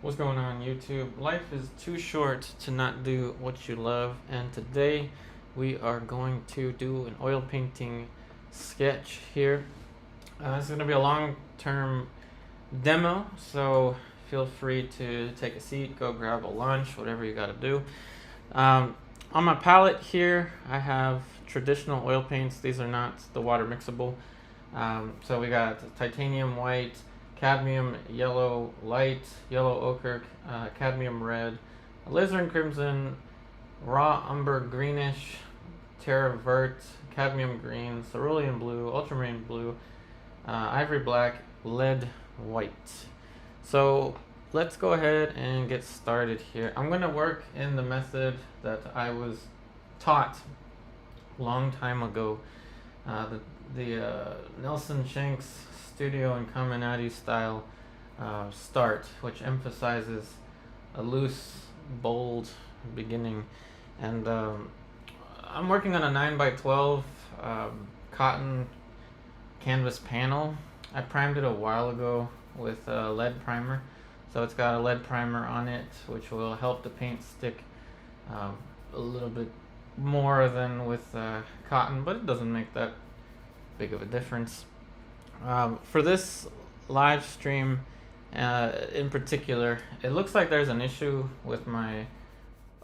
What's going on, YouTube? Life is too short to not do what you love, and today we are going to do an oil painting sketch here. It's going to be a long-term demo, so feel free to take a seat, go grab a lunch, whatever you got to do. On my palette here, I have traditional oil paints. These are not the water mixable. So we got titanium white, cadmium yellow light, yellow ochre, cadmium red, alizarin crimson, raw umber greenish, terra vert, cadmium green, cerulean blue, ultramarine blue, ivory black, lead white. So let's go ahead and get started here. I'm going to work in the method that I was taught a long time ago. The Nelson Shanks Studio and Caminati style start, which emphasizes a loose, bold beginning. And I'm working on a 9x12 cotton canvas panel. I primed it a while ago with a lead primer. So it's got a lead primer on it, which will help the paint stick a little bit more than with cotton, but it doesn't make that big of a difference. For this live stream in particular, it looks like there's an issue with my,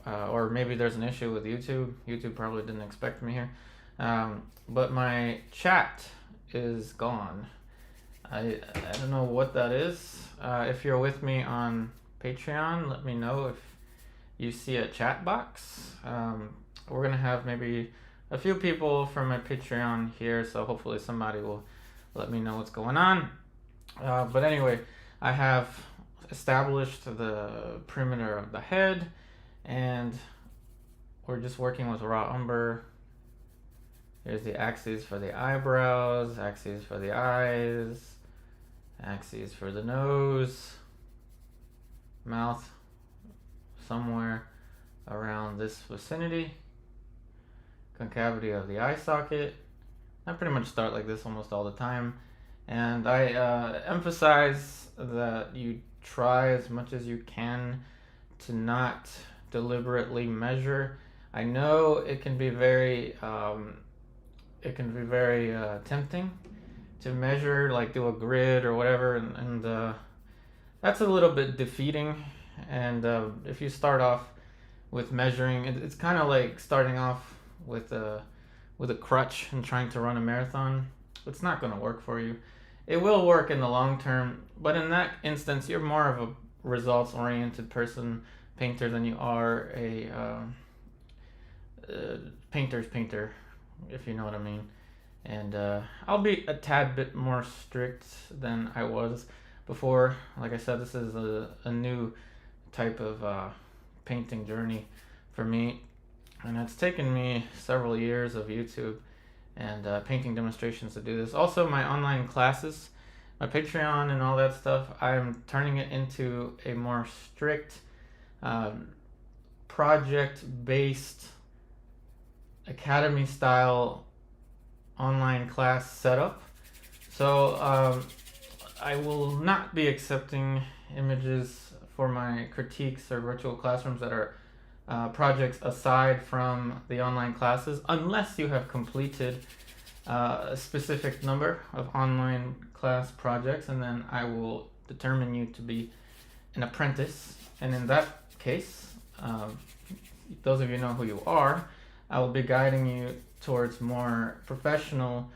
or maybe there's an issue with YouTube. YouTube probably didn't expect me here. But my chat is gone. I don't know what that is. If you're with me on Patreon, let me know if you see a chat box. We're gonna have maybe a few people from my Patreon here, so hopefully somebody will let me know what's going on. But anyway, I have established the perimeter of the head, and we're just working with raw umber. Here's the axes for the eyebrows, axes for the eyes, axes for the nose, mouth somewhere around this vicinity, concavity of the eye socket. I pretty much start like this almost all the time, and I emphasize that you try as much as you can to not deliberately measure. I know it can be very tempting to measure, like do a grid or whatever, and that's a little bit defeating. And if you start off with measuring, it's kind of like starting off with a crutch and trying to run a marathon. It's not going to work for you. It will work in the long term, but in that instance, you're more of a results-oriented painter, than you are a painter's painter, if you know what I mean. And I'll be a tad bit more strict than I was before. Like I said, this is a new type of painting journey for me, and it's taken me several years of YouTube and painting demonstrations to do this. Also, my online classes, my Patreon and all that stuff, I'm turning it into a more strict project-based academy style online class setup. So I will not be accepting images for my critiques or virtual classrooms that are projects aside from the online classes, unless you have completed a specific number of online class projects, and then I will determine you to be an apprentice. And in that case, those of you know who you are, I will be guiding you towards more professional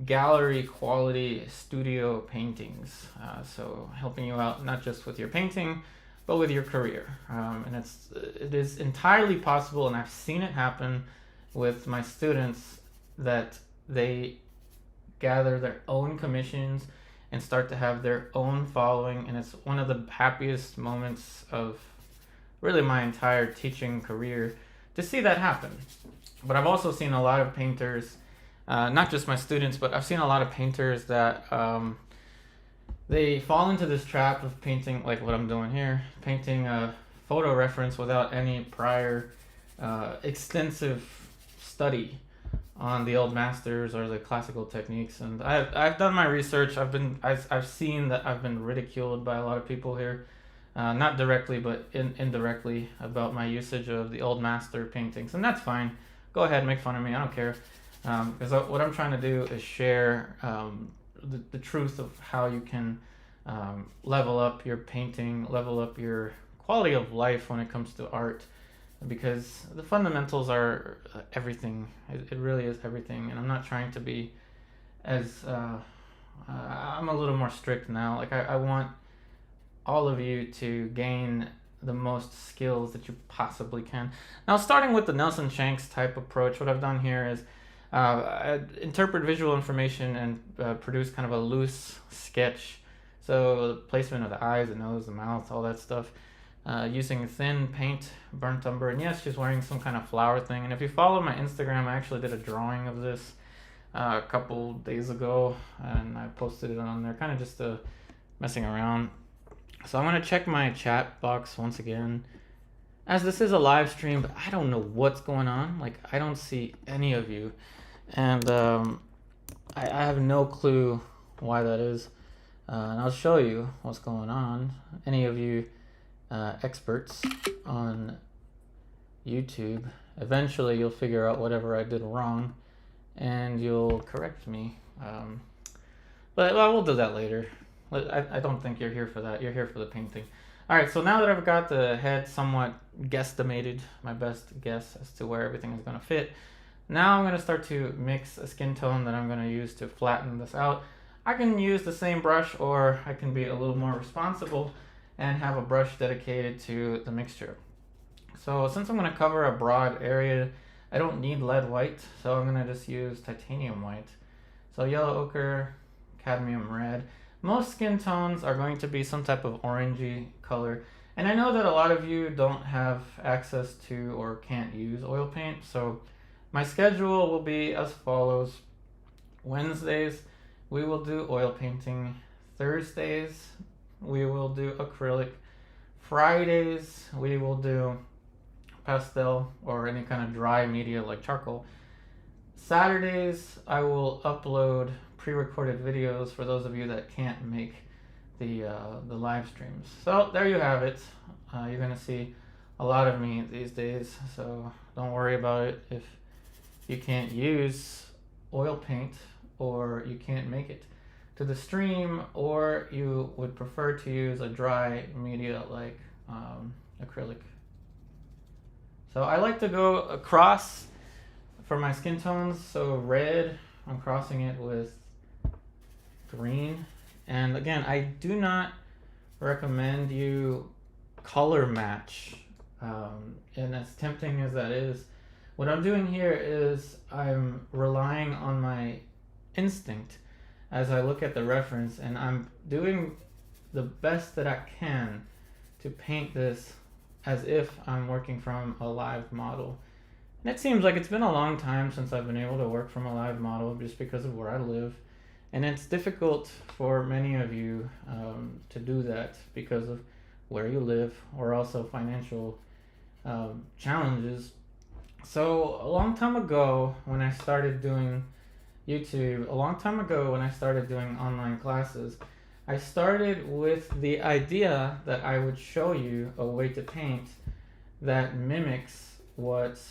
gallery quality studio paintings. So helping you out not just with your painting, but with your career. And it is entirely possible, and I've seen it happen with my students, that they gather their own commissions and start to have their own following. And it's one of the happiest moments of really my entire teaching career to see that happen. But I've also seen a lot of painters, not just my students, but I've seen a lot of painters that they fall into this trap of painting, like what I'm doing here, painting a photo reference without any prior extensive study on the old masters or the classical techniques. And I've done my research. I've seen that I've been ridiculed by a lot of people here not directly but indirectly about my usage of the old master paintings, and that's fine. Go ahead, make fun of me, I don't care, because what I'm trying to do is share the truth of how you can level up your painting, level up your quality of life when it comes to art, because the fundamentals are everything. It really is everything, and I'm not trying to be as I'm a little more strict now. Like I want all of you to gain the most skills that you possibly can. Now, starting with the Nelson Shanks type approach, what I've done here is I interpret visual information and produce kind of a loose sketch. So the placement of the eyes, the nose, the mouth, all that stuff, using thin paint, burnt umber, and yes, she's wearing some kind of flower thing. And if you follow my Instagram, I actually did a drawing of this a couple days ago, and I posted it on there, kind of just messing around. So I'm gonna check my chat box once again, as this is a live stream, but I don't know what's going on. Like, I don't see any of you, and I have no clue why that is. And I'll show you what's going on. Any of you experts on YouTube, eventually you'll figure out whatever I did wrong, and you'll correct me. But well, we'll do that later. I don't think you're here for that. You're here for the painting. All right, so now that I've got the head somewhat guesstimated, my best guess as to where everything is going to fit, now I'm going to start to mix a skin tone that I'm going to use to flatten this out. I can use the same brush, or I can be a little more responsible and have a brush dedicated to the mixture. So since I'm going to cover a broad area, I don't need lead white, so I'm going to just use titanium white. So yellow ochre, cadmium red. Most skin tones are going to be some type of orangey color. And I know that a lot of you don't have access to or can't use oil paint, so my schedule will be as follows. Wednesdays, we will do oil painting. Thursdays, we will do acrylic. Fridays, we will do pastel or any kind of dry media like charcoal. Saturdays, I will upload pre-recorded videos for those of you that can't make the live streams. So there you have it. You're gonna see a lot of me these days, so don't worry about it if you can't use oil paint or you can't make it to the stream, or you would prefer to use a dry media like acrylic. So I like to go across for my skin tones. So red, I'm crossing it with green. And again, I do not recommend you color match. And as tempting as that is, what I'm doing here is I'm relying on my instinct as I look at the reference, and I'm doing the best that I can to paint this as if I'm working from a live model. And it seems like it's been a long time since I've been able to work from a live model just because of where I live. And it's difficult for many of you to do that because of where you live, or also financial challenges. So a long time ago when I started doing YouTube, a long time ago when I started doing online classes, I started with the idea that I would show you a way to paint that mimics what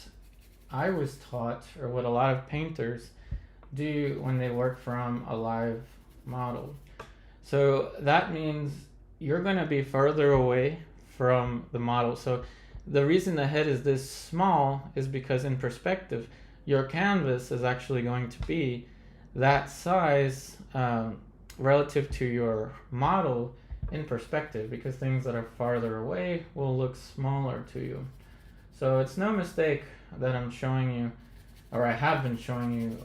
I was taught, or what a lot of painters do when they work from a live model. So that means you're going to be further away from the model. So the reason the head is this small is because in perspective, your canvas is actually going to be that size relative to your model in perspective, because things that are farther away will look smaller to you. So it's no mistake that I'm showing you, or I have been showing you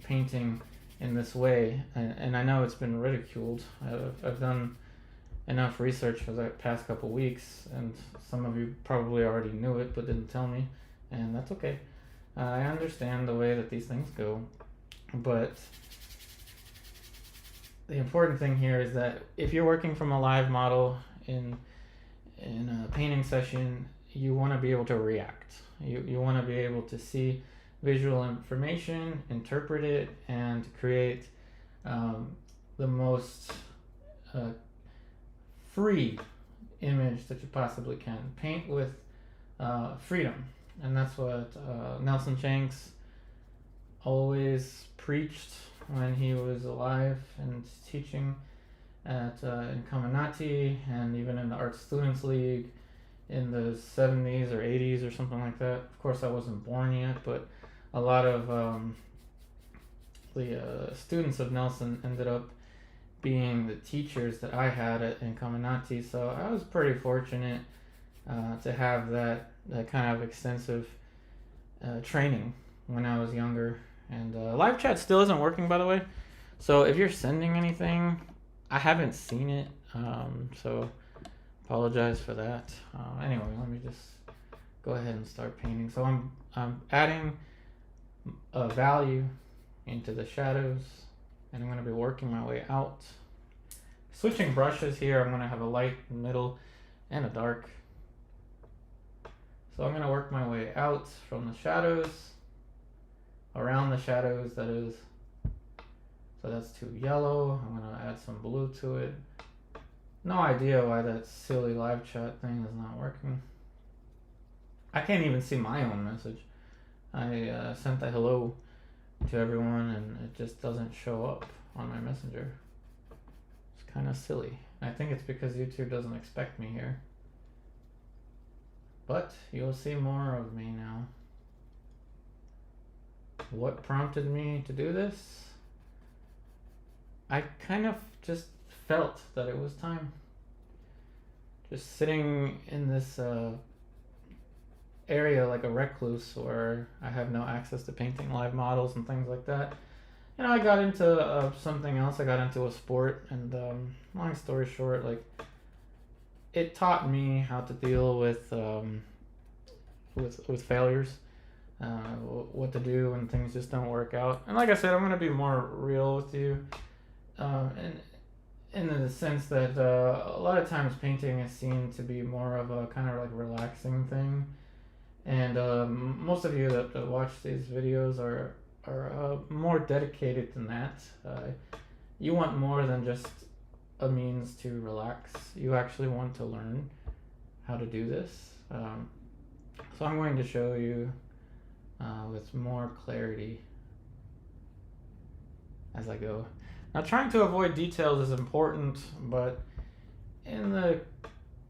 painting in this way, and I know it's been ridiculed. I've done enough research for the past couple weeks, and some of you probably already knew it but didn't tell me, and that's okay. I understand the way that these things go, but the important thing here is that if you're working from a live model in a painting session, you want to be able to react. You want to be able to see visual information, interpret it, and create the most free image that you possibly can. Paint with freedom. And that's what Nelson Shanks always preached when he was alive and teaching at in Caminati and even in the Art Students League in the 70s or 80s or something like that. Of course, I wasn't born yet, but a lot of the students of Nelson ended up being the teachers that I had in Caminati, so I was pretty fortunate to have that kind of extensive training when I was younger. And live chat still isn't working, by the way, so if you're sending anything, I haven't seen it, so apologize for that. Anyway, let me just go ahead and start painting. So I'm adding a value into the shadows, and I'm going to be working my way out. Switching brushes here, I'm going to have a light, middle, and a dark. So I'm going to work my way out from the shadows, around the shadows, that is. So that's too yellow. I'm going to add some blue to it. No idea why that silly live chat thing is not working. I can't even see my own message. I sent a hello to everyone and it just doesn't show up on my messenger. It's kind of silly. I think it's because YouTube doesn't expect me here. But you'll see more of me now. What prompted me to do this? I kind of just felt that it was time. Just sitting in this area like a recluse where I have no access to painting live models and things like that. You know, I got into something else. I got into a sport, and long story short, like, it taught me how to deal with failures, what to do when things just don't work out. And like I said, I'm gonna be more real with you, and in the sense that a lot of times painting is seen to be more of a kind of like relaxing thing. And most of you that watch these videos are more dedicated than that. You want more than just a means to relax. You actually want to learn how to do this. So I'm going to show you with more clarity as I go. Now, trying to avoid details is important, but in the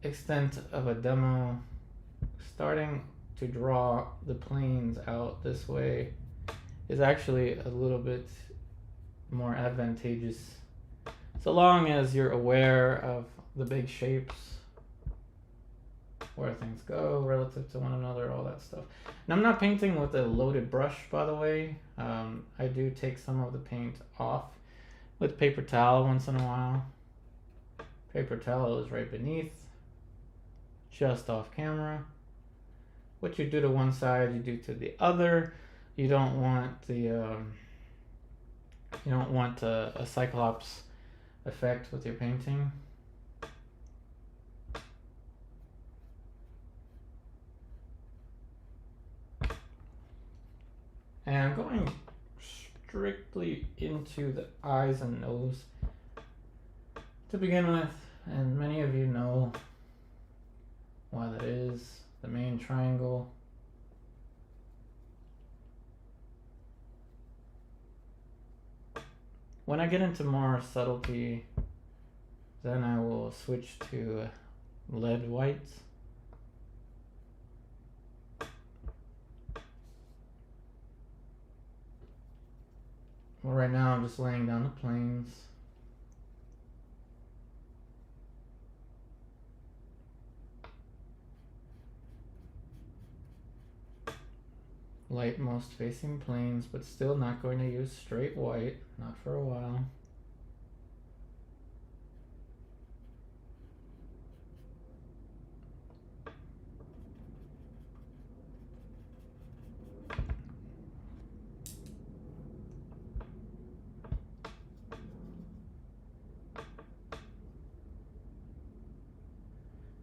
extent of a demo, starting to draw the planes out this way is actually a little bit more advantageous, so long as you're aware of the big shapes, where things go relative to one another, all that stuff. Now, I'm not painting with a loaded brush, by the way. I do take some of the paint off with paper towel once in a while. Paper towel is right beneath, just off camera. What you do to one side, you do to the other. You don't want a cyclops effect with your painting. And I'm going strictly into the eyes and nose to begin with, and many of you know why that is. The main triangle. When I get into more subtlety, then I will switch to lead whites. Well, right now I'm just laying down the planes. Light most facing planes, but still not going to use straight white, not for a while.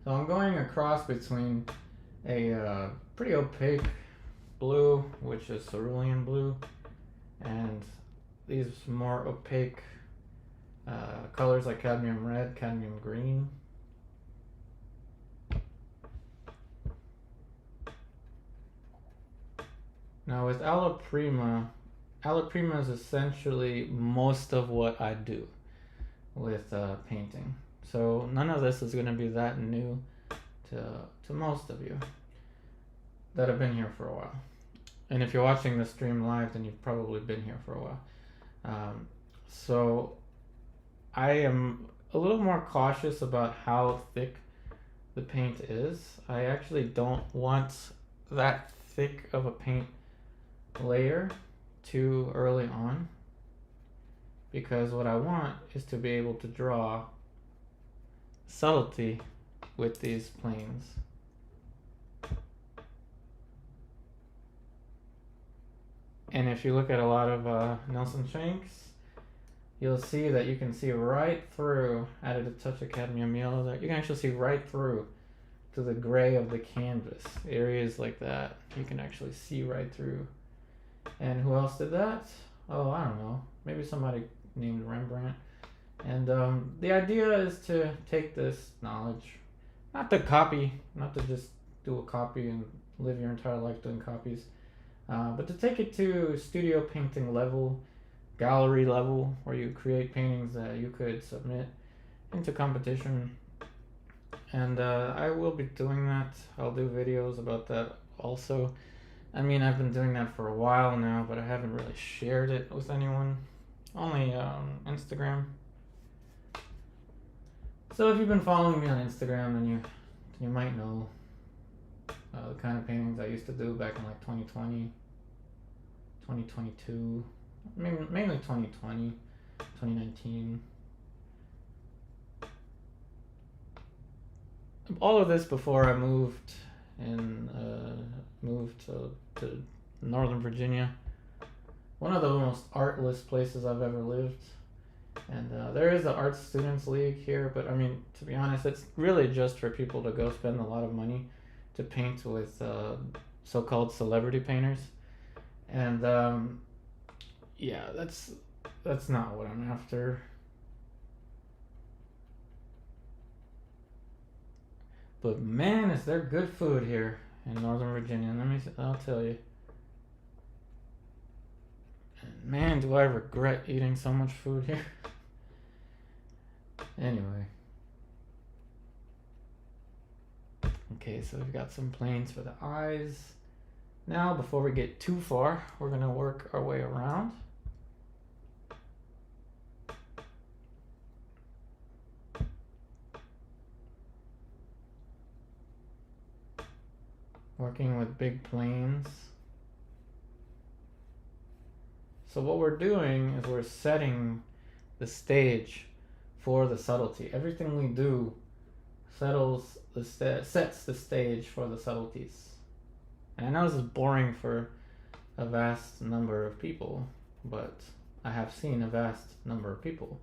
So I'm going across between a pretty opaque blue, which is cerulean blue, and these more opaque colors like cadmium red, cadmium green. Now with ALLA Prima is essentially most of what I do with painting. So none of this is going to be that new to most of you that have been here for a while. And if you're watching the stream live, then you've probably been here for a while. So I am a little more cautious about how thick the paint is. I actually don't want that thick of a paint layer too early on, because what I want is to be able to draw subtlety with these planes. And if you look at a lot of Nelson Shanks, you'll see that you can see right through, added a touch of cadmium yellow there, you can actually see right through to the gray of the canvas. Areas like that, you can actually see right through. And who else did that? Oh, I don't know. Maybe somebody named Rembrandt. And the idea is to take this knowledge, not to copy, not to just do a copy and live your entire life doing copies, but to take it to studio painting level, gallery level, where you create paintings that you could submit into competition. And I will be doing that. I'll do videos about that also. I mean, I've been doing that for a while now, but I haven't really shared it with anyone. Only Instagram. So if you've been following me on Instagram, then you might know the kind of paintings I used to do back in like 2020, 2022, mainly 2020, 2019. All of this before I moved to Northern Virginia, one of the most artless places I've ever lived. And there is the Art Students League here, but I mean, to be honest, it's really just for people to go spend a lot of money to paint with so-called celebrity painters. And yeah, that's not what I'm after. But man, is there good food here in Northern Virginia. I'll tell you. And man, do I regret eating so much food here. Anyway. Okay, so we've got some planes for the eyes. Now, before we get too far, we're going to work our way around. Working with big planes. So what we're doing is we're setting the stage for the subtlety. Everything we do sets the stage for the subtleties. And I know this is boring for a vast number of people, but I have seen a vast number of people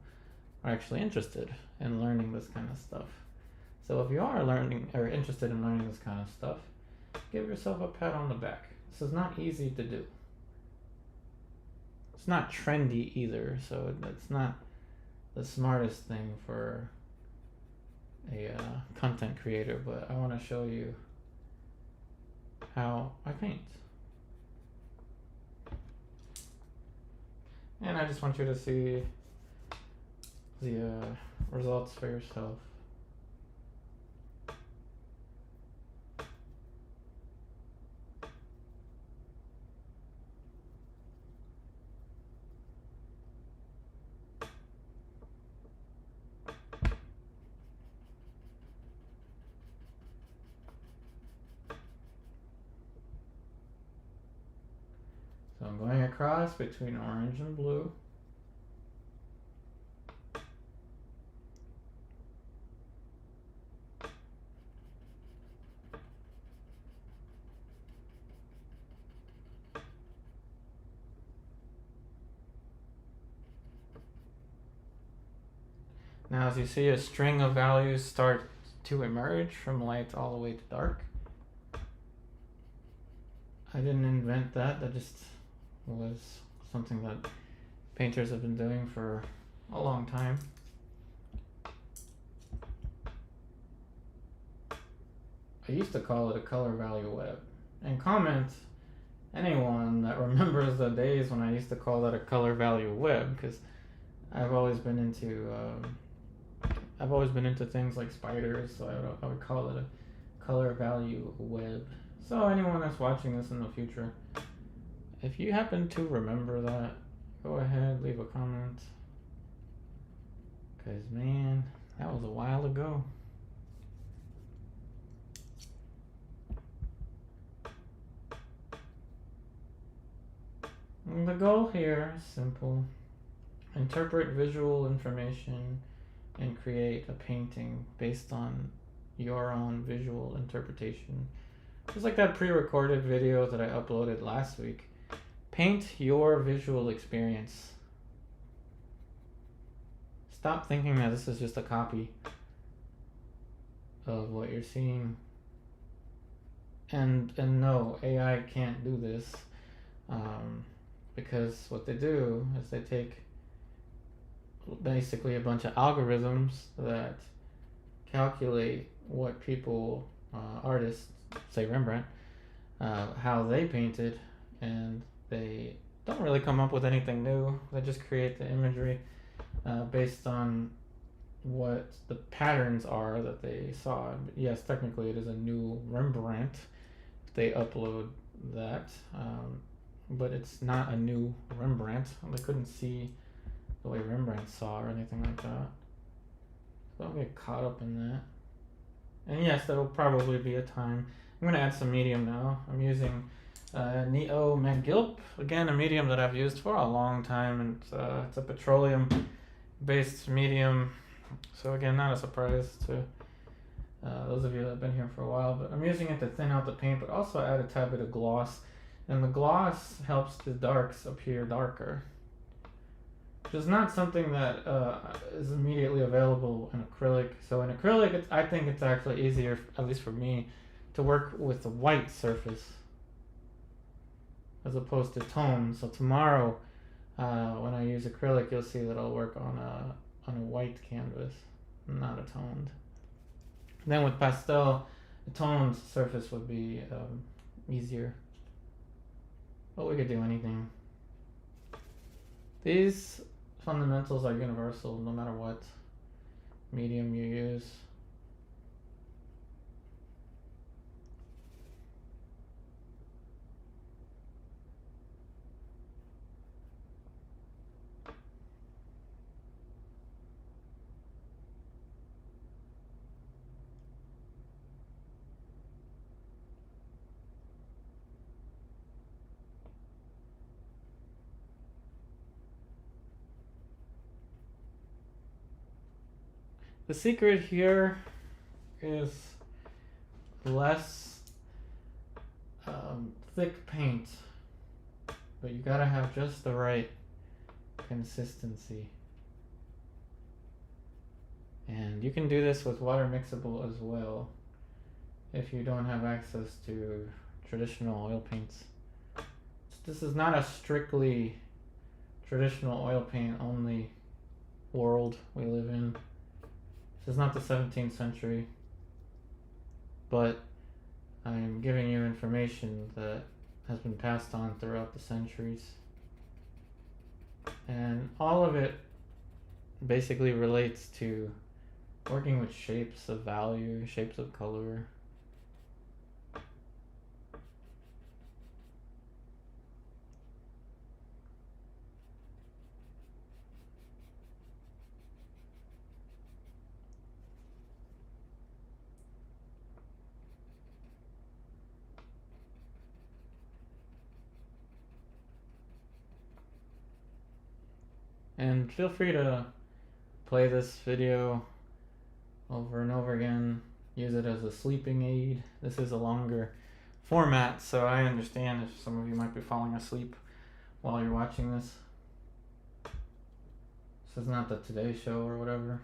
are actually interested in learning this kind of stuff. So if you are learning or interested in learning this kind of stuff, give yourself a pat on the back. This is not easy to do. It's not trendy either, so it's not the smartest thing for a content creator, but I want to show you how I paint. And I just want you to see the results for yourself. So I'm going across between orange and blue. Now as you see, a string of values start to emerge from light all the way to dark. I didn't invent that, that just was something that painters have been doing for a long time. I used to call it a color value web. And comment anyone that remembers the days when I used to call that a color value web, because I've always been into things like spiders, so I would call it a color value web. So anyone that's watching this in the future, if you happen to remember that, go ahead, leave a comment. Because, man, that was a while ago. And the goal here is simple. Interpret visual information and create a painting based on your own visual interpretation. Just like that pre-recorded video that I uploaded last week. Paint your visual experience. Stop thinking that this is just a copy of what you're seeing. And no, AI can't do this. Because what they do is they take basically a bunch of algorithms that calculate what people, artists, say Rembrandt, how they painted, and they don't really come up with anything new. They just create the imagery based on what the patterns are that they saw. Yes, technically it is a new Rembrandt if they upload that, but it's not a new Rembrandt. They couldn't see the way Rembrandt saw or anything like that. So don't get caught up in that. And yes, that'll probably be a time. I'm gonna add some medium now. I'm using Neo McGilp, again a medium that I've used for a long time, and it's a petroleum based medium, so again not a surprise to those of you that have been here for a while, but I'm using it to thin out the paint but also add a tad bit of gloss, and the gloss helps the darks appear darker, which is not something that is immediately available in acrylic. So in acrylic, I think it's actually easier, at least for me, to work with a white surface as opposed to tone. So tomorrow, when I use acrylic, you'll see that I'll work on a white canvas, not a toned. Then with pastel, the toned surface would be easier. But we could do anything. These fundamentals are universal no matter what medium you use. The secret here is less thick paint, but you gotta have just the right consistency. And you can do this with water mixable as well if you don't have access to traditional oil paints. This is not a strictly traditional oil paint only world we live in. This is not the 17th century, but I'm giving you information that has been passed on throughout the centuries. And all of it basically relates to working with shapes of value, shapes of color. And feel free to play this video over and over again. Use it as a sleeping aid. This is a longer format, so I understand if some of you might be falling asleep while you're watching this. This is not the Today Show or whatever.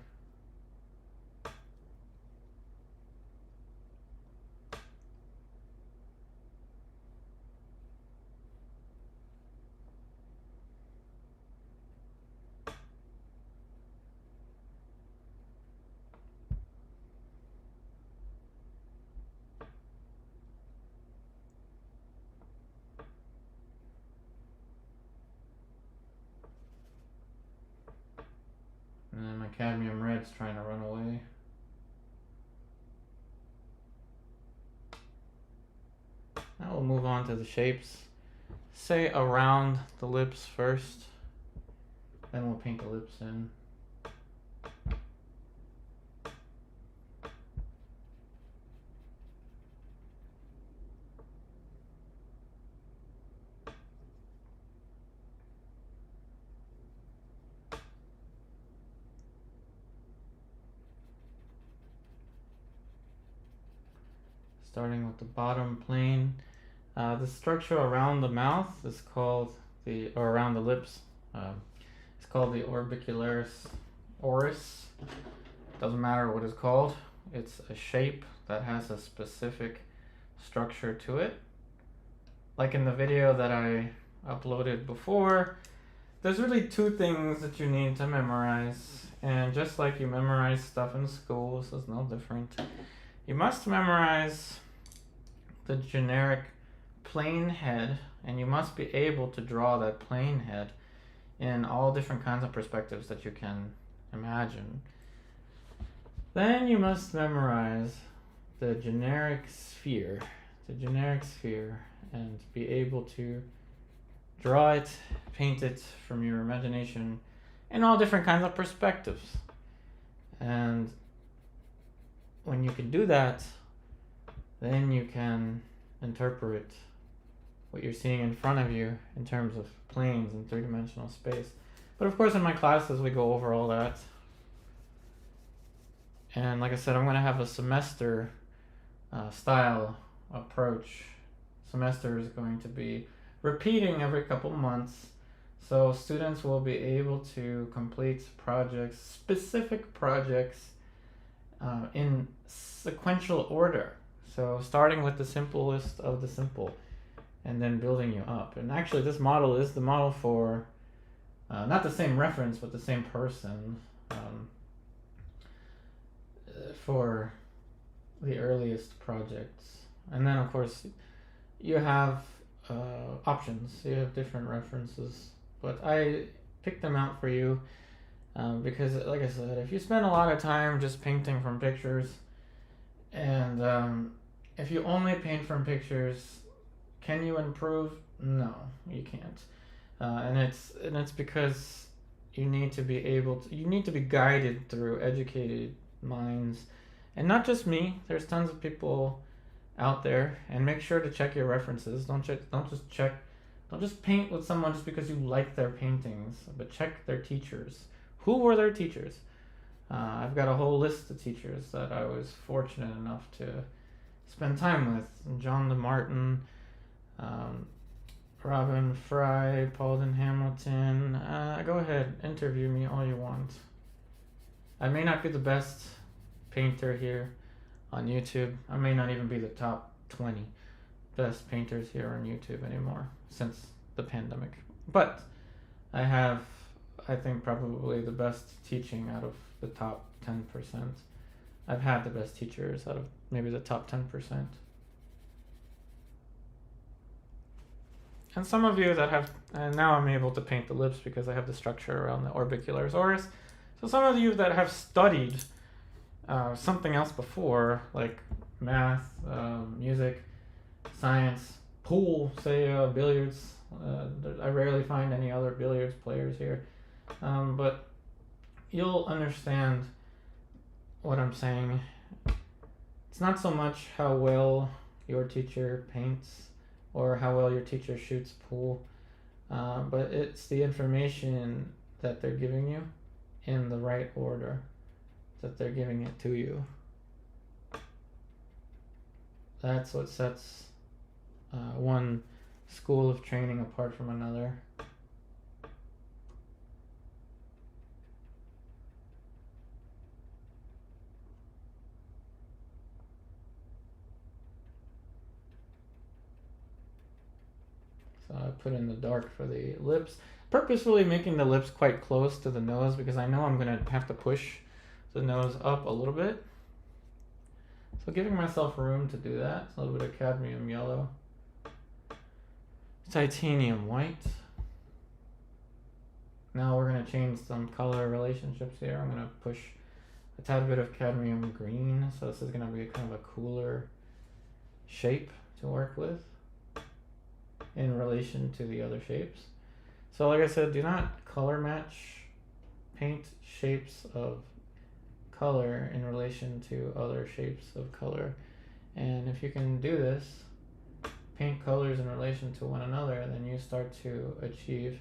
cadmium red's trying to run away. Now we'll move on to the shapes. Say around the lips first, then we'll paint the lips in. Starting with the bottom plane. The structure around the mouth is called or around the lips, it's called the orbicularis oris. Doesn't matter what it's called. It's a shape that has a specific structure to it. Like in the video that I uploaded before, there's really two things that you need to memorize. And just like you memorize stuff in school, this is no different. You must memorize the generic plane head, and you must be able to draw that plane head in all different kinds of perspectives that you can imagine. Then you must memorize the generic sphere, and be able to draw it, paint it from your imagination in all different kinds of perspectives. And when you can do that, then you can interpret what you're seeing in front of you in terms of planes and three-dimensional space. But of course in my classes we go over all that. And like I said, I'm going to have a semester style approach. Semester is going to be repeating every couple months. So students will be able to complete projects, specific projects, in sequential order. So starting with the simplest of the simple and then building you up. And actually this model is the model for, not the same reference, but the same person, for the earliest projects. And then of course you have options, you have different references, but I picked them out for you because like I said, if you spend a lot of time just painting from pictures, and if you only paint from pictures, can you improve? No, you can't. And it's because you need to be guided through educated minds, and not just me. There's tons of people out there, and make sure to check your references. Don't just paint with someone just because you like their paintings, but check their teachers. Who were their teachers? I've got a whole list of teachers that I was fortunate enough to spend time with. John DeMartin, Robin Fry, Paulden Hamilton. Go ahead, interview me all you want. I may not be the best painter here on YouTube. I may not even be the top 20 best painters here on YouTube anymore since the pandemic. But I have, I think, probably the best teaching out of the top 10%. I've had the best teachers out of maybe the top 10%. And some of you that have, and now I'm able to paint the lips because I have the structure around the orbicularis oris. So some of you that have studied something else before, like math, music, science, pool, say billiards. I rarely find any other billiards players here, but you'll understand what I'm saying. It's not so much how well your teacher paints or how well your teacher shoots pool, but it's the information that they're giving you in the right order that they're giving it to you. That's what sets one school of training apart from another. So I put in the dark for the lips, purposefully making the lips quite close to the nose because I know I'm going to have to push the nose up a little bit. So giving myself room to do that. A little bit of cadmium yellow, titanium white, Now we're going to change some color relationships here. I'm going to push a tad bit of cadmium green, so this is going to be kind of a cooler shape to work with in relation to the other shapes. So like I said, do not color match paint shapes of color in relation to other shapes of color. And if you can do this, paint colors in relation to one another, then you start to achieve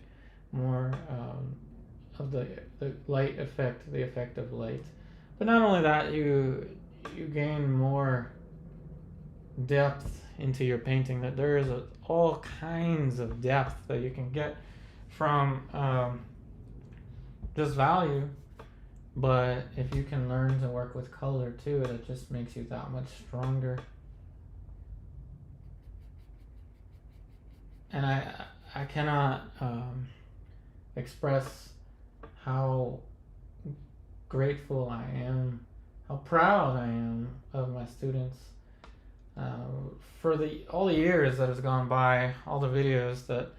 more of the light effect, the effect of light. But not only that, you gain more depth into your painting. That there is all kinds of depth that you can get from just value. But if you can learn to work with color too, it just makes you that much stronger. And I cannot express how grateful I am, how proud I am of my students for all the years that has gone by, all the videos that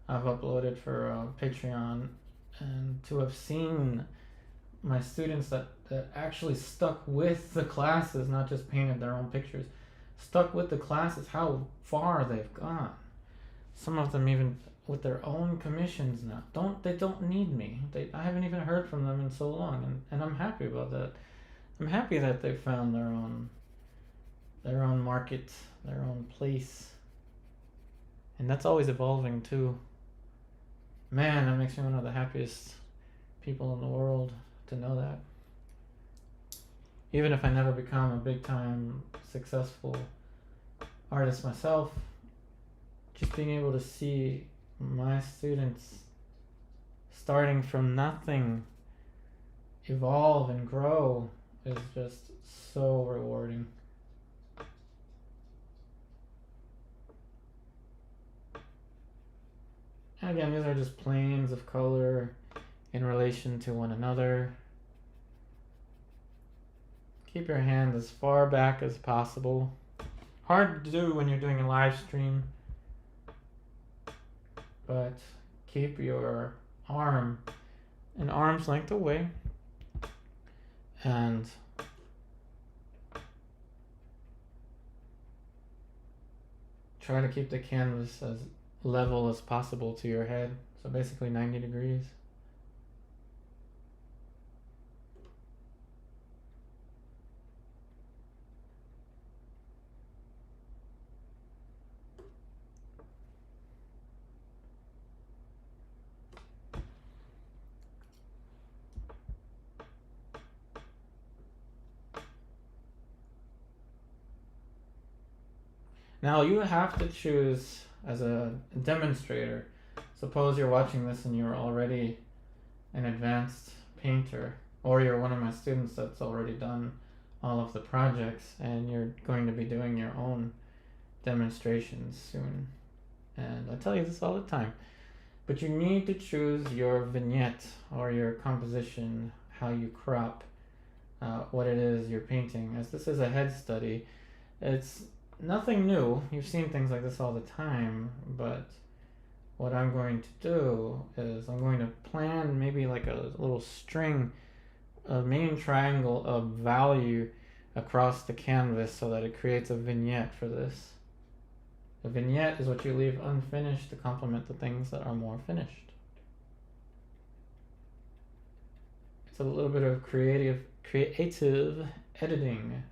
I've uploaded for Patreon, and to have seen my students that actually stuck with the classes, not just painted their own pictures, stuck with the classes, how far they've gone. Some of them even with their own commissions now. They don't need me. I haven't even heard from them in so long, and I'm happy about that. I'm happy that they found their own market, their own place. And that's always evolving too. Man, that makes me one of the happiest people in the world to know that. Even if I never become a big time successful artist myself, just being able to see my students starting from nothing evolve and grow is just so rewarding. And again, these are just planes of color in relation to one another. Keep your hand as far back as possible. Hard to do when you're doing a live stream, but keep your arm an arm's length away and try to keep the canvas as level as possible to your head, so basically 90 degrees. Now you have to choose as a demonstrator. Suppose you're watching this and you're already an advanced painter, or you're one of my students that's already done all of the projects and you're going to be doing your own demonstrations soon. And I tell you this all the time, but you need to choose your vignette or your composition, how you crop what it is you're painting. As this is a head study, it's nothing new. You've seen things like this all the time, but what I'm going to do is I'm going to plan maybe like a little string, a main triangle of value across the canvas so that it creates a vignette for this. A vignette is what you leave unfinished to complement the things that are more finished. It's a little bit of creative editing.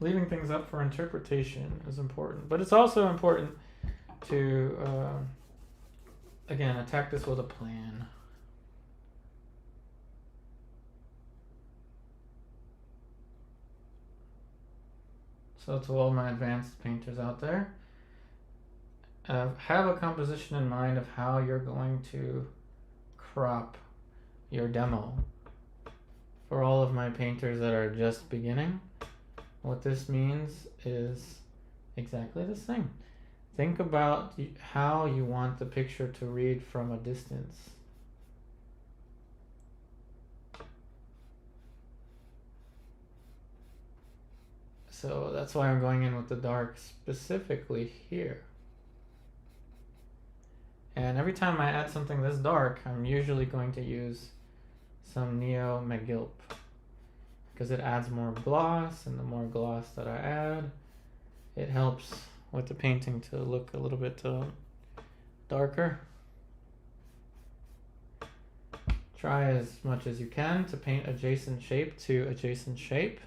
Leaving things up for interpretation is important, but it's also important to, again, attack this with a plan. So to all my advanced painters out there, have a composition in mind of how you're going to crop your demo. For all of my painters that are just beginning, what this means is exactly the same. Think about how you want the picture to read from a distance. So that's why I'm going in with the dark specifically here. And every time I add something this dark, I'm usually going to use some Neo McGilp because it adds more gloss, and the more gloss that I add, it helps with the painting to look a little bit darker. Try as much as you can to paint adjacent shape to adjacent shape.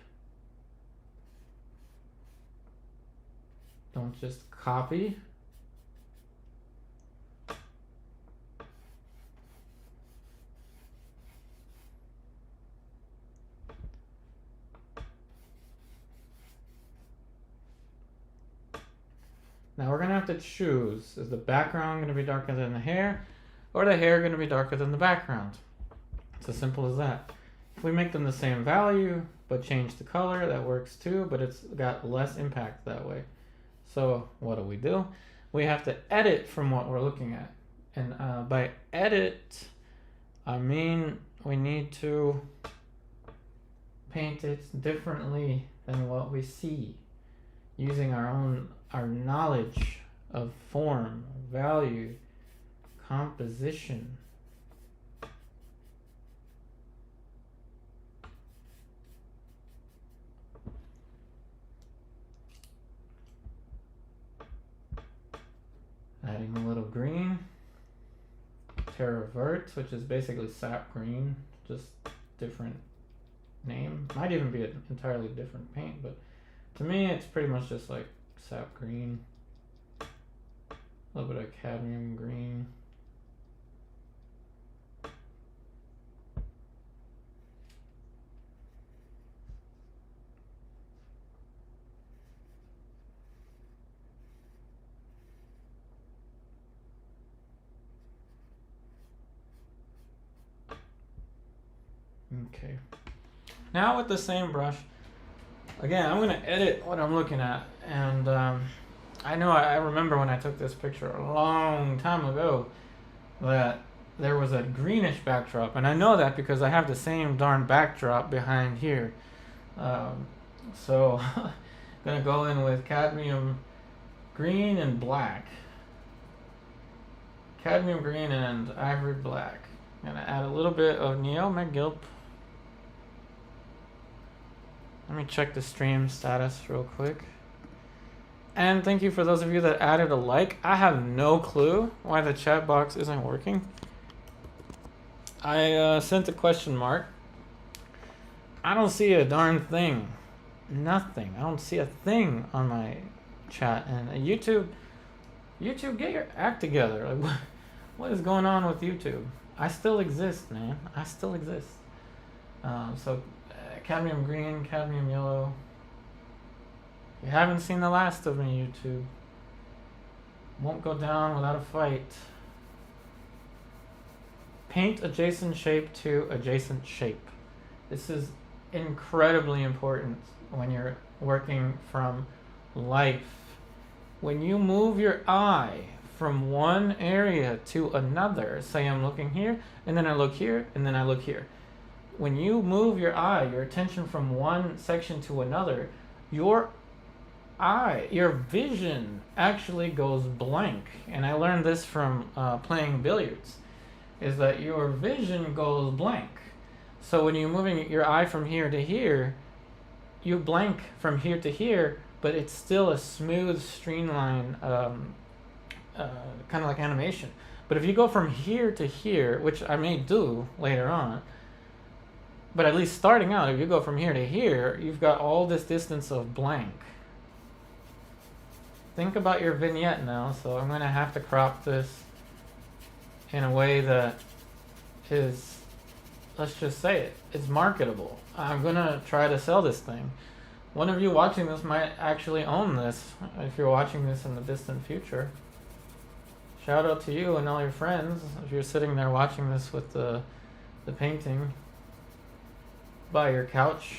Don't just copy. Now we're gonna have to choose, is the background gonna be darker than the hair, or the hair gonna be darker than the background? It's as simple as that. If we make them the same value, but change the color, that works too, but it's got less impact that way. So what do? We have to edit from what we're looking at. And by edit, I mean we need to paint it differently than what we see, using our knowledge of form, value, composition. Adding a little green, Terra Vert, which is basically sap green, just different name. Might even be an entirely different paint, but to me it's pretty much just like sap green, a little bit of cadmium green. Okay, now with the same brush, again, I'm gonna edit what I'm looking at, and I know I remember when I took this picture a long time ago that there was a greenish backdrop, and I know that because I have the same darn backdrop behind here. So I'm gonna go in with cadmium green and black, cadmium green and ivory black. I'm gonna add a little bit of Neo McGilp. Let me check the stream status real quick. And thank you for those of you that added a like. I have no clue why the chat box isn't working. I sent a question mark. I don't see a darn thing. Nothing. I don't see a thing on my chat. And YouTube, get your act together. Like, what is going on with YouTube? I still exist, man. I still exist. Cadmium green, cadmium yellow. You haven't seen the last of me, YouTube. Won't go down without a fight. Paint adjacent shape to adjacent shape. This is incredibly important when you're working from life. When you move your eye from one area to another, say I'm looking here, and then I look here, and then I look here. When you move your eye, your attention from one section to another, your vision actually goes blank. And I learned this from playing billiards, is that your vision goes blank. So when you're moving your eye from here to here, you blank from here to here, but it's still a smooth, streamline, kind of like animation. But if you go from here to here, which I may do later on, but at least starting out, if you go from here to here, you've got all this distance of blank. Think about your vignette now. So I'm going to have to crop this in a way that is, let's just say it, it's marketable. I'm going to try to sell this thing. One of you watching this might actually own this if you're watching this in the distant future. Shout out to you and all your friends if you're sitting there watching this with the painting by your couch.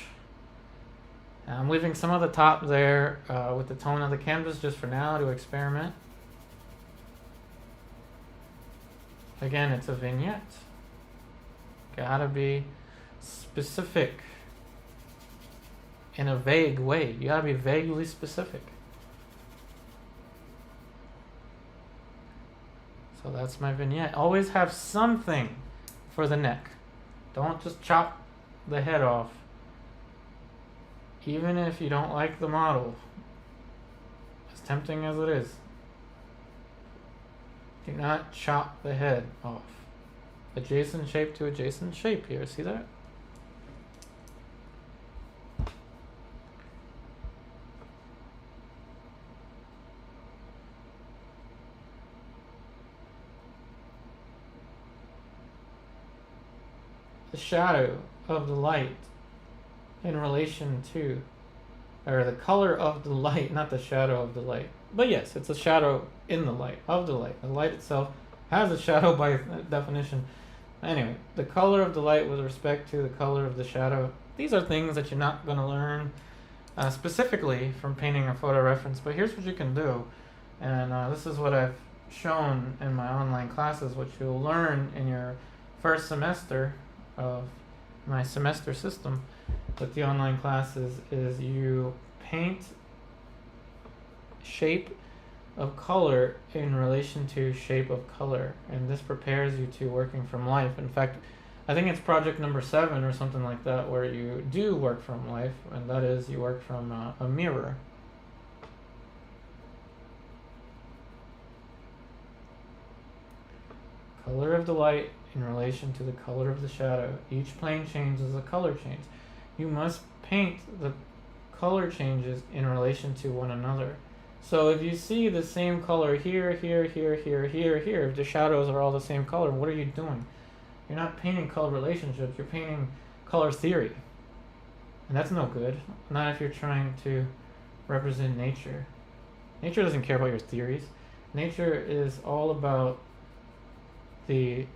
I'm leaving some of the top there with the tone of the canvas just for now to experiment. Again, it's a vignette. Gotta be specific in a vague way. You gotta be vaguely specific. So So that's my vignette. Always have something for the neck. Don't just chop the head off. Even if you don't like the model, as tempting as it is, do not chop the head off. Adjacent shape to adjacent shape here. See that? The shadow of the light in relation to, or the color of the light, not the shadow of the light. But yes, it's a shadow in the light, of the light. The light itself has a shadow by definition. Anyway, the color of the light with respect to the color of the shadow. These are things that you're not going to learn specifically from painting a photo reference, but here's what you can do. And this is what I've shown in my online classes, what you'll learn in your first semester of my semester system with the online classes is you paint shape of color in relation to shape of color, and this prepares you to working from life. In fact, I think it's project number 7 or something like that where you do work from life, and that is you work from a mirror. Color of the light in relation to the color of the shadow. Each plane change is a color change. You must paint the color changes in relation to one another. So if you see the same color here, here, here, here, here, here, if the shadows are all the same color, what are you doing? You're not painting color relationships, you're painting color theory. And that's no good. Not if you're trying to represent nature. Nature doesn't care about your theories. Nature is all about the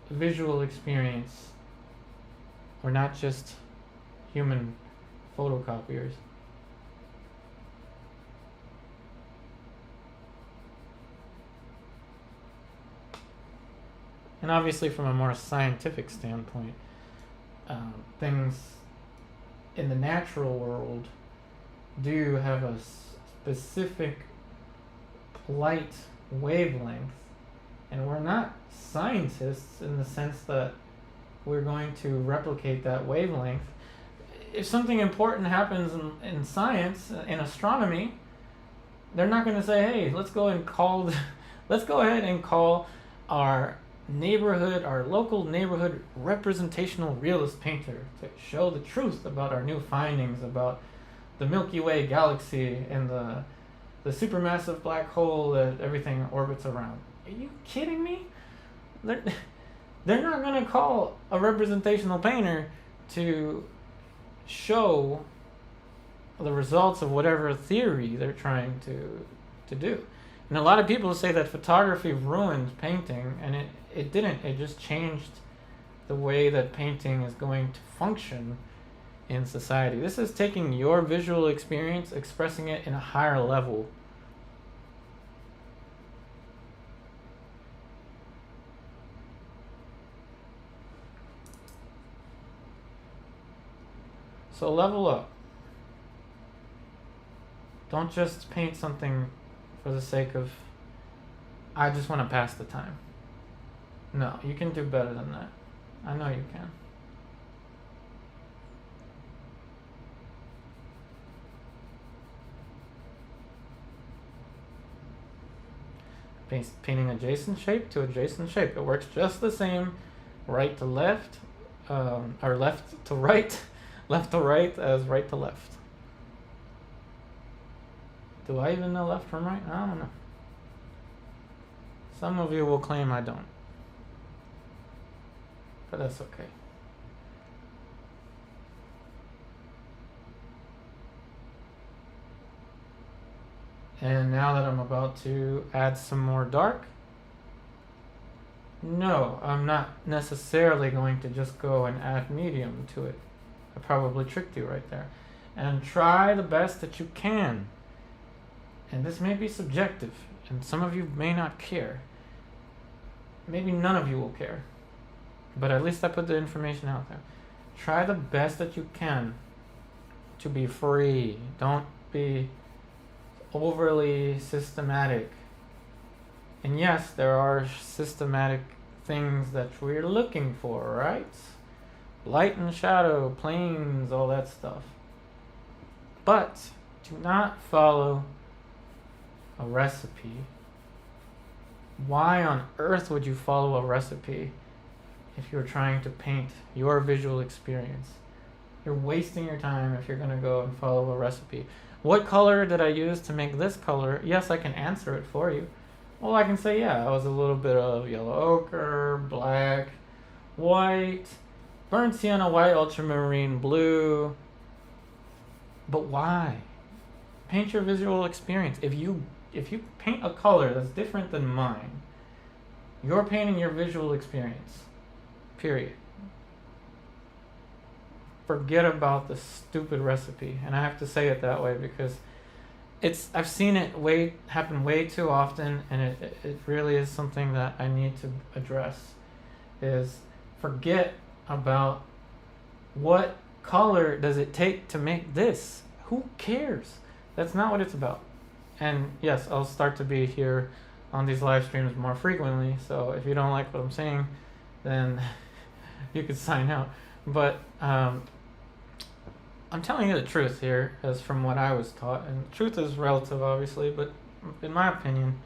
visual experience. We're not just human photocopiers. And obviously from a more scientific standpoint, things in the natural world do have a specific light wavelength, and we're not scientists in the sense that we're going to replicate that wavelength. If something important happens in science, in astronomy, they're not going to say, hey, let's go ahead and call our neighborhood, our local neighborhood representational realist painter to show the truth about our new findings about the Milky Way galaxy and the supermassive black hole that everything orbits around. Are you kidding me? They're not going to call a representational painter to show the results of whatever theory they're trying to do. And a lot of people say that photography ruined painting, and it didn't. It just changed the way that painting is going to function in society. This is taking your visual experience, expressing it in a higher level. So level up. Don't just paint something for the sake of, I just want to pass the time. No, you can do better than that. I know you can. Painting adjacent shape to adjacent shape. It works just the same right to left, or left to right, left to right as right to left. Do I even know left from right? I don't know. Some of you will claim I don't. But that's okay. And now that I'm about to add some more dark, no, I'm not necessarily going to just go and add medium to it. I probably tricked you right there. And try the best that you can. And this may be subjective, and some of you may not care. Maybe none of you will care. But at least I put the information out there. Try the best that you can to be free. Don't be overly systematic. And yes, there are systematic things that we're looking for, right? Light and shadow, planes, all that stuff. But do not follow a recipe. Why on earth would you follow a recipe if you're trying to paint your visual experience? You're wasting your time if you're going to go and follow a recipe. What color did I use to make this color? Yes, I can answer it for you. Well, I can say, yeah, it was a little bit of yellow ochre, black, white, burnt sienna white, ultramarine blue. But why? Paint your visual experience. If you paint a color that's different than mine, you're painting your visual experience. Period. Forget about the stupid recipe. And I have to say it that way because I've seen it happen way too often, and it really is something that I need to address. Is forget about what color does it take to make this. Who cares? That's not what it's about. And yes, I'll start to be here on these live streams more frequently, so if you don't like what I'm saying, then you could sign out. But I'm telling you the truth here, as from what I was taught, and truth is relative, obviously, but in my opinion,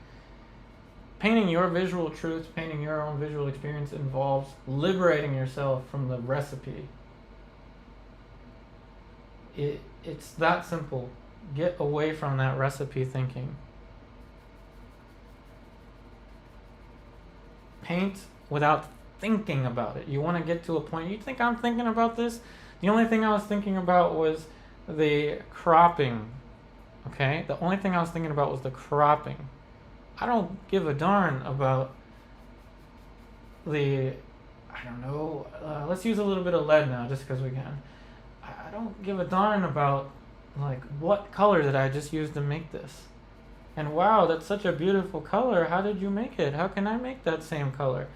painting your visual truth, painting your own visual experience involves liberating yourself from the recipe. It's that simple. Get away from that recipe thinking. Paint without thinking about it. You want to get to a point, you think I'm thinking about this? The only thing I was thinking about was the cropping. Okay? The only thing I was thinking about was the cropping. I don't give a darn about the, I don't know, let's use a little bit of lead now just because we can. I don't give a darn about like what color did I just use to make this. And wow, that's such a beautiful color. How did you make it? How can I make that same color?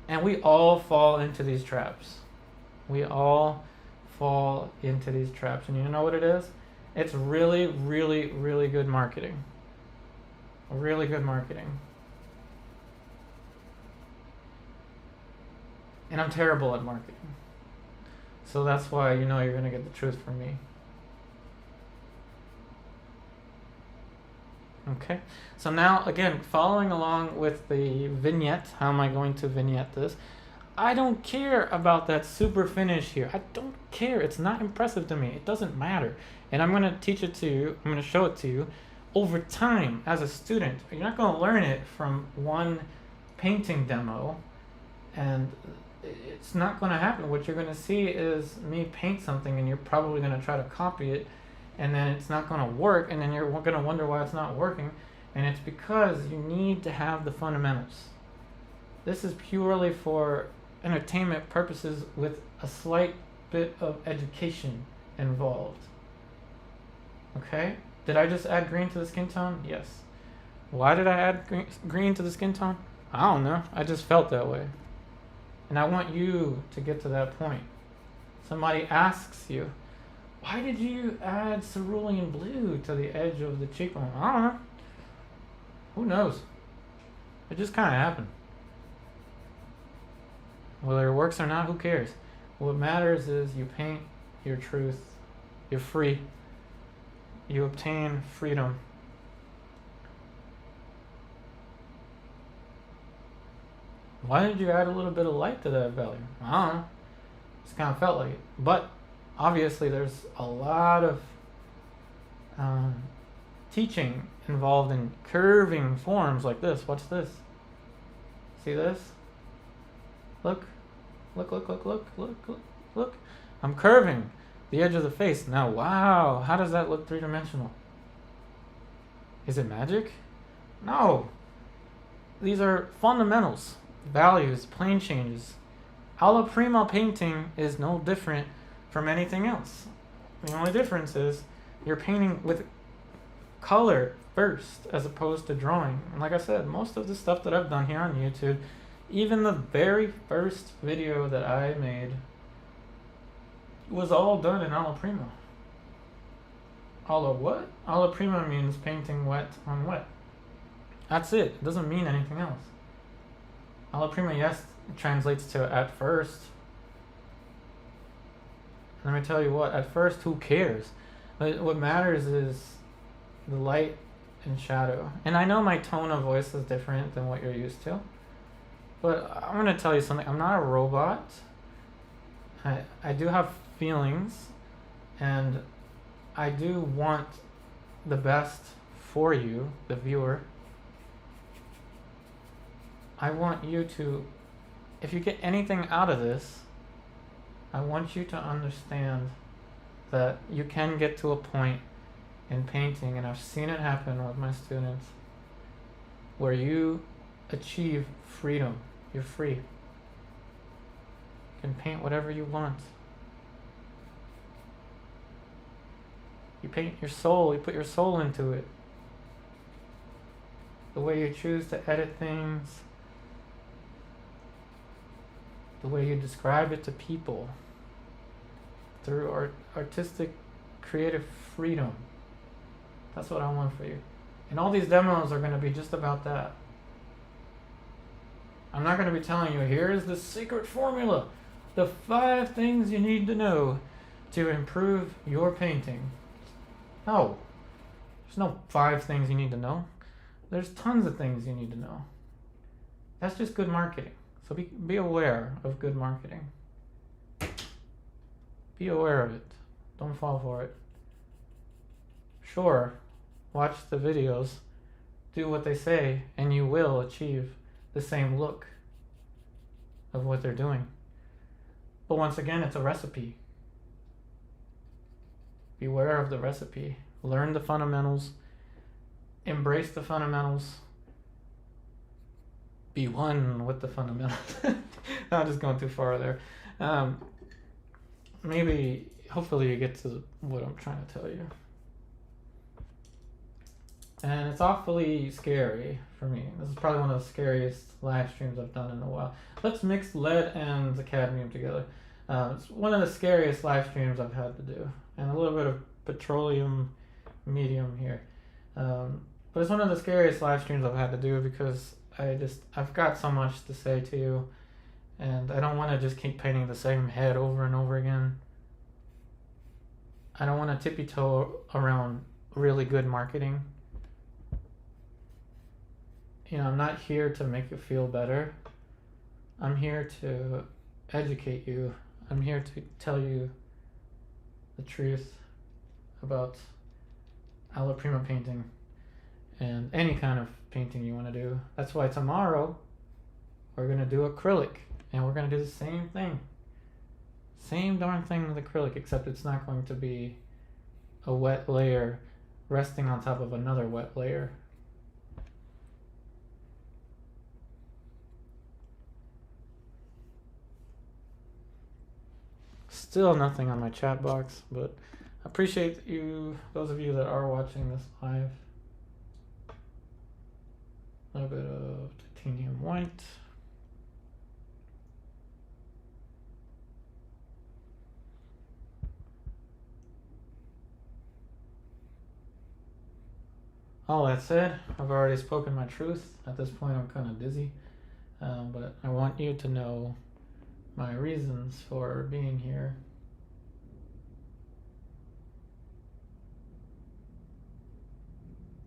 And we all fall into these traps. We all fall into these traps. And you know what it is? It's really, really, really good marketing. Really good marketing. And I'm terrible at marketing. So that's why you know you're going to get the truth from me. Okay, so now again, following along with the vignette, how am I going to vignette this? I don't care about that super finish here. I don't care. It's not impressive to me. It doesn't matter. And I'm going to teach it to you. I'm going to show it to you over time as a student. You're not going to learn it from one painting demo, and it's not going to happen. What you're going to see is me paint something, and you're probably going to try to copy it, and then it's not going to work, and then you're going to wonder why it's not working, and it's because you need to have the fundamentals. This is purely for entertainment purposes with a slight bit of education involved. Okay? Did I just add green to the skin tone? Yes. Why did I add green to the skin tone? I don't know. I just felt that way. And I want you to get to that point. Somebody asks you, why did you add cerulean blue to the edge of the cheekbone? I don't know. Who knows? It just kind of happened. Whether it works or not, who cares? What matters is you paint your truth. You're free. You obtain freedom. Why did you add a little bit of light to that value? I don't know. Just kind of felt like it. But obviously there's a lot of teaching involved in curving forms like this. Watch this. See this? Look. Look, look, look, look, look, look, look. I'm curving the edge of the face. Now, wow, how does that look three-dimensional? Is it magic? No. These are fundamentals, values, plane changes. Alla prima painting is no different from anything else. The only difference is you're painting with color first as opposed to drawing. And like I said, most of the stuff that I've done here on YouTube, even the very first video that I made, was all done in alla prima. Alla what? Alla prima means painting wet on wet. That's it. It doesn't mean anything else. Alla prima, yes, translates to at first. Let me tell you what, at first, who cares? But what matters is the light and shadow. And I know my tone of voice is different than what you're used to. But I'm going to tell you something. I'm not a robot. I do have feelings. And I do want the best for you, the viewer. I want you to, if you get anything out of this, I want you to understand that you can get to a point in painting, and I've seen it happen with my students, where you achieve freedom. You're free. You can paint whatever you want. You paint your soul, you put your soul into it. The way you choose to edit things, the way you describe it to people, through artistic, creative freedom. That's what I want for you. And all these demos are going to be just about that. I'm not going to be telling you, here's the secret formula, the 5 things you need to know to improve your painting. No, there's no 5 things you need to know. There's tons of things you need to know. That's just good marketing. So be aware of good marketing. Be aware of it. Don't fall for it. Sure, watch the videos, do what they say, and you will achieve the same look of what they're doing. But once again, it's a recipe. Beware of the recipe. Learn the fundamentals. Embrace the fundamentals. Be one with the fundamentals. I'm just going too far there. Maybe, hopefully you get to what I'm trying to tell you. And it's awfully scary for me. This is probably one of the scariest live streams I've done in a while. Let's mix lead and the cadmium together. It's one of the scariest live streams I've had to do. And a little bit of petroleum medium here. But it's one of the scariest live streams I've had to do because I've got so much to say to you. And I don't want to just keep painting the same head over and over again. I don't want to tippy-toe around really good marketing. You know, I'm not here to make you feel better. I'm here to educate you. I'm here to tell you the truth about alla prima painting and any kind of painting you want to do. That's why tomorrow we're going to do acrylic, and we're going to do the same thing. Same darn thing with acrylic, except it's not going to be a wet layer resting on top of another wet layer. Still nothing on my chat box, but I appreciate you, those of you that are watching this live. A little bit of titanium white. All that said, I've already spoken my truth. At this point, I'm kind of dizzy, but I want you to know my reasons for being here.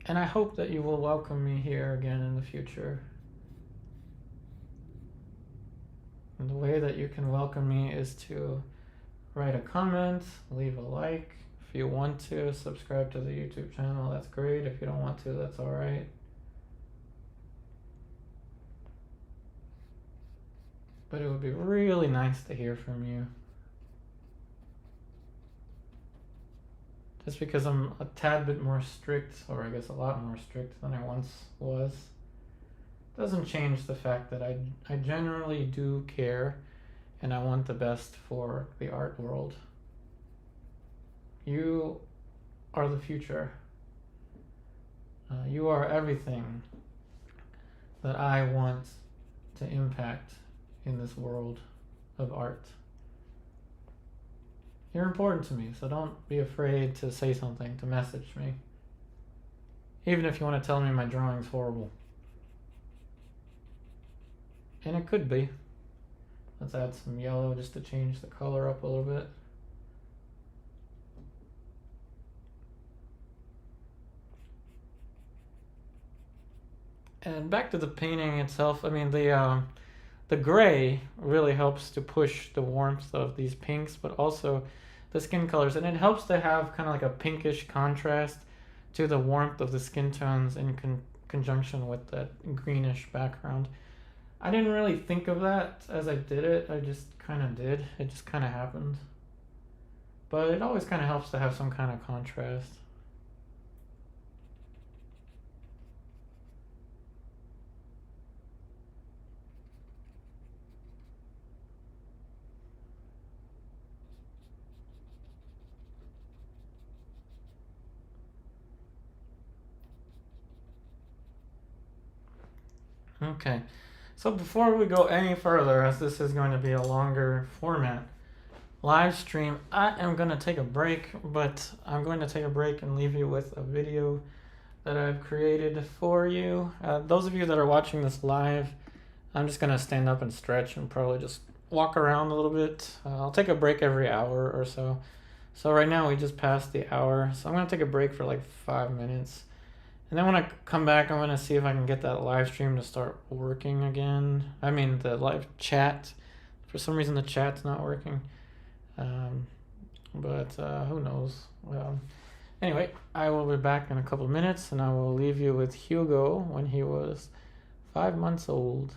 And I hope that you will welcome me here again in the future. And the way that you can welcome me is to write a comment, leave a like. If you want to subscribe to the YouTube channel, that's great. If you don't want to, that's all right. But it would be really nice to hear from you. Just because I'm a tad bit more strict, or I guess a lot more strict than I once was, doesn't change the fact that I generally do care, and I want the best for the art world. You are the future. You are everything that I want to impact in this world of art. You're important to me, so don't be afraid to say something, to message me. Even if you want to tell me my drawing's horrible. And it could be. Let's add some yellow just to change the color up a little bit. And back to the painting itself, I mean, the gray really helps to push the warmth of these pinks, but also the skin colors. And it helps to have kind of like a pinkish contrast to the warmth of the skin tones in conjunction with that greenish background. I didn't really think of that as I did it. I just kind of did. It just kind of happened. But it always kind of helps to have some kind of contrast. Okay, so before we go any further, as this is going to be a longer format live stream, I am going to take a break, but I'm going to take a break and leave you with a video that I've created for you. Those of you that are watching this live, I'm just going to stand up and stretch and probably just walk around a little bit. I'll take a break every hour or so. So right now we just passed the hour, so I'm going to take a break for like 5 minutes. And then when I come back, I'm going to see if I can get that live stream to start working again. I mean, the live chat. For some reason, the chat's not working. But who knows? Anyway, I will be back in a couple of minutes, and I will leave you with Hugo when he was 5 months old.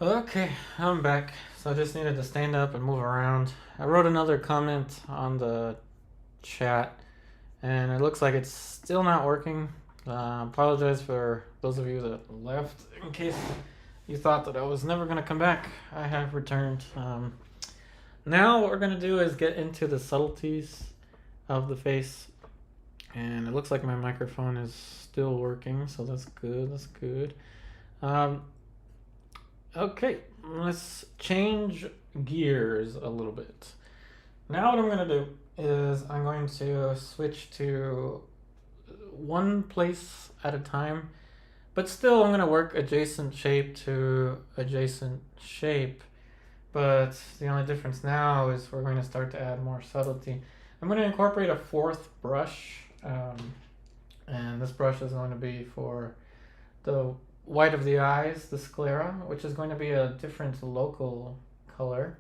Okay, I'm back. So I just needed to stand up and move around. I wrote another comment on the chat, and it looks like it's still not working. Apologize for those of you that left. In case you thought that I was never going to come back, I have returned. Now what we're going to do is get into the subtleties of the face. And it looks like my microphone is still working, so that's good, that's good. Okay, let's change gears a little bit. Now what I'm going to do is I'm going to switch to one place at a time, but still I'm going to work adjacent shape to adjacent shape. But the only difference now is we're going to start to add more subtlety. I'm going to incorporate a fourth brush, and this brush is going to be for the white of the eyes, the sclera, which is going to be a different local color.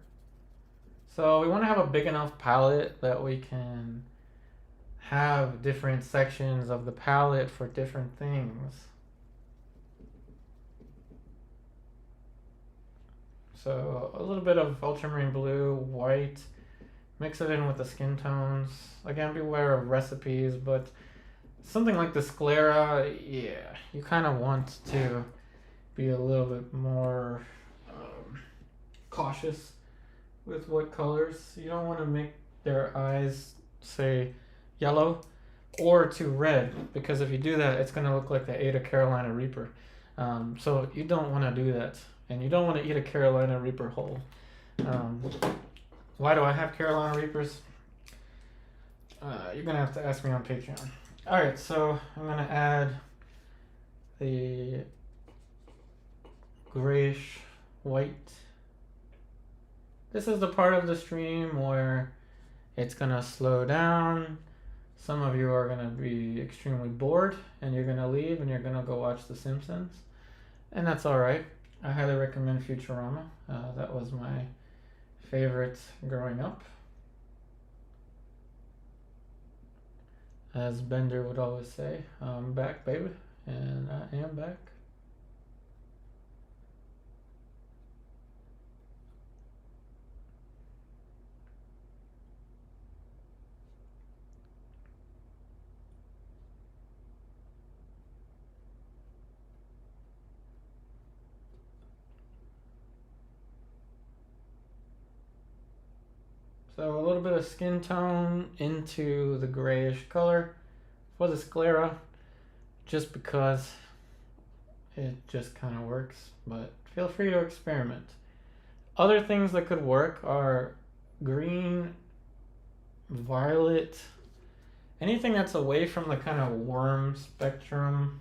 So we want to have a big enough palette that we can have different sections of the palette for different things. So a little bit of ultramarine blue, white, mix it in with the skin tones. Again, beware of recipes, but something like the sclera, yeah, you kind of want to be a little bit more cautious with what colors. You don't want to make their eyes, say, yellow or too red, because if you do that, it's going to look like they ate a Carolina Reaper. So you don't want to do that, and you don't want to eat a Carolina Reaper whole. Why do I have Carolina Reapers? You're going to have to ask me on Patreon. Alright, so I'm going to add the grayish white. This is the part of the stream where it's going to slow down. Some of you are going to be extremely bored and you're going to leave and you're going to go watch The Simpsons. And that's alright. I highly recommend Futurama. That was my favorite growing up. As Bender would always say, I'm back, baby. And I am back. So a little bit of skin tone into the grayish color for the sclera, just because it just kind of works, but feel free to experiment. Other things that could work are green, violet, anything that's away from the kind of worm spectrum.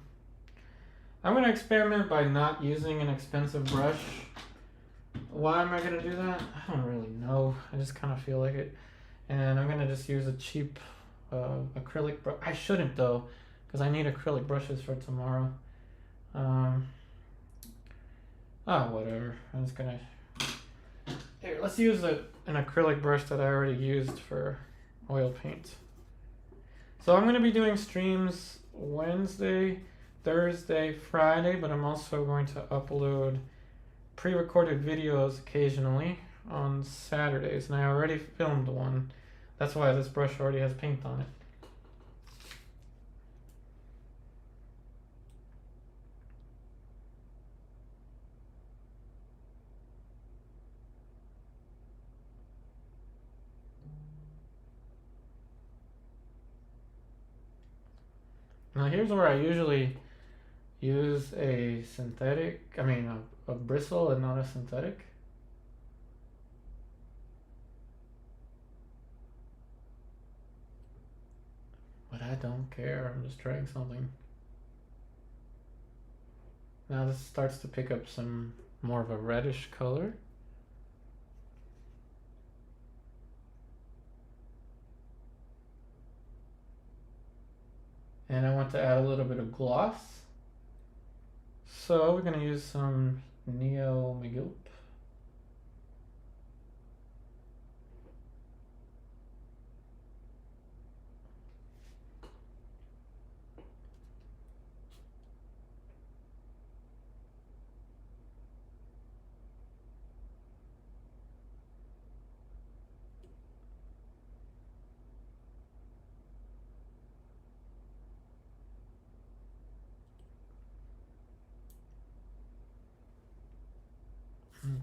I'm going to experiment by not using an expensive brush. Why am I going to do that? I don't really know. I just kind of feel like it. And I'm going to just use a cheap acrylic brush. I shouldn't though, because I need acrylic brushes for tomorrow. Whatever. I'm just going to... Here, let's use an acrylic brush that I already used for oil paint. So I'm going to be doing streams Wednesday, Thursday, Friday, but I'm also going to upload pre-recorded videos occasionally on Saturdays, and I already filmed one. That's why this brush already has paint on it. Now here's where I usually use a a bristle and not a synthetic. But I don't care, I'm just trying something. Now this starts to pick up some more of a reddish color. And I want to add a little bit of gloss. So we're going to use some Neo Megilp.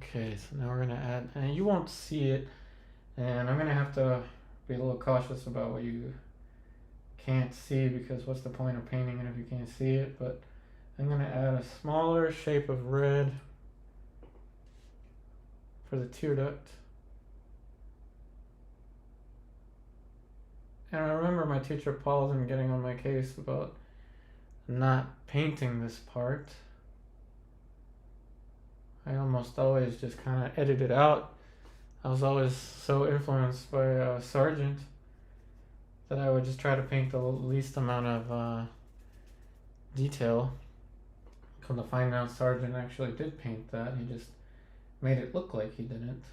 Okay, so now we're going to add, and you won't see it, and I'm going to have to be a little cautious about what you can't see, because what's the point of painting it if you can't see it? But I'm going to add a smaller shape of red for the tear duct. And I remember my teacher Paulson getting on my case about not painting this part. I almost always just kind of edit it out. I was always so influenced by Sargent that I would just try to paint the least amount of detail. When the fine mounted sergeant actually did paint that, he just made it look like he didn't.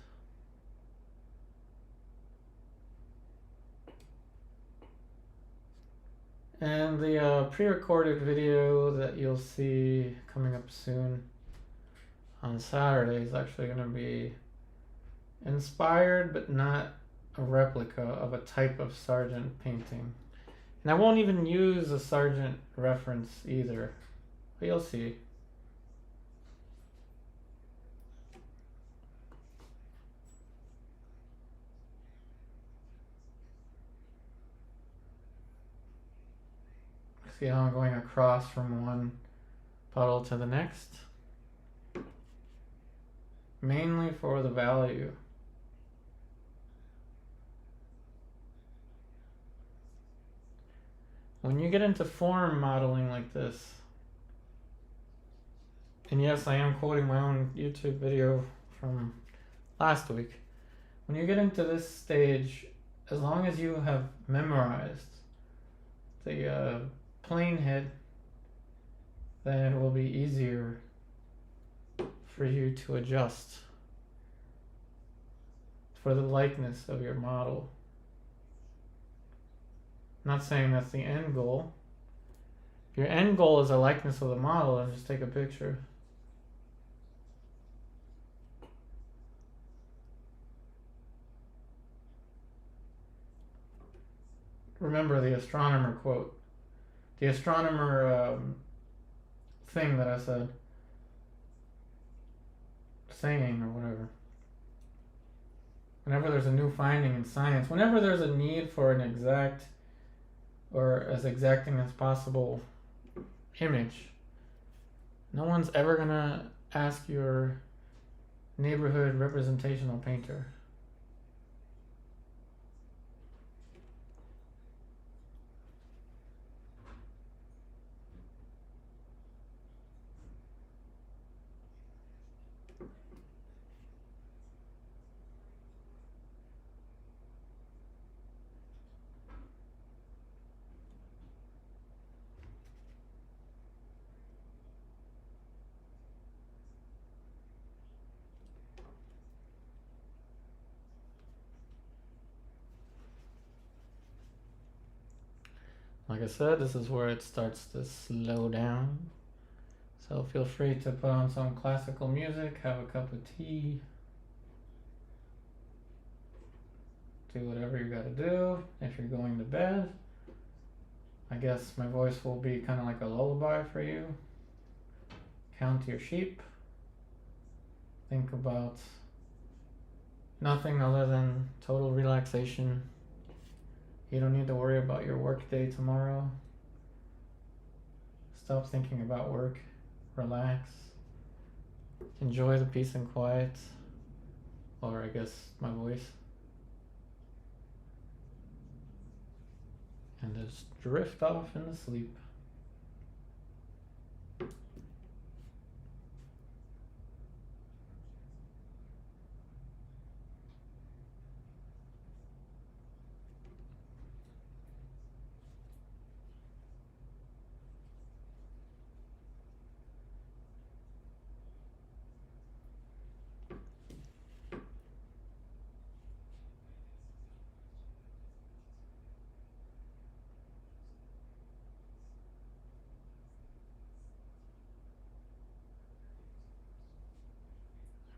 And the pre-recorded video that you'll see coming up soon on Saturday is actually going to be inspired but not a replica of a type of sergeant painting. And I won't even use a sergeant reference either, but you'll see. See how I'm going across from one puddle to the next? Mainly for the value. When you get into form modeling like this, and yes, I am quoting my own YouTube video from last week. When you get into this stage, as long as you have memorized the plane head, then it will be easier for you to adjust for the likeness of your model. I'm not saying that's the end goal. If your end goal is a likeness of the model, then just take a picture. Remember the astronomer quote. The astronomer thing that I said. Saying or whatever. Whenever there's a new finding in science, whenever there's a need for an exact or as exacting as possible image, no one's ever gonna ask your neighborhood representational painter. Like I said, this is where it starts to slow down. So feel free to put on some classical music, have a cup of tea, do whatever you gotta do. If you're going to bed, I guess my voice will be kind of like a lullaby for you. Count your sheep. Think about nothing other than total relaxation. You don't need to worry about your work day tomorrow. Stop thinking about work. Relax. Enjoy the peace and quiet. Or I guess my voice. And just drift off into sleep.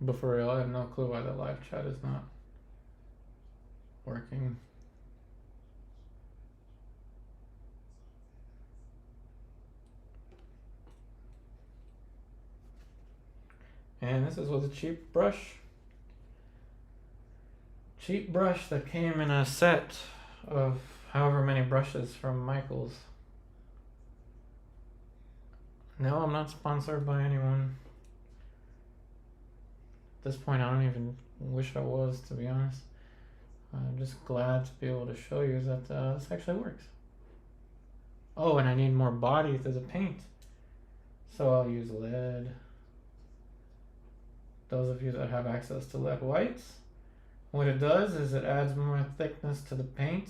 But for real, I have no clue why the live chat is not working. And this is with a cheap brush. Cheap brush that came in a set of however many brushes from Michaels. No, I'm not sponsored by anyone. At this point, I don't even wish I was, to be honest. I'm just glad to be able to show you that this actually works. Oh, and I need more body to the paint. So I'll use lead. Those of you that have access to lead whites, what it does is it adds more thickness to the paint,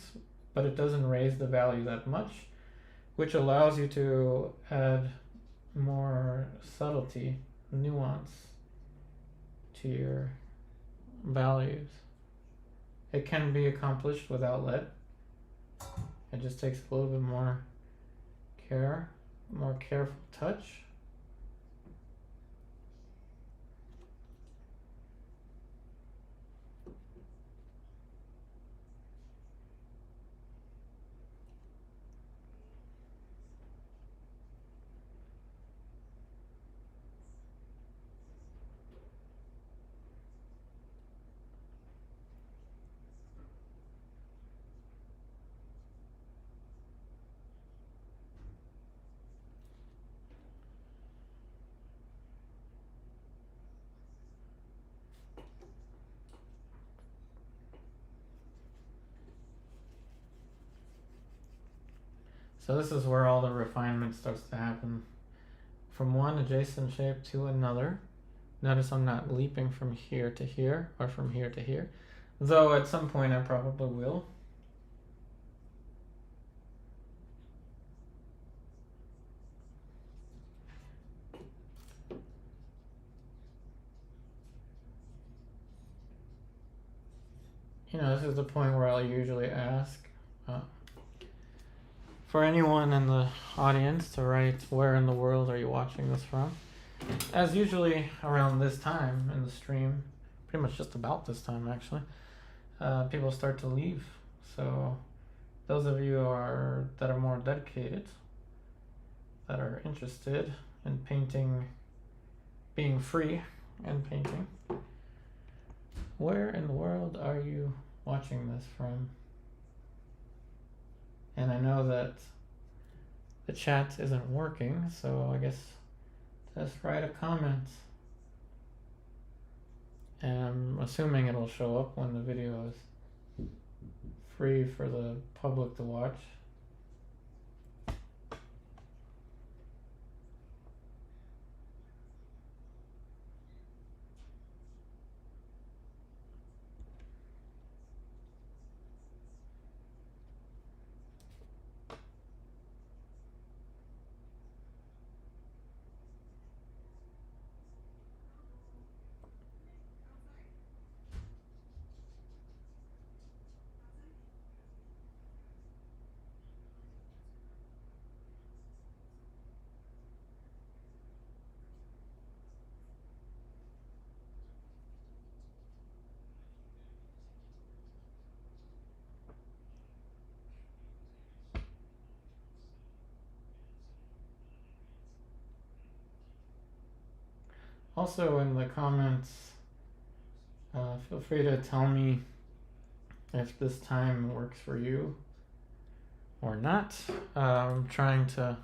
but it doesn't raise the value that much, which allows you to add more subtlety, nuance to your values. It can be accomplished without lead. It just takes a little bit more care, more careful touch. So this is where all the refinement starts to happen. From one adjacent shape to another. Notice I'm not leaping from here to here or from here to here. Though at some point I probably will. You know, this is the point where I'll usually ask for anyone in the audience to write where in the world are you watching this from. As usually around this time in the stream, pretty much just about this time actually, people start to leave. So those of you that are more dedicated, that are interested in painting, being free and painting, where in the world are you watching this from? And I know that the chat isn't working, so I guess just write a comment. And I'm assuming it'll show up when the video is free for the public to watch. Also in the comments, feel free to tell me if this time works for you or not. I'm trying to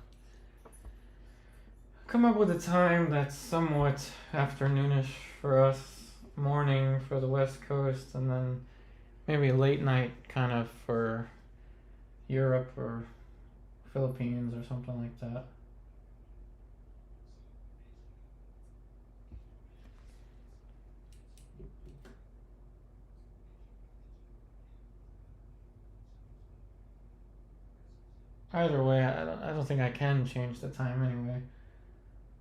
come up with a time that's somewhat afternoonish for us, morning for the West Coast, and then maybe late night kind of for Europe or Philippines or something like that. Either way, I don't think I can change the time anyway.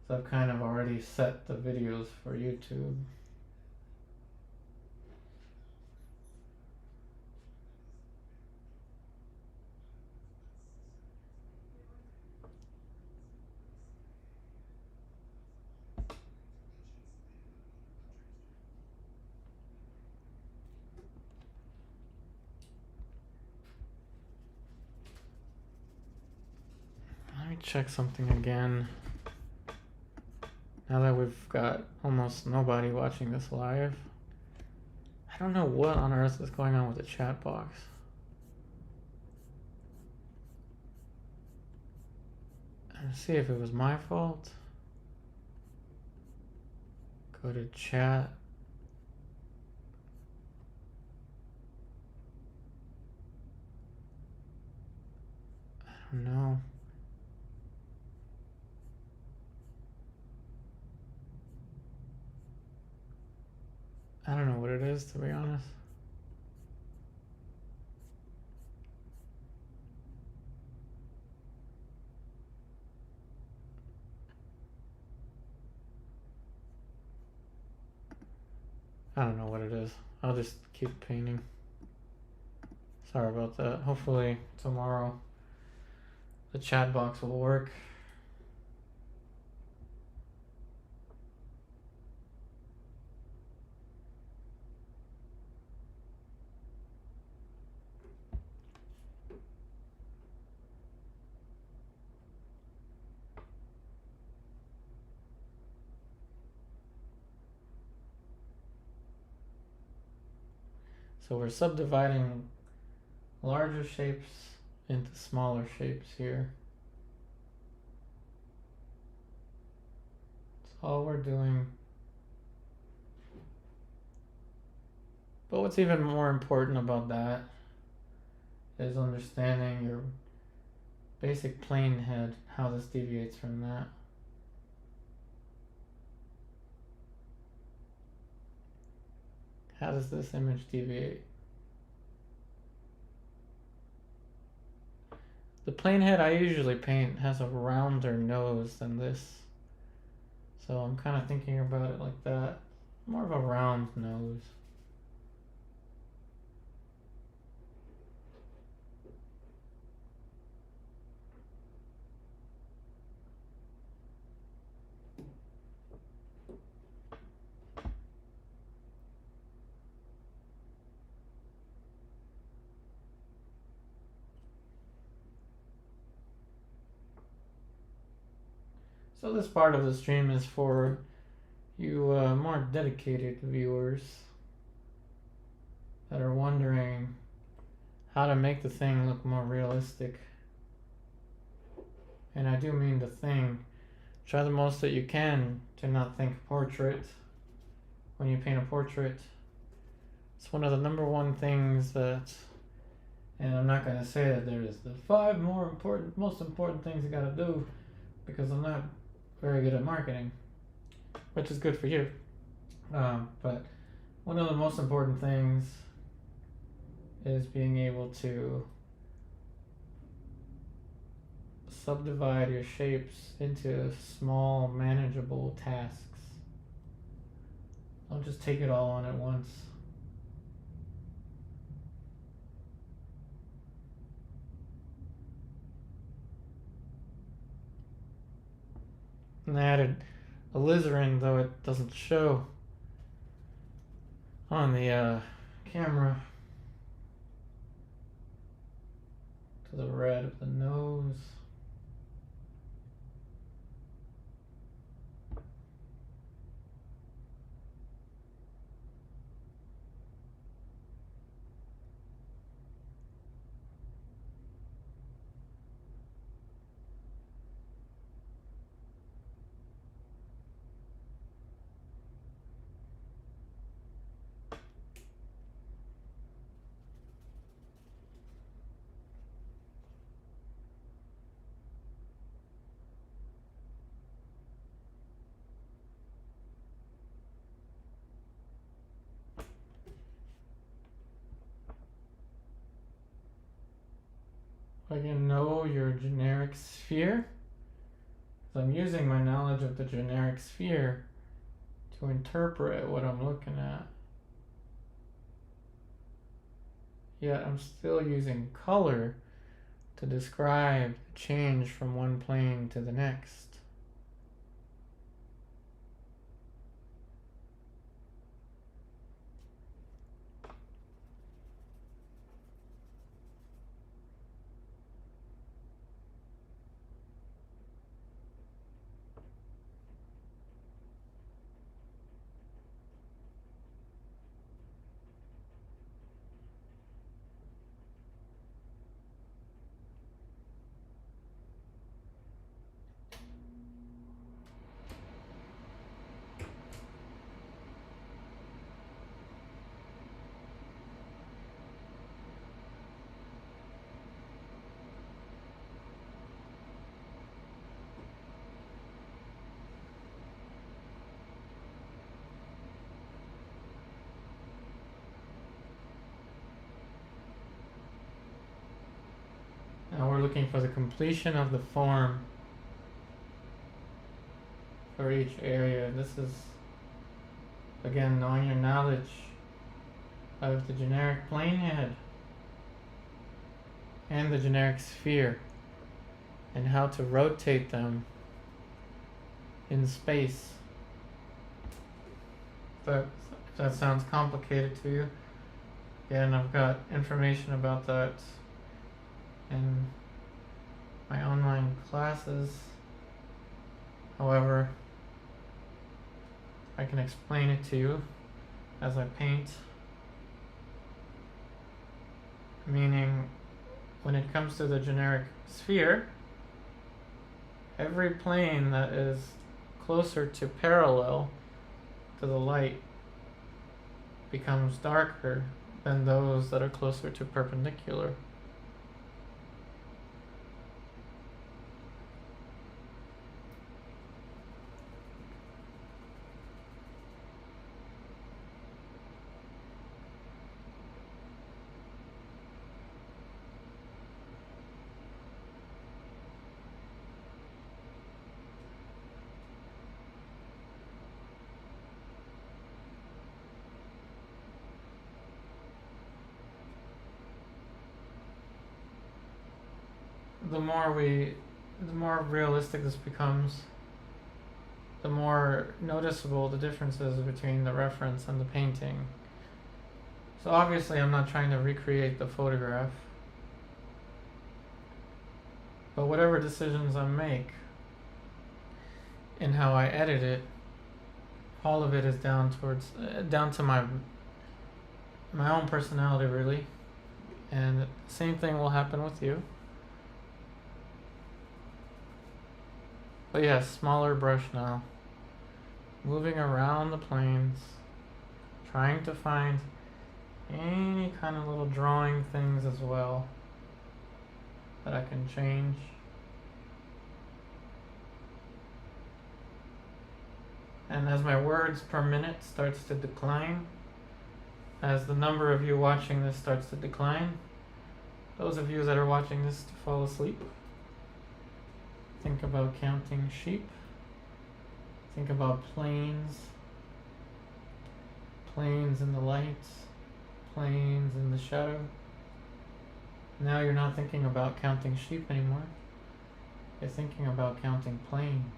So I've kind of already set the videos for YouTube. Let me check something again. Now that we've got almost nobody watching this live, I don't know what on earth is going on with the chat box. Let's see if it was my fault. Go to chat. I don't know. I don't know what it is, to be honest. I don't know what it is. I'll just keep painting. Sorry about that. Hopefully tomorrow the chat box will work. So we're subdividing larger shapes into smaller shapes here. That's all we're doing. But what's even more important about that is understanding your basic plane head, how this deviates from that. How does this image deviate? The plane head I usually paint has a rounder nose than this. So I'm kind of thinking about it like that. More of a round nose. So this part of the stream is for you more dedicated viewers that are wondering how to make the thing look more realistic. And I do mean the thing. Try the most that you can to not think portrait when you paint a portrait. It's one of the number one things that, and I'm not going to say that there is the 5 most important things you got to do, because I'm not very good at marketing, which is good for you. But one of the most important things is being able to subdivide your shapes into small, manageable tasks. Don't just take it all on at once. And I added alizarin, though it doesn't show on the camera, to the red of the nose. If you know your generic sphere, so I'm using my knowledge of the generic sphere to interpret what I'm looking at. Yet I'm still using color to describe the change from one plane to the next. Now we're looking for the completion of the form for each area. This is Again, knowing your knowledge of the generic plane head and the generic sphere and how to rotate them in space. If that sounds complicated to you, again, I've got information about that in my online classes. However, I can explain it to you as I paint. Meaning, when it comes to the generic sphere, every plane that is closer to parallel to the light becomes darker than those that are closer to perpendicular. The more realistic this becomes, the more noticeable the differences between the reference and the painting. So obviously I'm not trying to recreate the photograph, but whatever decisions I make in how I edit it, all of it is down to my own personality, really. And the same thing will happen with you. But yeah, smaller brush now. Moving around the planes, trying to find any kind of little drawing things as well that I can change. And as my words per minute starts to decline, as the number of you watching this starts to decline, those of you that are watching this to fall asleep, think about counting sheep. Think about planes in the light, planes in the shadow. Now you're not thinking about counting sheep anymore. You're thinking about counting planes.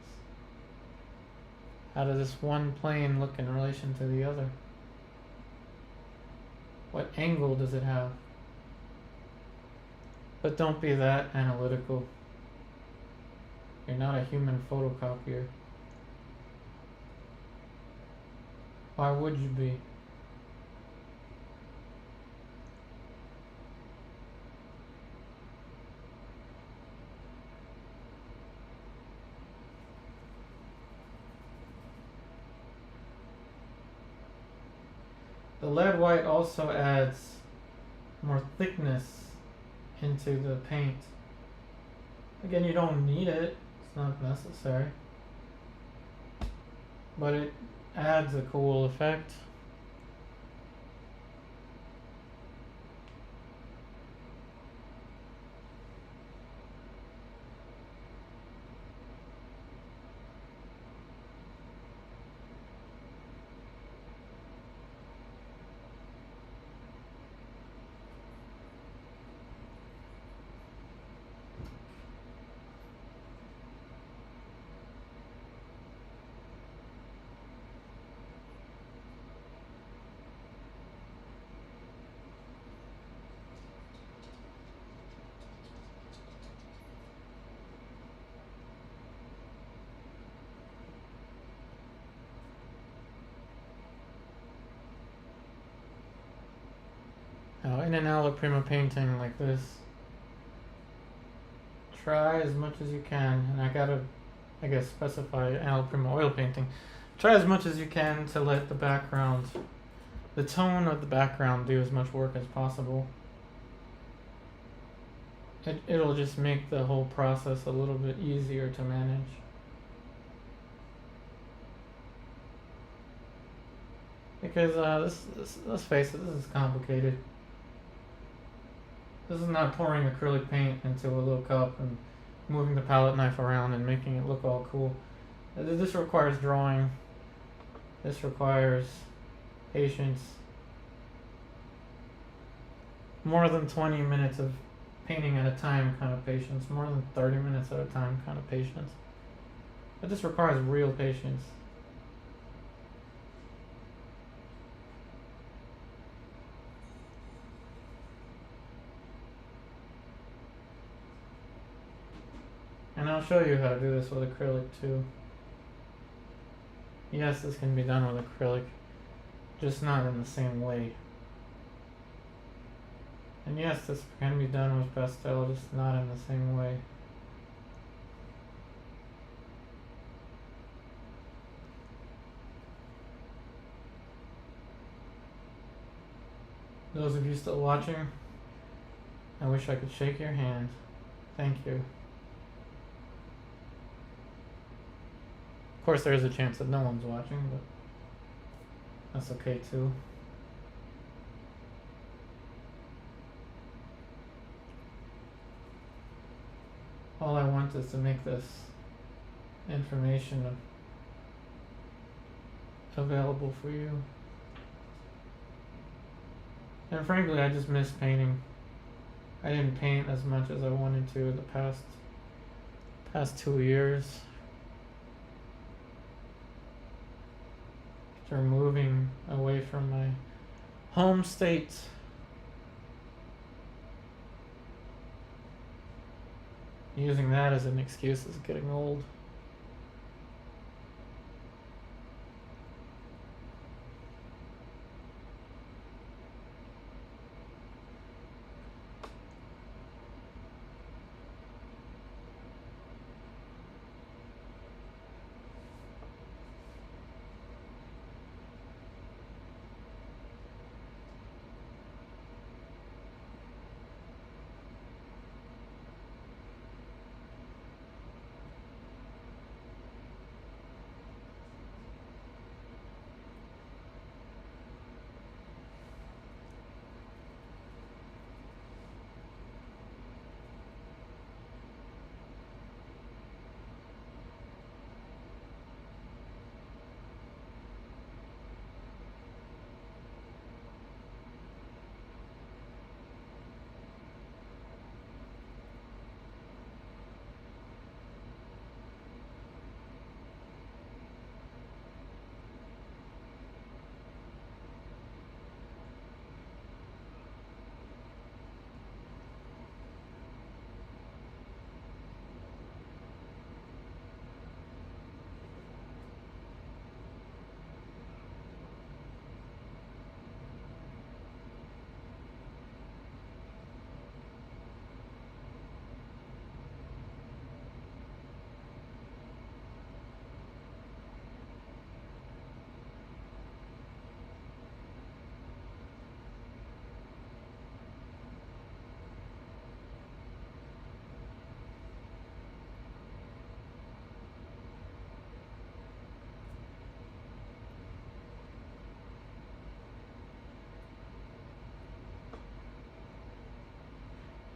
How does this one plane look in relation to the other? What angle does it have? But don't be that analytical. You're not a human photocopier. Why would you be? The lead white also adds more thickness into the paint. Again, you don't need it. It's not necessary, but it adds a cool effect. Now, in an ALLA PRIMA painting like this, try as much as you can, and I gotta, I guess, specify ALLA PRIMA oil painting. Try as much as you can to let the background, the tone of the background, do as much work as possible. It'll just make the whole process a little bit easier to manage. Because let's face it, this is complicated. This is not pouring acrylic paint into a little cup and moving the palette knife around and making it look all cool. This requires drawing. This requires patience. More than 20 minutes of painting at a time kind of patience. More than 30 minutes at a time kind of patience. But this requires real patience. And I'll show you how to do this with acrylic too. Yes, this can be done with acrylic, just not in the same way. And yes, this can be done with pastel, just not in the same way. Those of you still watching, I wish I could shake your hand. Thank you. Of course, there is a chance that no one's watching, but that's okay too. All I want is to make this information available for you. And frankly, I just miss painting. I didn't paint as much as I wanted to the past 2 years. After moving away from my home state. Using that as an excuse is getting old.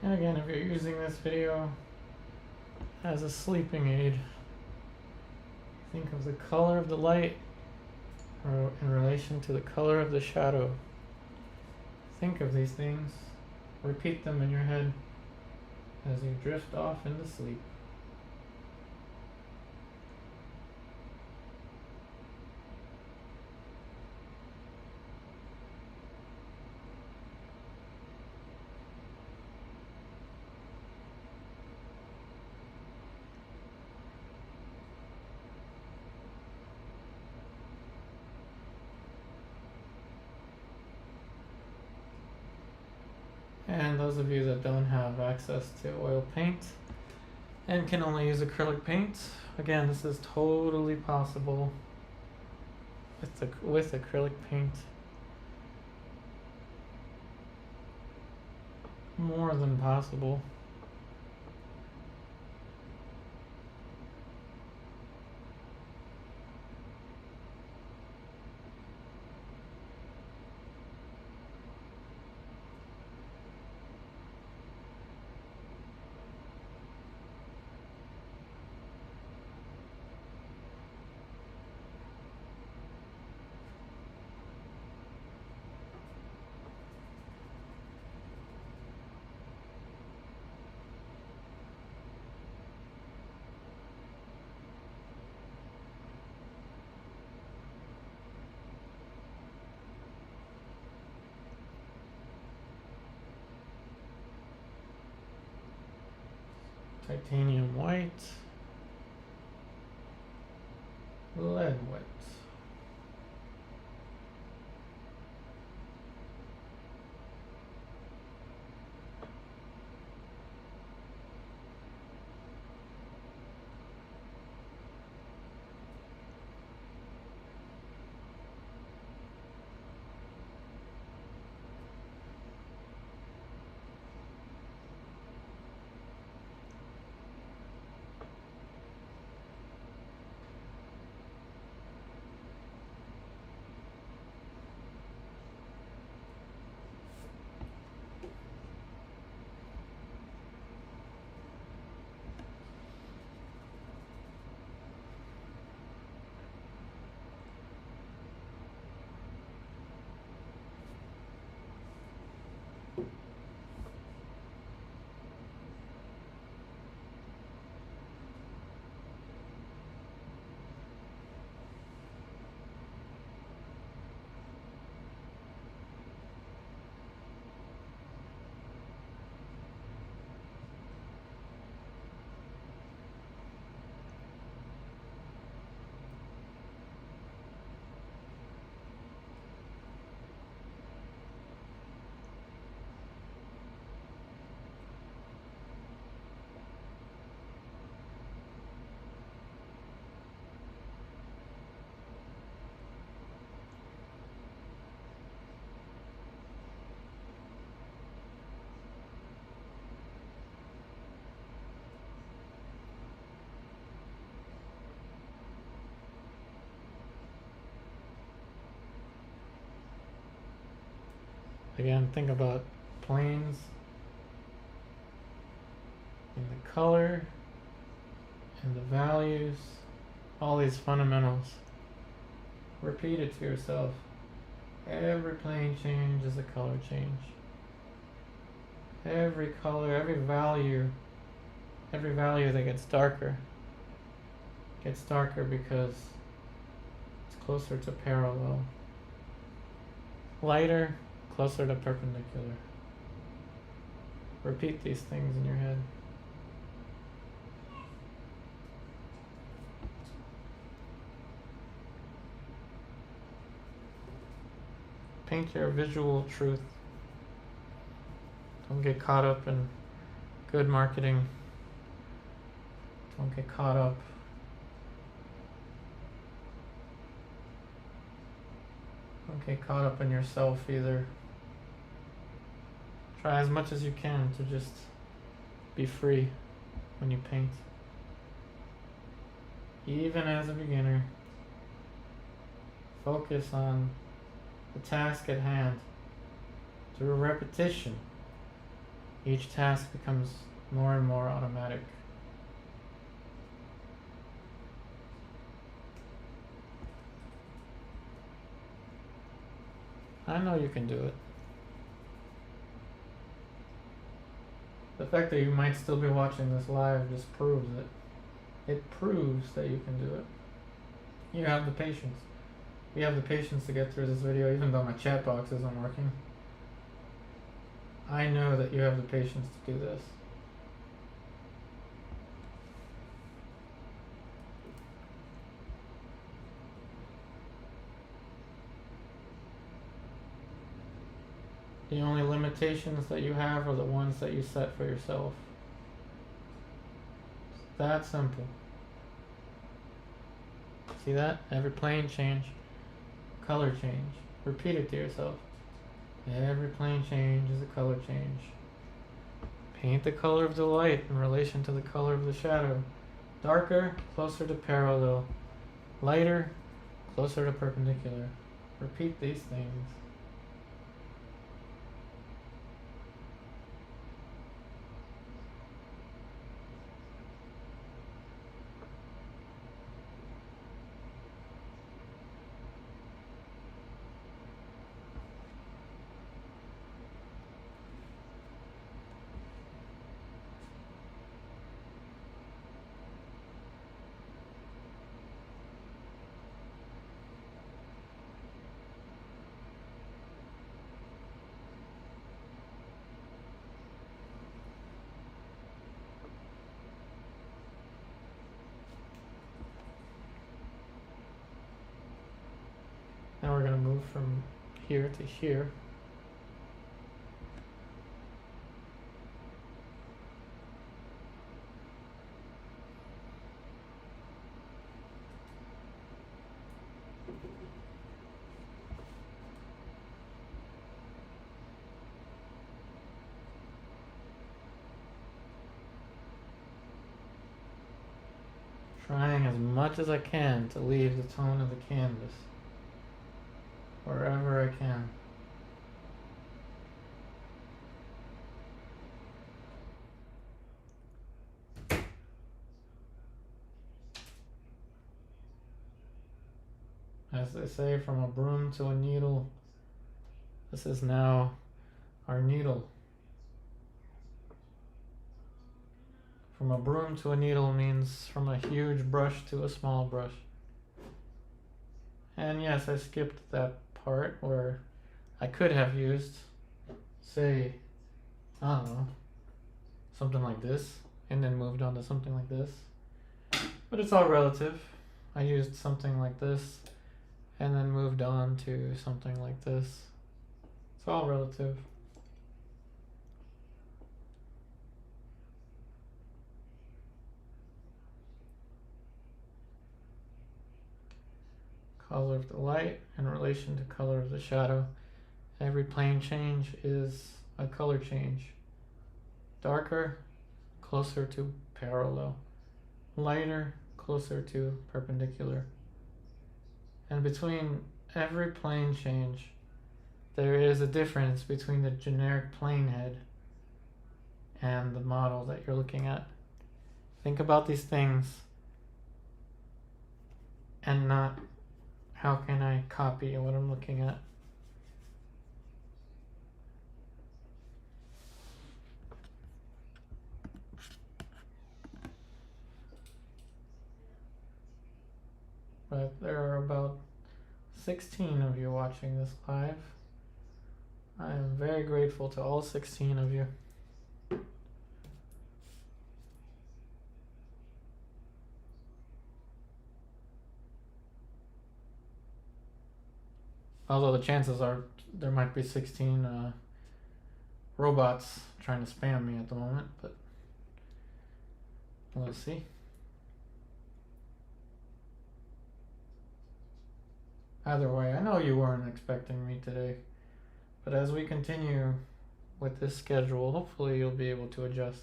And again, if you're using this video as a sleeping aid, think of the color of the light in relation to the color of the shadow. Think of these things, repeat them in your head as you drift off into sleep. And those of you that don't have access to oil paint and can only use acrylic paint, again, this is totally possible with acrylic paint. More than possible. titanium white, lead white. Again, think about planes and the color and the values, all these fundamentals. Repeat it to yourself. Every plane change is a color change. Every color, every value that gets darker because it's closer to parallel. Lighter, closer to perpendicular. Repeat these things in your head. Paint your visual truth. Don't get caught up in good marketing. Don't get caught up in yourself either. Try as much as you can to just be free when you paint. Even as a beginner, focus on the task at hand. Through repetition, each task becomes more and more automatic. I know you can do it. The fact that you might still be watching this live just proves it. It proves that you can do it. You have the patience. You have the patience to get through this video, even though my chat box isn't working. I know that you have the patience to do this. The only limitations that you have are the ones that you set for yourself. It's that simple. See that? Every plane change, color change. Repeat it to yourself. Every plane change is a color change. Paint the color of the light in relation to the color of the shadow. Darker, closer to parallel. Lighter, closer to perpendicular. Repeat these things. move from here to here. Trying as much as I can to leave the tone of the canvas wherever I can. As they say, from a broom to a needle, this is now our needle. From a broom to a needle means from a huge brush to a small brush. And yes, I skipped that part where I could have used, say, I don't know, something like this, and then moved on to something like this. But it's all relative. I used something like this, and then moved on to something like this. It's all relative. Color of the light in relation to color of the shadow. Every plane change is a color change. Darker, closer to parallel. Lighter, closer to perpendicular. And between every plane change, there is a difference between the generic plane head and the model that you're looking at. Think about these things and not how can I copy what I'm looking at. But there are about 16 of you watching this live. I am very grateful to all 16 of you. Although the chances are there might be 16 robots trying to spam me at the moment, but we'll see. Either way, I know you weren't expecting me today, but as we continue with this schedule, hopefully you'll be able to adjust.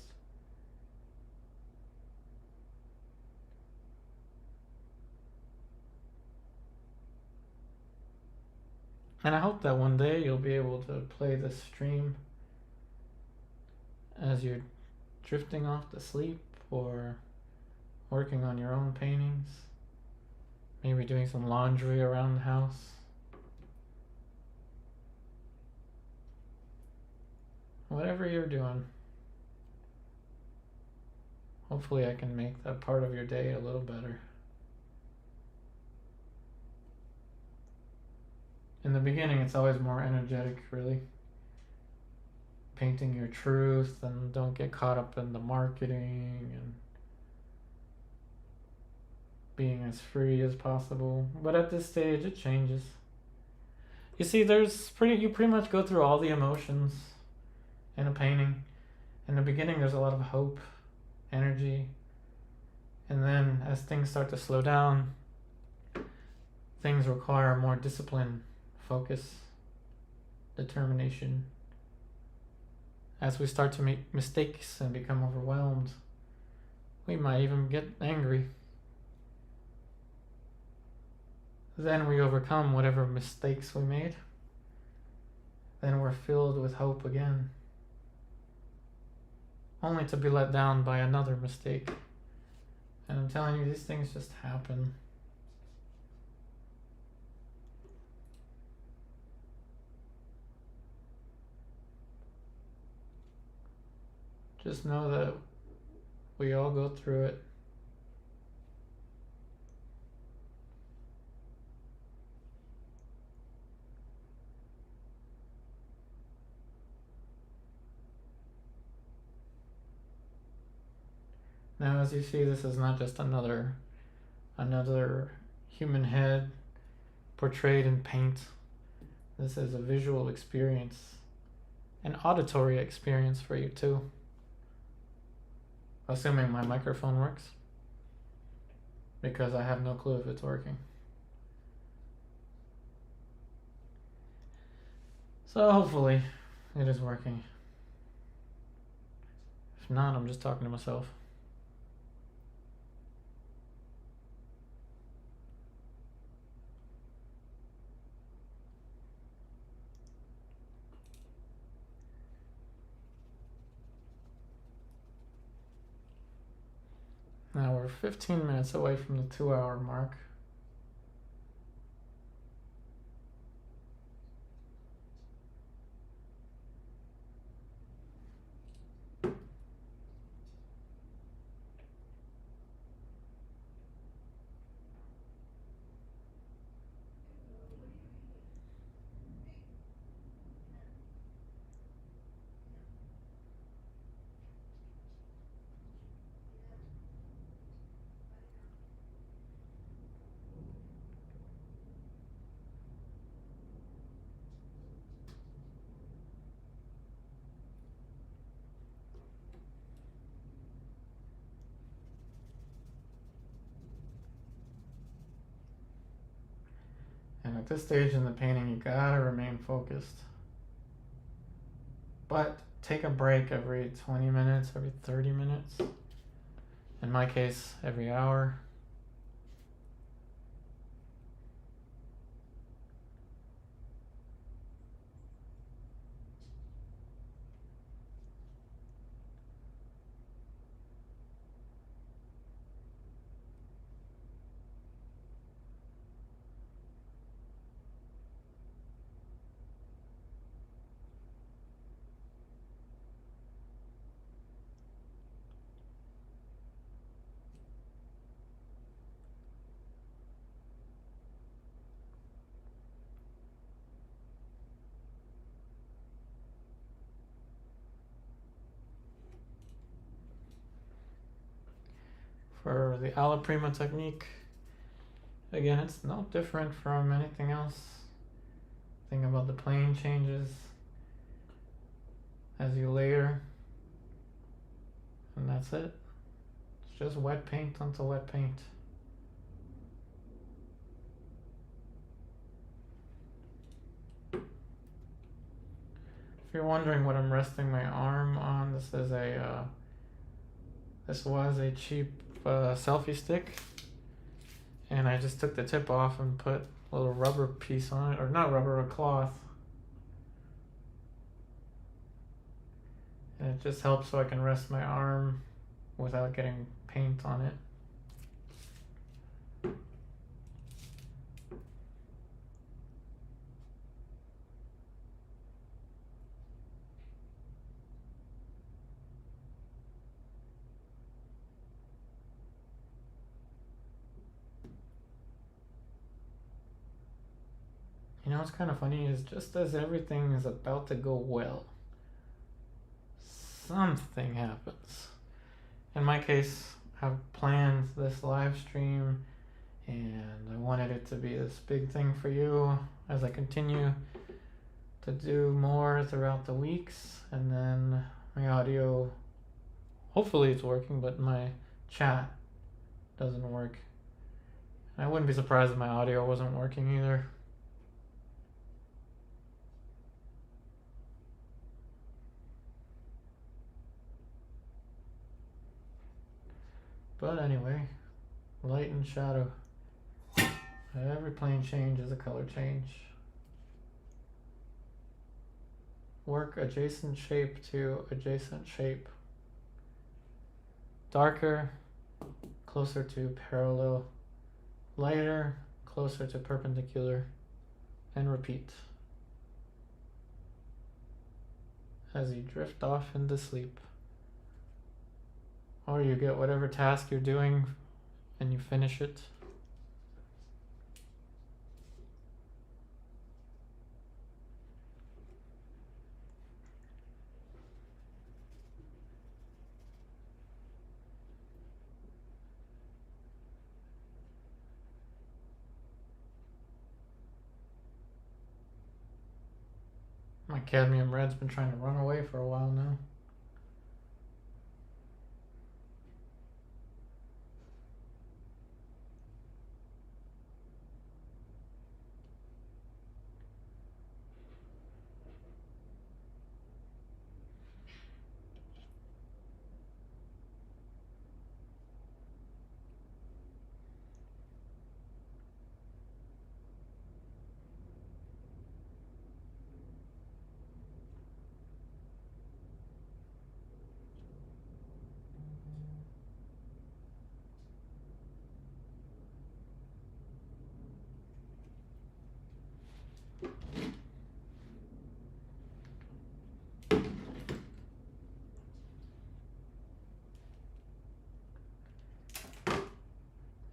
And I hope that one day you'll be able to play this stream as you're drifting off to sleep or working on your own paintings, maybe doing some laundry around the house. Whatever you're doing, hopefully I can make that part of your day a little better. In the beginning, it's always more energetic, really. Painting your truth and don't get caught up in the marketing and being as free as possible. But at this stage, it changes. You see, you pretty much go through all the emotions in a painting. In the beginning, there's a lot of hope, energy, and then as things start to slow down, things require more discipline, focus, determination. As we start to make mistakes and become overwhelmed, we might even get angry. Then we overcome whatever mistakes we made. Then we're filled with hope again, only to be let down by another mistake. And I'm telling you, these things just happen. Just know that we all go through it. Now, as you see, this is not just another human head portrayed in paint. This is a visual experience, an auditory experience for you too. Assuming my microphone works, because I have no clue if it's working. So hopefully it is working. If not, I'm just talking to myself. Now we're 15 minutes away from the 2-hour mark. And at this stage in the painting, you gotta remain focused. But take a break every 20 minutes, every 30 minutes. In my case, every hour. For the ALLA PRIMA technique, again, it's no different from anything else. Think about the plane changes as you layer, and that's it. It's just wet paint onto wet paint. If you're wondering what I'm resting my arm on, this was a cheap selfie stick, and I just took the tip off and put a little rubber piece on it, or not rubber, a cloth, and it just helps so I can rest my arm without getting paint on it. You know what's kind of funny is just as everything is about to go well, something happens. In my case, I've planned this live stream and I wanted it to be this big thing for you as I continue to do more throughout the weeks, and then my audio, hopefully it's working, but my chat doesn't work. And I wouldn't be surprised if my audio wasn't working either. But anyway, light and shadow. Every plane change is a color change. Work adjacent shape to adjacent shape. Darker, closer to parallel. Lighter, closer to perpendicular. And repeat. As you drift off into sleep. Or you get whatever task you're doing and you finish it. My cadmium red's been trying to run away for a while now.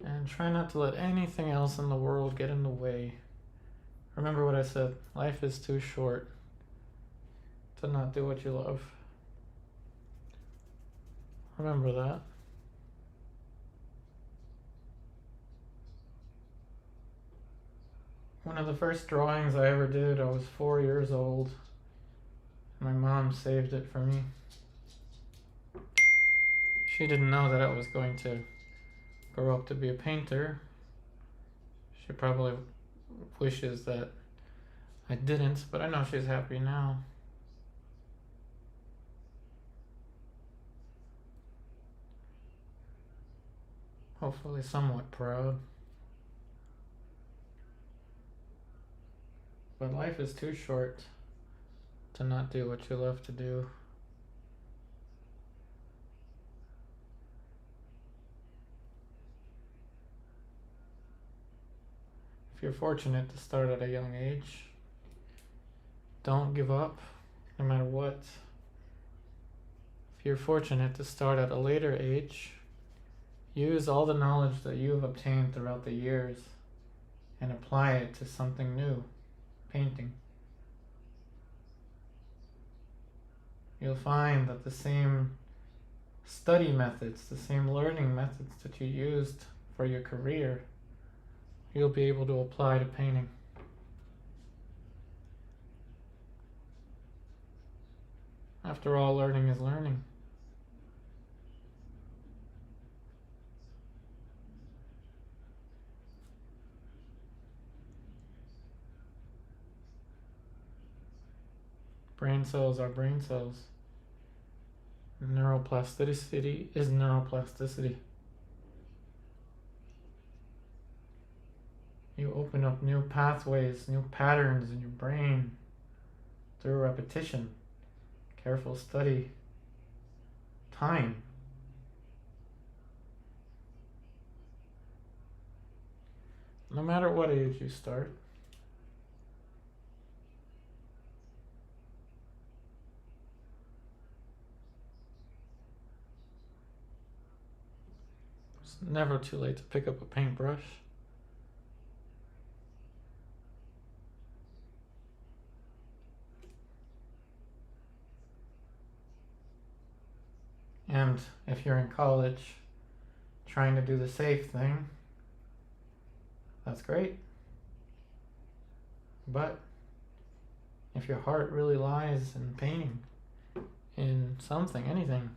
And try not to let anything else in the world get in the way. Remember what I said, life is too short to not do what you love. Remember that. One of the first drawings I ever did, I was 4 years old. My mom saved it for me. She didn't know that I was going to grow up to be a painter. She probably wishes that I didn't, but I know she's happy now. Hopefully somewhat proud. But life is too short to not do what you love to do. If you're fortunate to start at a young age, don't give up, no matter what. If you're fortunate to start at a later age, use all the knowledge that you have obtained throughout the years and apply it to something new, painting. You'll find that the same study methods, the same learning methods that you used for your career, you'll be able to apply to painting. After all, learning is learning. Brain cells are brain cells. Neuroplasticity is neuroplasticity. You open up new pathways, new patterns in your brain through repetition, careful study, time. No matter what age you start, it's never too late to pick up a paintbrush. And if you're in college trying to do the safe thing, that's great. But if your heart really lies in painting, in something, anything,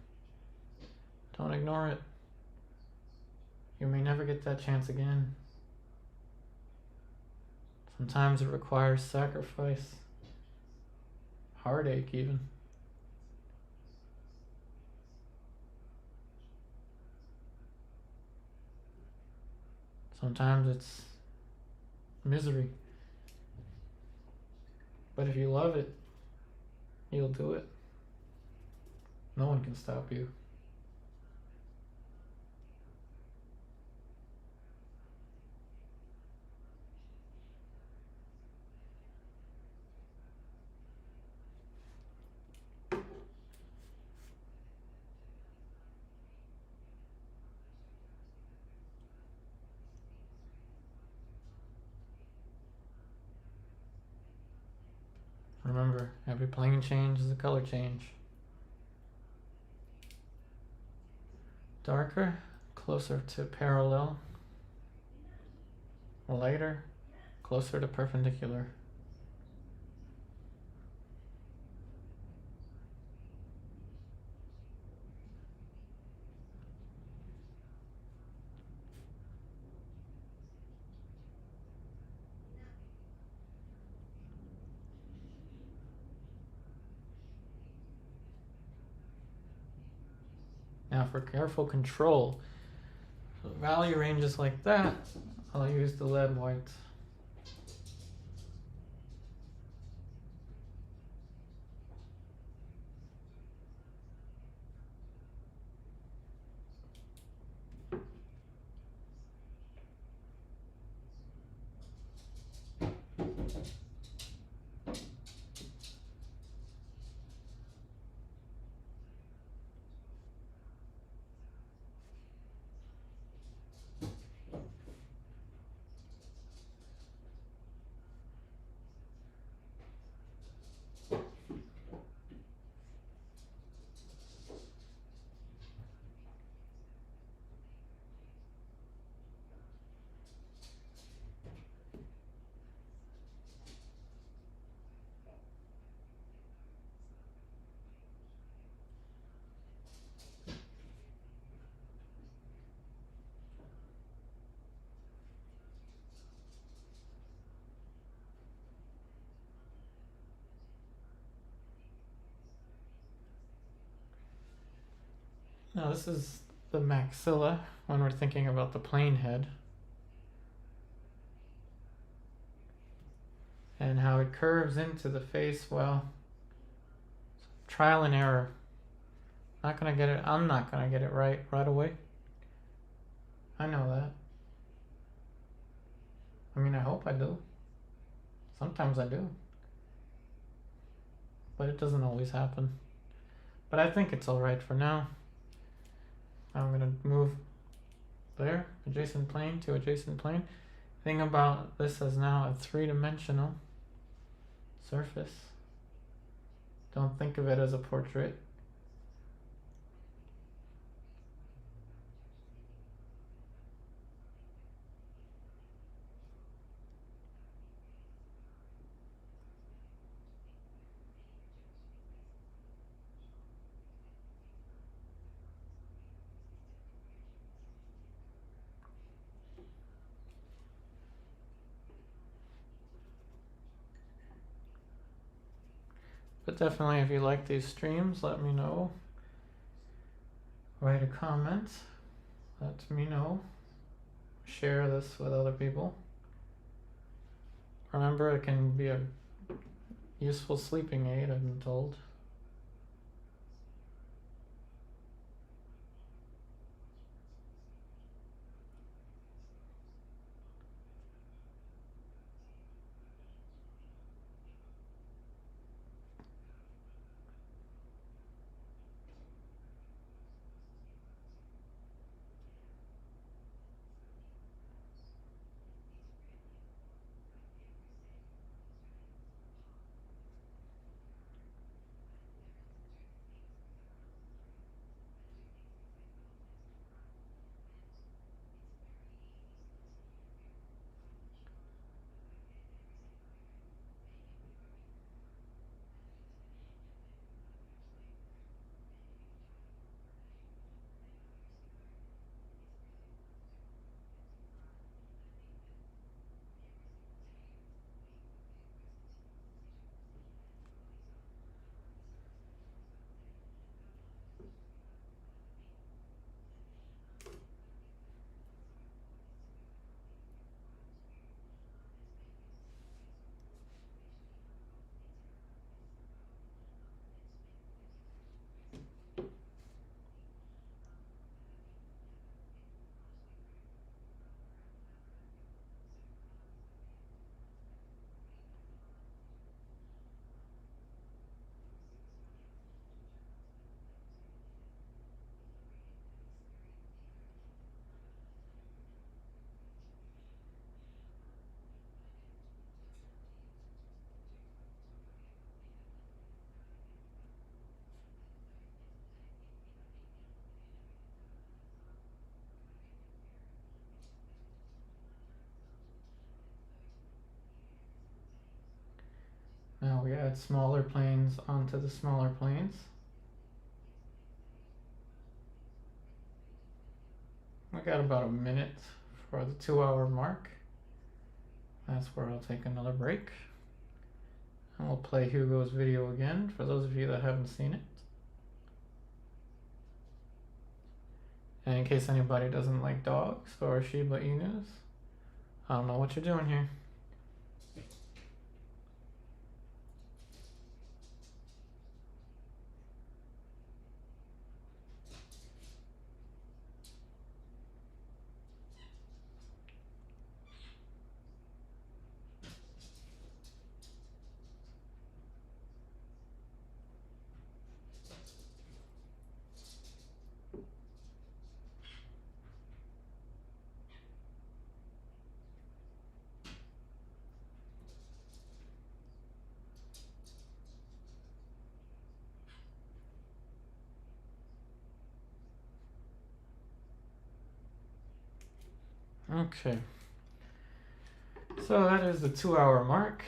don't ignore it. You may never get that chance again. Sometimes it requires sacrifice, heartache even. Sometimes it's misery. But if you love it, you'll do it. No one can stop you. Remember, every plane change is a color change. Darker, closer to parallel. Lighter, closer to perpendicular. Now for careful control, so value ranges like that, I'll use the lead white. Now this is the maxilla when we're thinking about the plane head and how it curves into the face. Well, trial and error. I'm not gonna get it right away. I know that. I mean, I hope I do. Sometimes I do. But it doesn't always happen. But I think it's alright for now. I'm gonna move there, adjacent plane to adjacent plane. Thing about this is now a three-dimensional surface. Don't think of it as a portrait. But definitely, if you like these streams, let me know. Write a comment. Let me know. Share this with other people. Remember, it can be a useful sleeping aid, I've been told. Now we add smaller planes onto the smaller planes. I got about a minute for the 2-hour mark. That's where I'll take another break. And we'll play Hugo's video again for those of you that haven't seen it. And in case anybody doesn't like dogs or Shiba Inus, I don't know what you're doing here. Okay. So that is the 2-hour mark.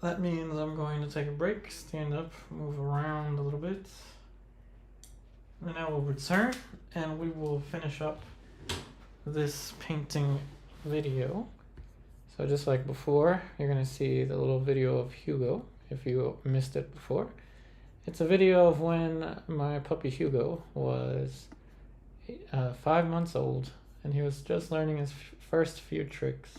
That means I'm going to take a break, stand up, move around a little bit. Then I will return and we will finish up this painting video. So just like before, you're gonna see the little video of Hugo, if you missed it before. It's a video of when my puppy Hugo was 5 months old and he was just learning his first few tricks.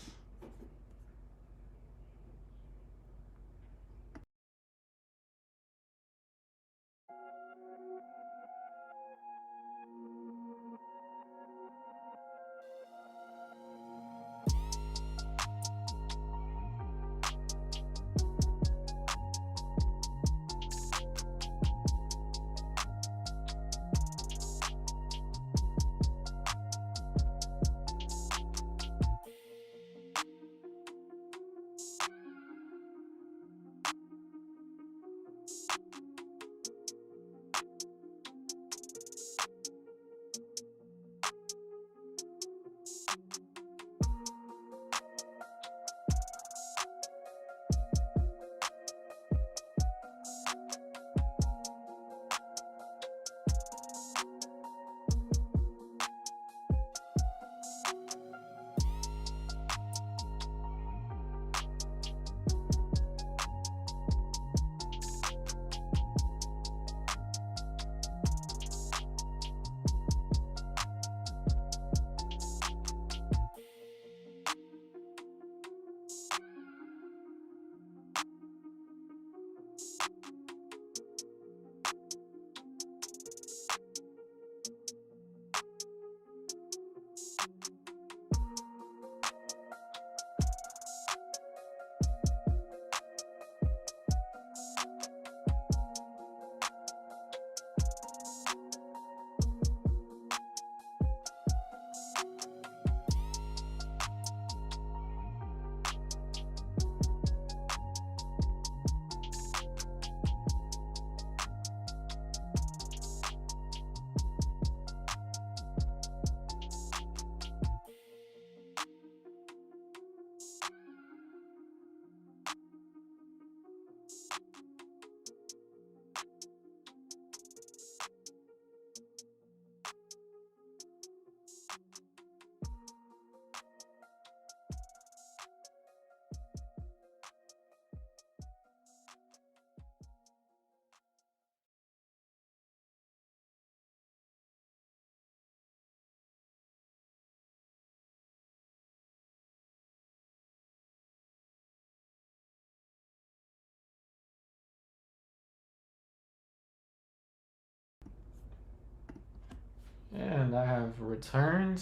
And I have returned.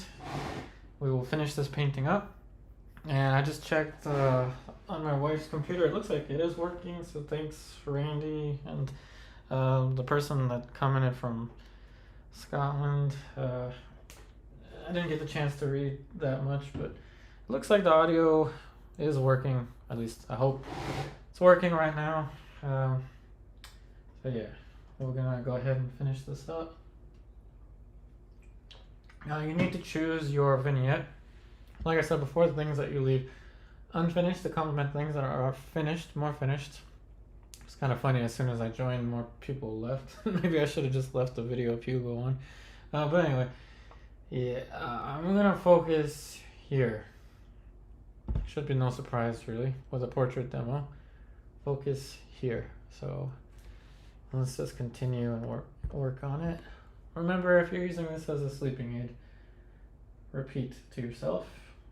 We will finish this painting up. And I just checked on my wife's computer. It looks like it is working, so thanks Randy and the person that commented from Scotland. I didn't get the chance to read that much, but it looks like the audio is working. At least I hope it's working right now. So yeah, we're gonna go ahead and finish this up. Now you need to choose your vignette. Like I said before, the things that you leave unfinished to complement things that are finished, more finished. It's kind of funny, as soon as I joined, more people left. Maybe I should have just left the video of Hugo on. But anyway, yeah, I'm gonna focus here. Should be no surprise really with a portrait demo. Focus here. So let's just continue and work on it. remember, if you're using this as a sleeping aid, repeat to yourself.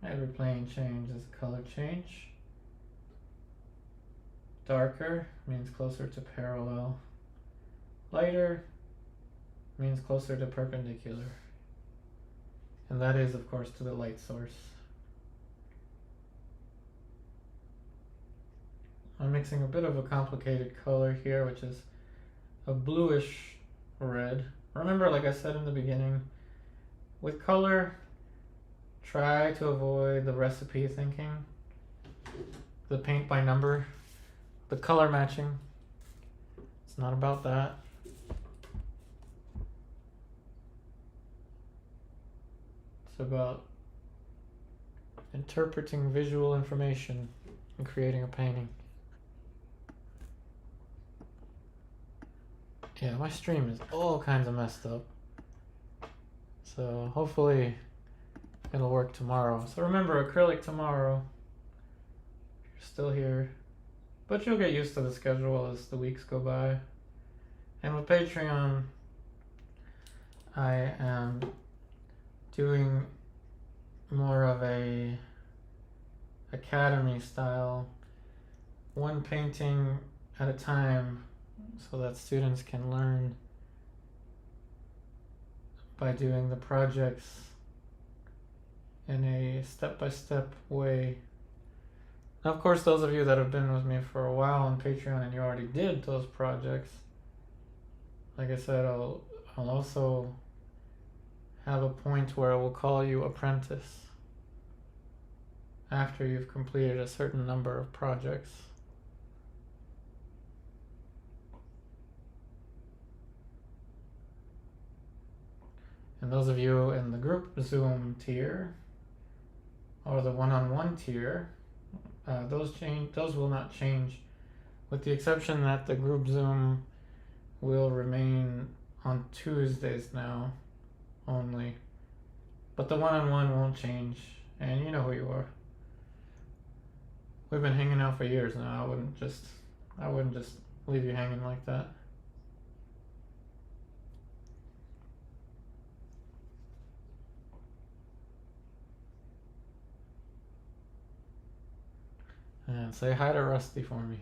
Every plane change is a color change. Darker means closer to parallel. Lighter means closer to perpendicular. And that is, of course, to the light source. I'm mixing a bit of a complicated color here, which is a bluish red. Remember, like I said in the beginning, with color, try to avoid the recipe thinking, the paint by number, the color matching. It's not about that. It's about interpreting visual information and creating a painting. Yeah, my stream is all kinds of messed up. So hopefully it'll work tomorrow. So remember, acrylic tomorrow. You're still here. But you'll get used to the schedule as the weeks go by. And with Patreon, I am doing more of a academy style, one painting at a time, so that students can learn by doing the projects in a step-by-step way. Now, of course, those of you that have been with me for a while on Patreon and you already did those projects, like I said, I'll also have a point where I will call you apprentice after you've completed a certain number of projects. And those of you in the group Zoom tier or the one-on-one tier, those will not change, with the exception that the group Zoom will remain on Tuesdays now only. But the one-on-one won't change, and you know who you are. We've been hanging out for years now. I wouldn't just leave you hanging like that. And say hi to Rusty for me.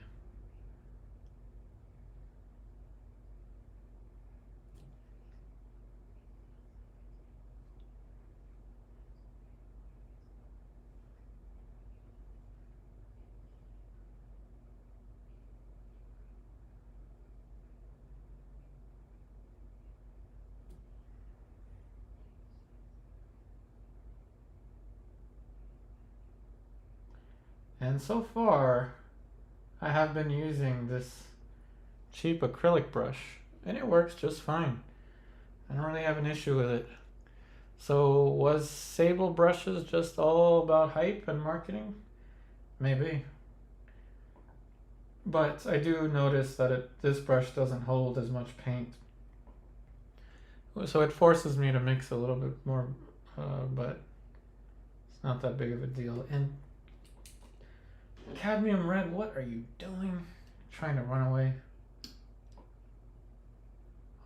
And so far, I have been using this cheap acrylic brush, and it works just fine. I don't really have an issue with it. So was Sable brushes just all about hype and marketing? Maybe. But I do notice that this brush doesn't hold as much paint. So it forces me to mix a little bit more, but it's not that big of a deal. And cadmium red, what are you doing? Trying to run away.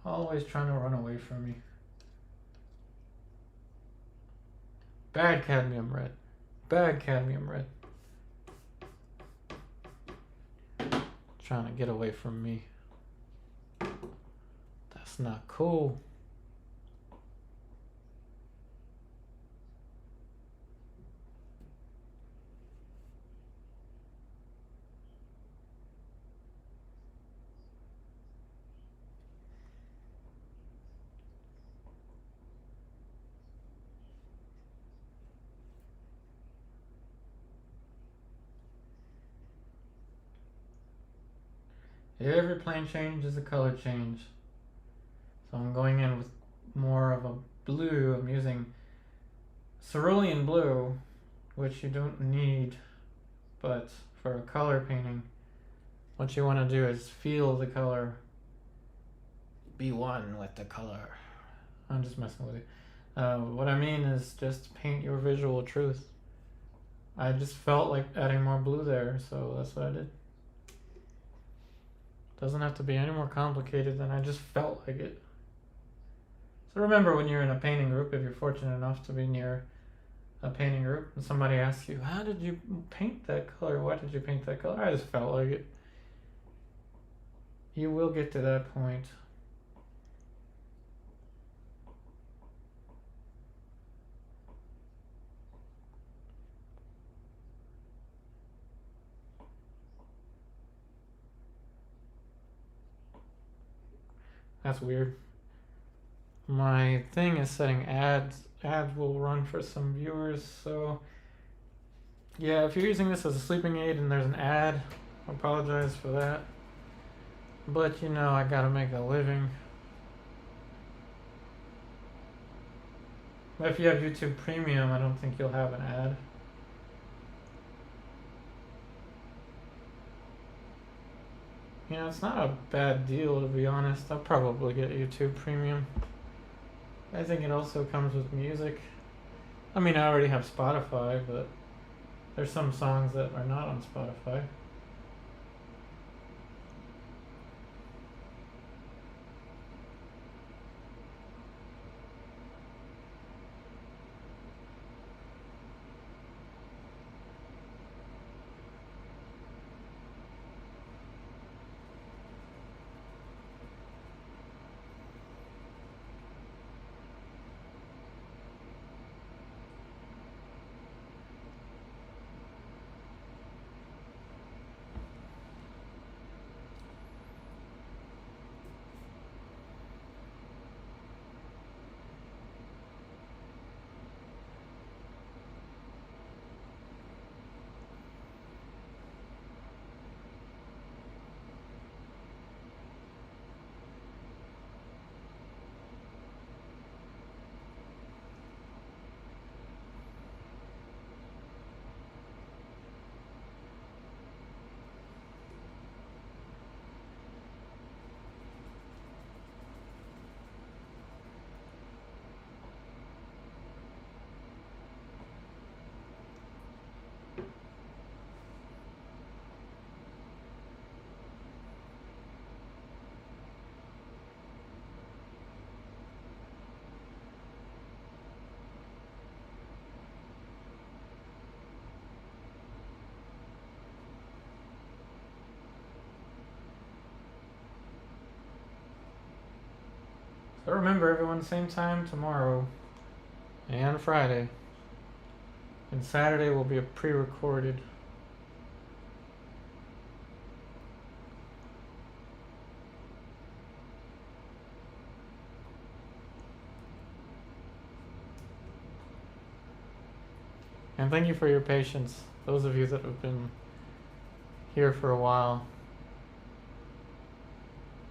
Always trying to run away from me. Bad cadmium red. Bad cadmium red. Trying to get away from me. That's not cool. Every plane change is a color change. So I'm going in with more of a blue. I'm using cerulean blue, which you don't need, but for a color painting, what you want to do is feel the color. Be one with the color. I'm just messing with you. What I mean is just paint your visual truth. I just felt like adding more blue there, so that's what I did. Doesn't have to be any more complicated than I just felt like it. So remember, when you're in a painting group, if you're fortunate enough to be near a painting group, and somebody asks you, how did you paint that color? Why did you paint that color? I just felt like it. You will get to that point. That's weird. My thing is setting ads. Ads will run for some viewers, so yeah, if you're using this as a sleeping aid and there's an ad, I apologize for that. But you know, I gotta make a living. But if you have YouTube Premium, I don't think you'll have an ad. You know, it's not a bad deal, to be honest. I'll probably get YouTube Premium. I think it also comes with music. I mean, I already have Spotify, but there's some songs that are not on Spotify. So remember, everyone, same time tomorrow and Friday. And Saturday will be a pre-recorded. And thank you for your patience, those of you that have been here for a while.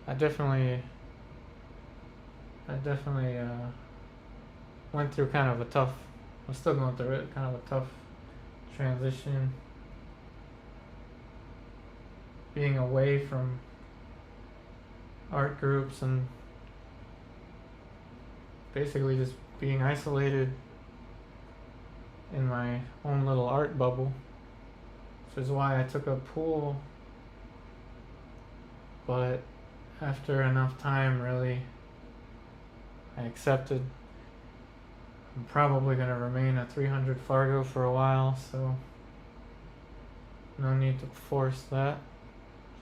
I definitely went through kind of a tough, I'm still going through it, kind of a tough transition. Being away from art groups and basically just being isolated in my own little art bubble. Which is why I took up pool. But after enough time, really, I accepted I'm probably going to remain at 300 Fargo for a while, so no need to force that.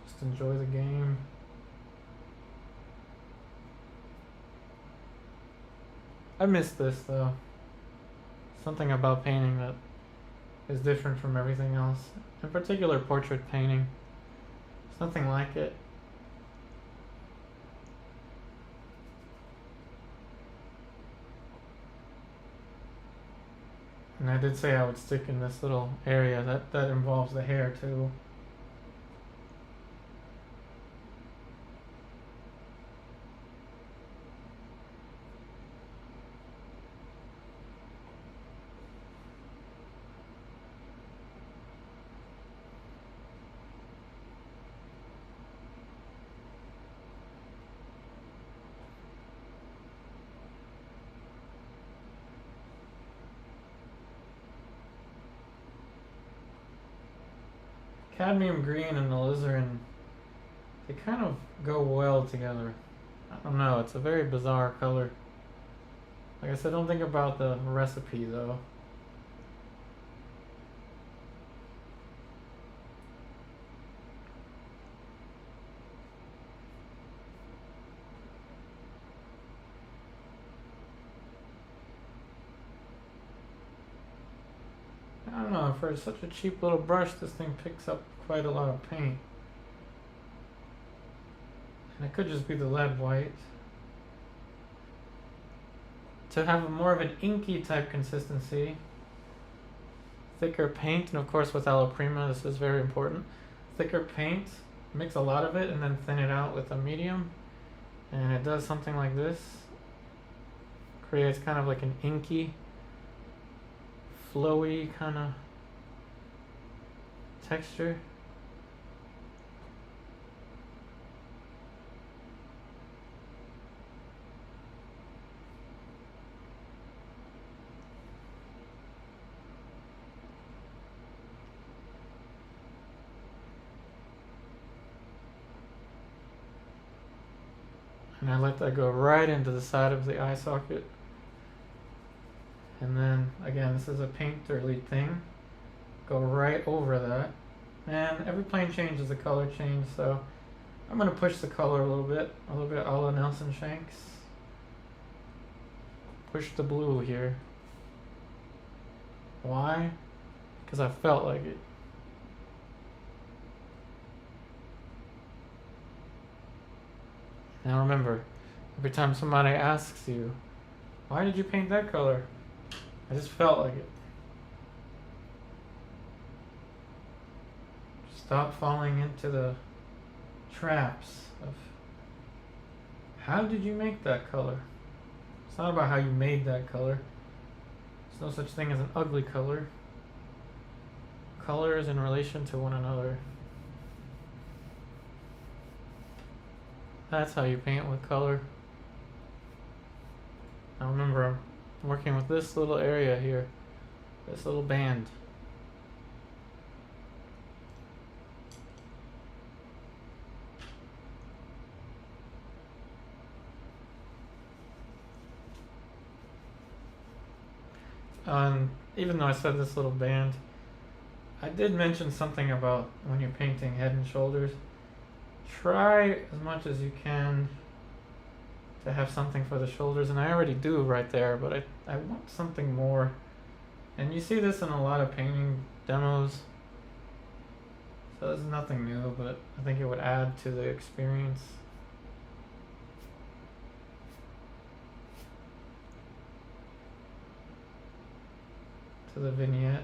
Just enjoy the game. I miss this though. Something about painting that is different from everything else. In particular, portrait painting. There's nothing like it. And I did say I would stick in this little area. That involves the hair too. Cadmium green and alizarin, they kind of go well together. I don't know, it's a very bizarre color. Like I said, don't think about the recipe though. I don't know, for such a cheap little brush, this thing picks up quite a lot of paint. And it could just be the lead white. To have more of an inky type consistency, thicker paint, and of course with ALLA PRIMA this is very important. Thicker paint, mix a lot of it and then thin it out with a medium, and it does something like this. Creates kind of like an inky, flowy kind of texture. And I let that go right into the side of the eye socket. And then, again, this is a painterly thing. Go right over that. And every plane change is a color change, so I'm going to push the color a little bit a la Nelson Shanks. Push the blue here. Why? Because I felt like it. Now remember, every time somebody asks you, why did you paint that color? I just felt like it. Stop falling into the traps of how did you make that color? It's not about how you made that color. There's no such thing as an ugly color. Color is in relation to one another. That's how you paint with color. Now remember, I'm working with this little area here, this little band. Even though I said this little band, I did mention something about when you're painting head and shoulders. Try as much as you can to have something for the shoulders, and I already do right there, but I want something more. And you see this in a lot of painting demos, so this is nothing new, but I think it would add to the experience. To the vignette.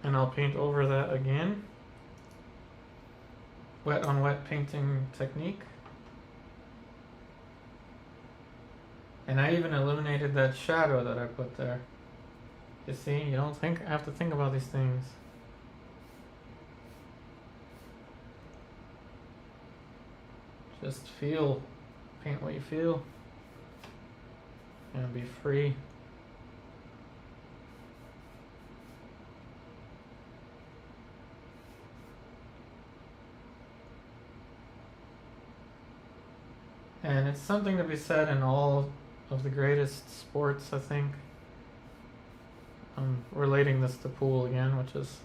And I'll paint over that again. Wet on wet painting technique. And I even eliminated that shadow that I put there. You see, you don't have to think about these things. Just feel, paint what you feel, and be free. And it's something to be said in all of the greatest sports, I think. I'm relating this to pool again, which is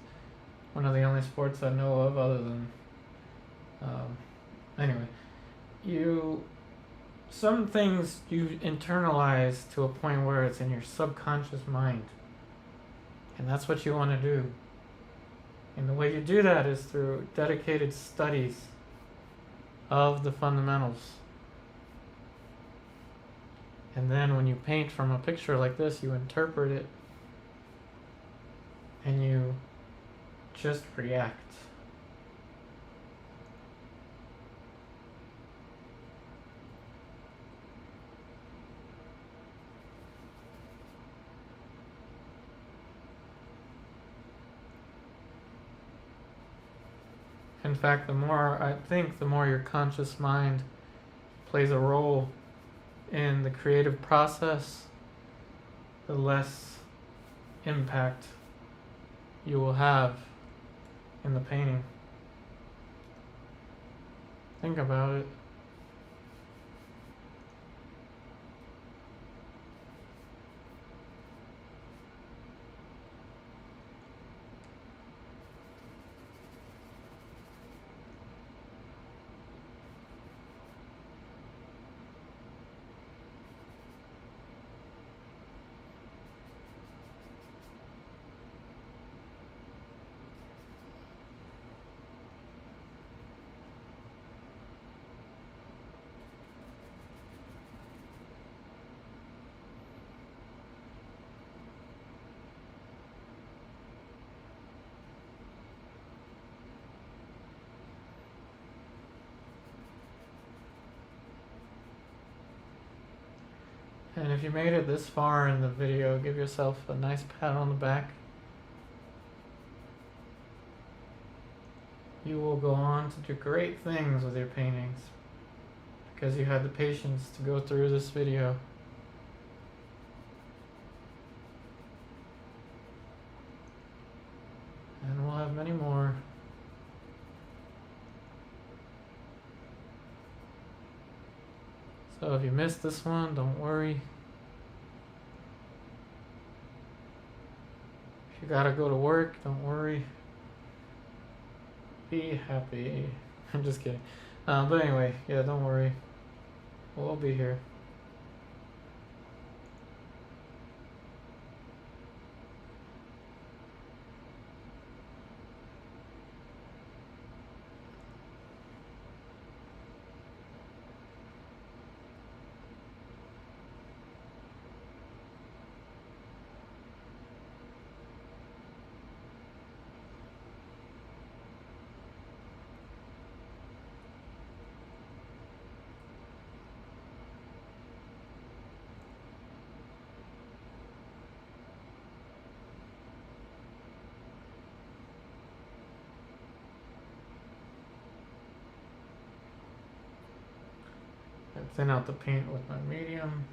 one of the only sports I know of other than, anyway. Some things you internalize to a point where it's in your subconscious mind. And that's what you want to do. And the way you do that is through dedicated studies of the fundamentals. And then when you paint from a picture like this, you interpret it and you just react. In fact, the more your conscious mind plays a role in the creative process, the less impact you will have in the painting. Think about it. And if you made it this far in the video, give yourself a nice pat on the back. You will go on to do great things with your paintings because you had the patience to go through this video. And we'll have many more. So if you missed this one, don't worry. If you gotta go to work, don't worry. Be happy. I'm just kidding. But anyway, yeah, don't worry. We'll be here. And thin out the paint with my medium.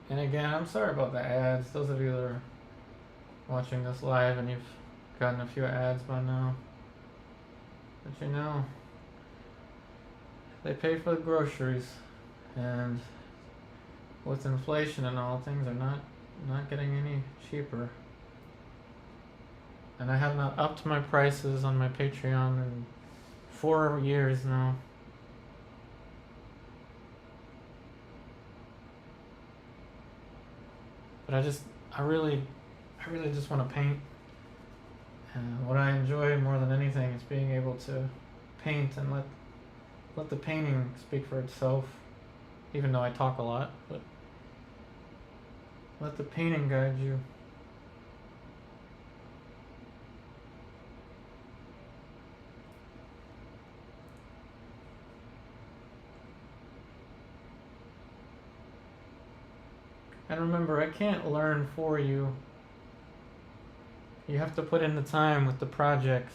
And again, I'm sorry about the ads. Those of you that are watching this live and you've gotten a few ads by now. But you know, they pay for the groceries, and with inflation and all, things are not getting any cheaper. And I have not upped my prices on my Patreon in 4 years now. But I really just want to paint. And what I enjoy more than anything is being able to paint and let the painting speak for itself. Even though I talk a lot, but let the painting guide you. And remember, I can't learn for you. You have to put in the time with the projects.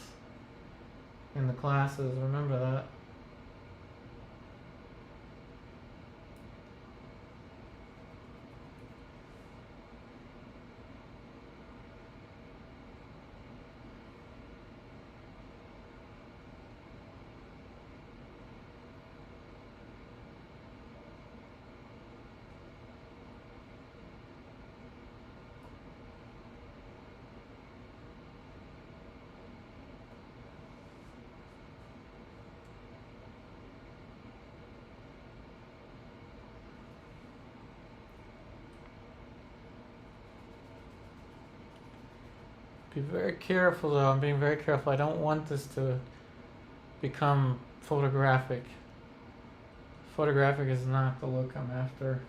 in the classes. Remember that. Be very careful though, I'm being very careful. I don't want this to become photographic. Photographic is not the look I'm after.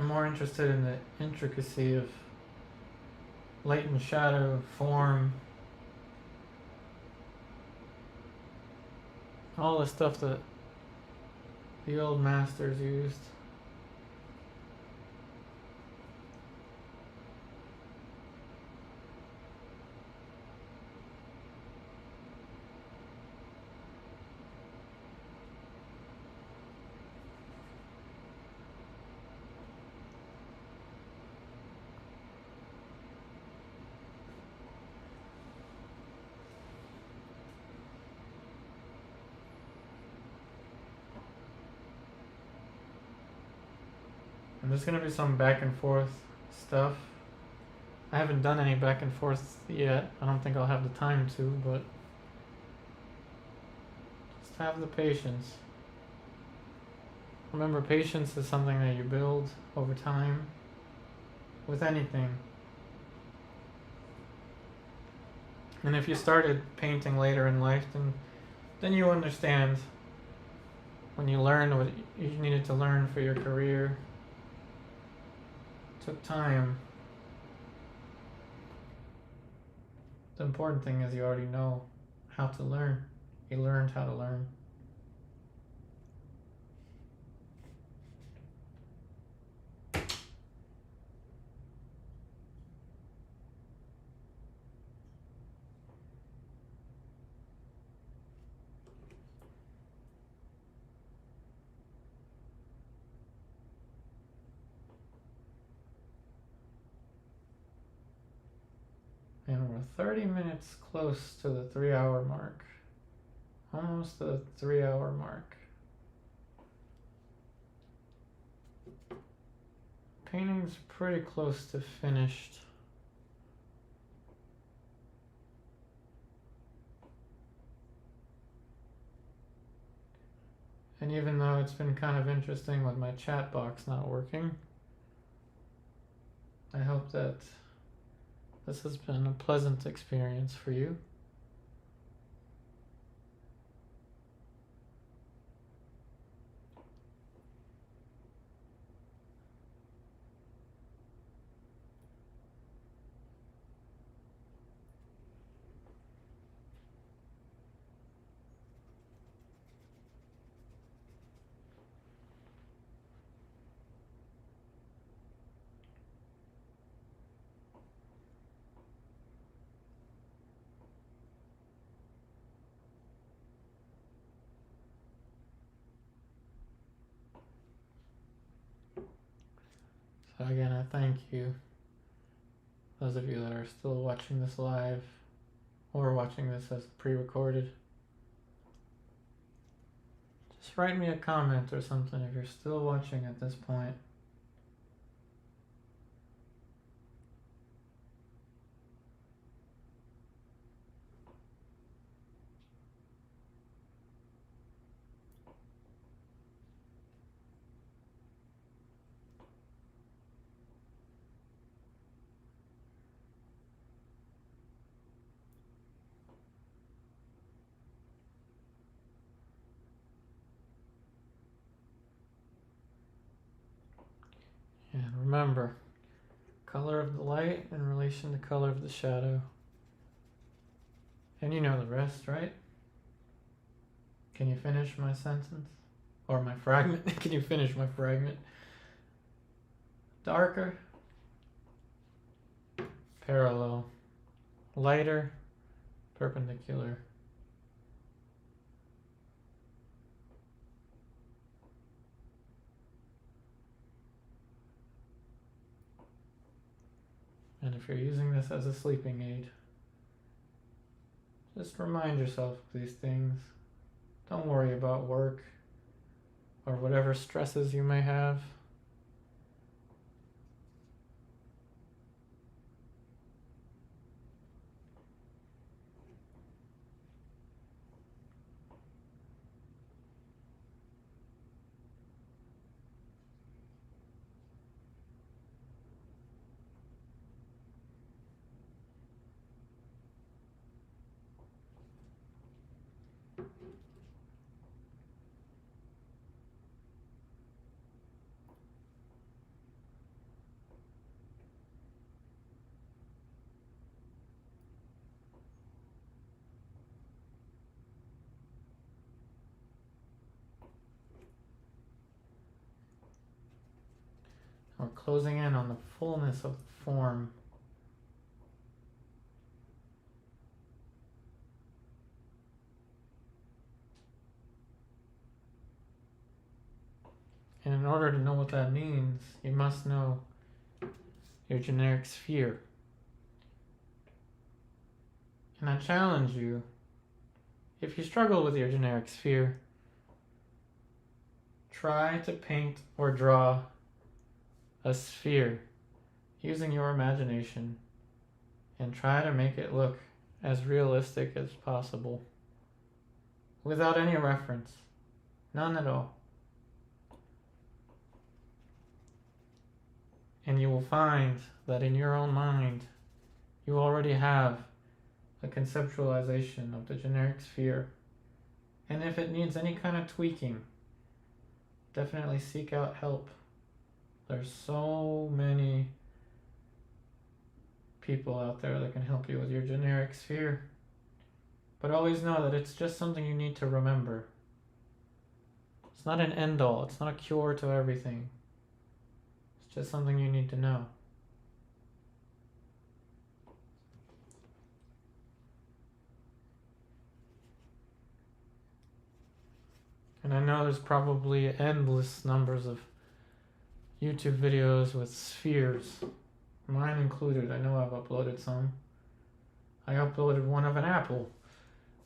I'm more interested in the intricacy of light and shadow, form, all the stuff that the old masters used. And there's gonna be some back and forth stuff. I haven't done any back and forth yet. I don't think I'll have the time to, but just have the patience. Remember, patience is something that you build over time with anything. And if you started painting later in life, then you understand when you learned what you needed to learn for your career. It took time. The important thing is you already know how to learn. You learned how to learn. And we're 30 minutes close to the 3-hour mark. Almost the 3-hour mark. Painting's pretty close to finished. And even though it's been kind of interesting with my chat box not working, I hope that this has been a pleasant experience for you. So again, I thank you, those of you that are still watching this live or watching this as pre-recorded. Just write me a comment or something if you're still watching at this point. And remember, color of the light in relation to color of the shadow. And you know the rest, right? Can you finish my sentence? Or my fragment? Can you finish my fragment? Darker, parallel, lighter, perpendicular. And if you're using this as a sleeping aid, just remind yourself of these things. Don't worry about work or whatever stresses you may have. We're closing in on the fullness of the form. And in order to know what that means, you must know your generic sphere. And I challenge you, if you struggle with your generic sphere, try to paint or draw a sphere using your imagination and try to make it look as realistic as possible without any reference, none at all. And you will find that in your own mind you already have a conceptualization of the generic sphere. And if it needs any kind of tweaking, definitely seek out help. There's so many people out there that can help you with your generic sphere. But always know that it's just something you need to remember. It's not an end all, it's not a cure to everything. It's just something you need to know. And I know there's probably endless numbers of YouTube videos with spheres, mine included. I know I've uploaded some. I uploaded one of an apple,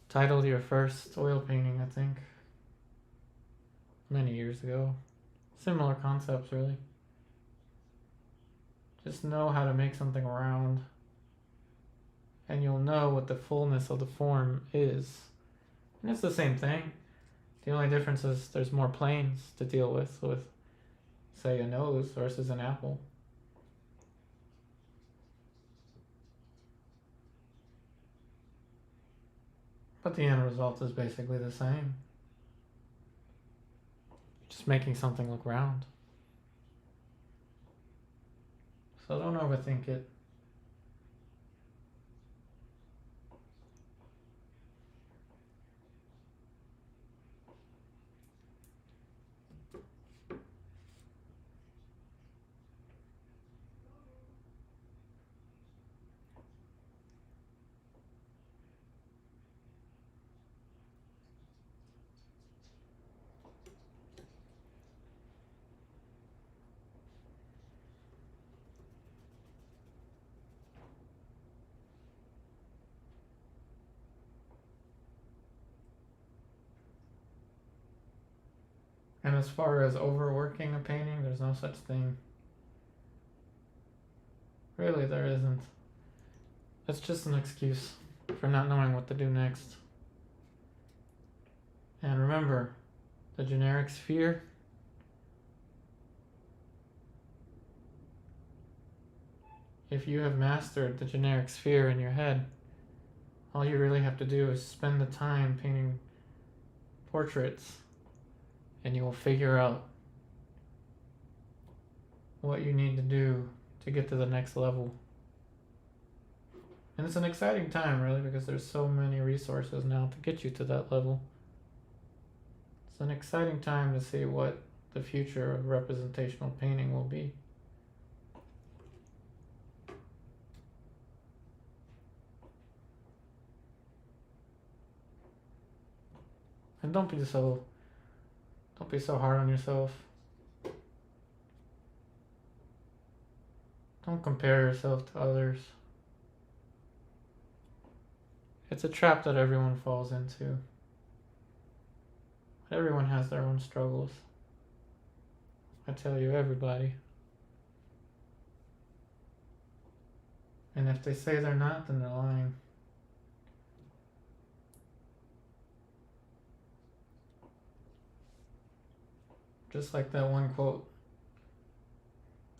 titled Your First Oil Painting, I think, many years ago. Similar concepts, really. Just know how to make something round, and you'll know what the fullness of the form is. And it's the same thing. The only difference is there's more planes to deal with, say, a nose versus an apple. But the end result is basically the same. Just making something look round. So don't overthink it. And as far as overworking a painting, there's no such thing. Really, there isn't. It's just an excuse for not knowing what to do next. And remember, the generic sphere, if you have mastered the generic sphere in your head, all you really have to do is spend the time painting portraits, and you will figure out what you need to do to get to the next level. And it's an exciting time, really, because there's so many resources now to get you to that level. It's an exciting time to see what the future of representational painting will be. And don't be so hard on yourself. Don't compare yourself to others. It's a trap that everyone falls into. Everyone has their own struggles. I tell you, everybody. And if they say they're not, then they're lying. Just like that one quote,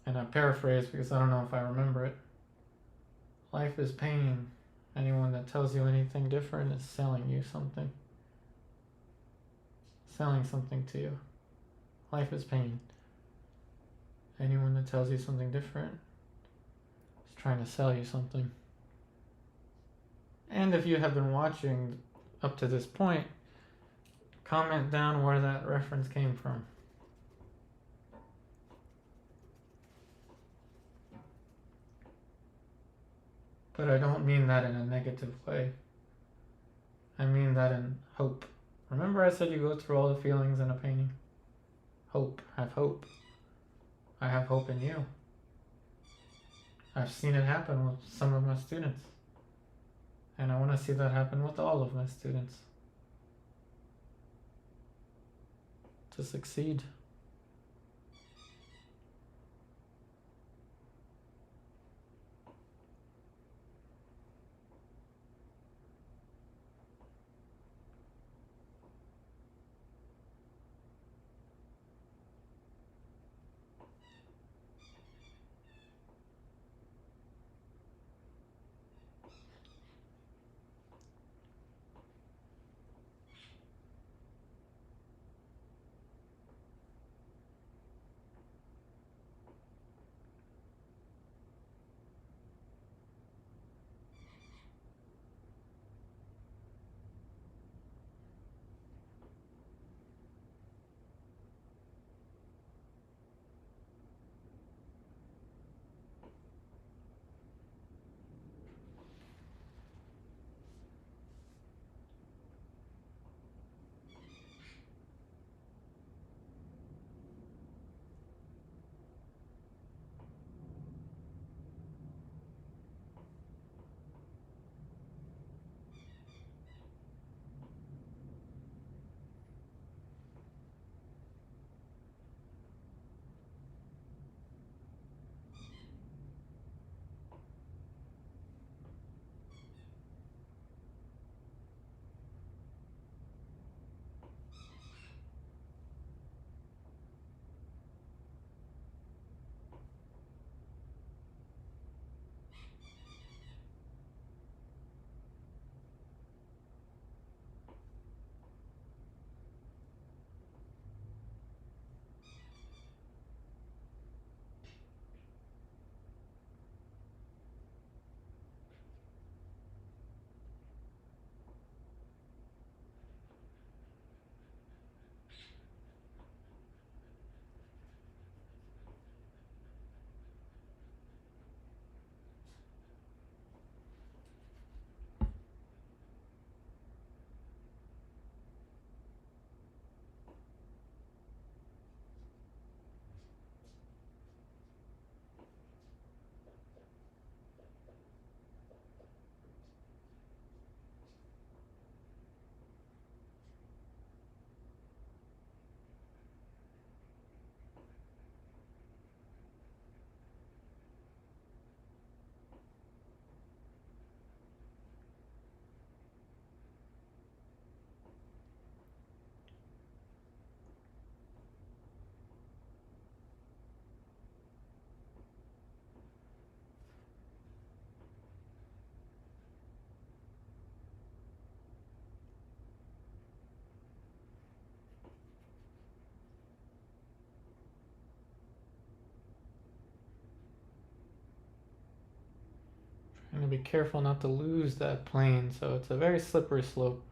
and I paraphrase because I don't know if I remember it. Life is pain. Anyone that tells you anything different is selling you something. Selling something to you. Life is pain. Anyone that tells you something different is trying to sell you something. And if you have been watching up to this point, comment down where that reference came from. But I don't mean that in a negative way. I mean that in hope. Remember I said you go through all the feelings in a painting? Hope. Have hope. I have hope in you. I've seen it happen with some of my students. And I want to see that happen with all of my students. To succeed. And be careful not to lose that plane, so it's a very slippery slope.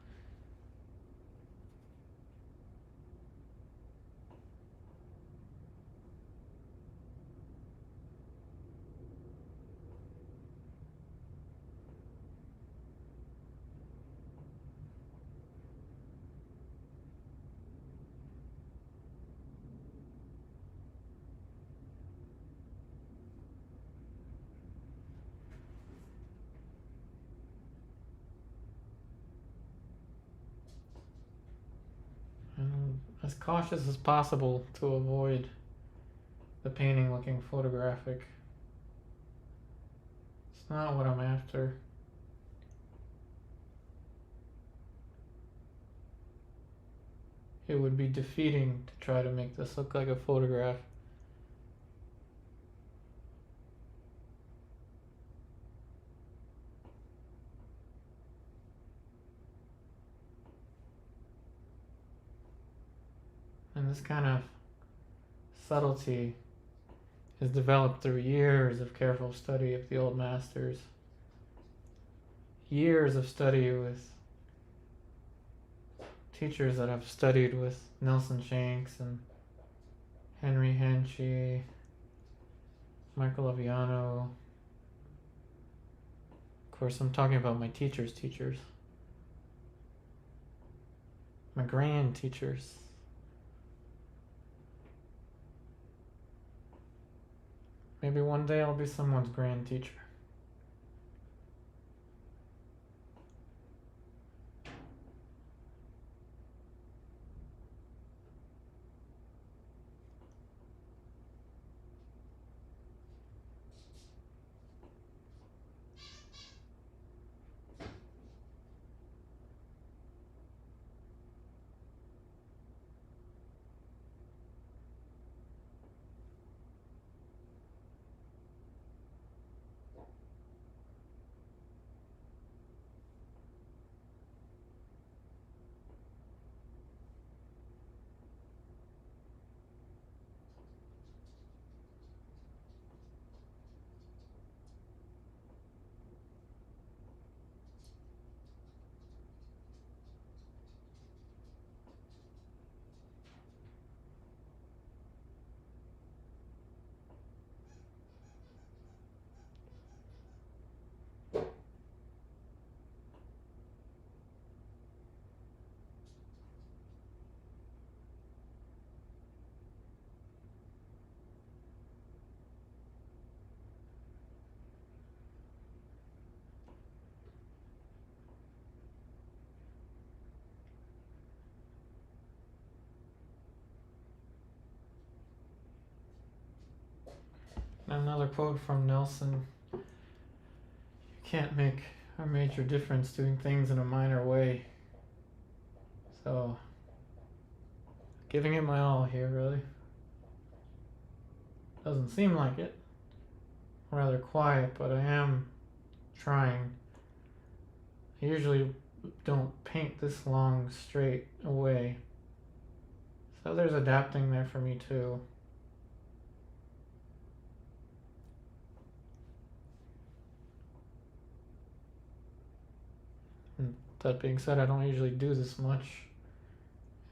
as cautious as possible to avoid the painting looking photographic. It's not what I'm after. It would be defeating to try to make this look like a photograph. And this kind of subtlety is developed through years of careful study of the old masters. Years of study with teachers that have studied with Nelson Shanks and Henry Henchy, Michael Aviano. Of course, I'm talking about my teachers' teachers. My grand teachers. Maybe one day I'll be someone's grand teacher. Another quote from Nelson: "You can't make a major difference doing things in a minor way." So, giving it my all here, really. Doesn't seem like it. Rather quiet, but I am trying. I usually don't paint this long straight away. So there's adapting there for me too. And that being said, I don't usually do this much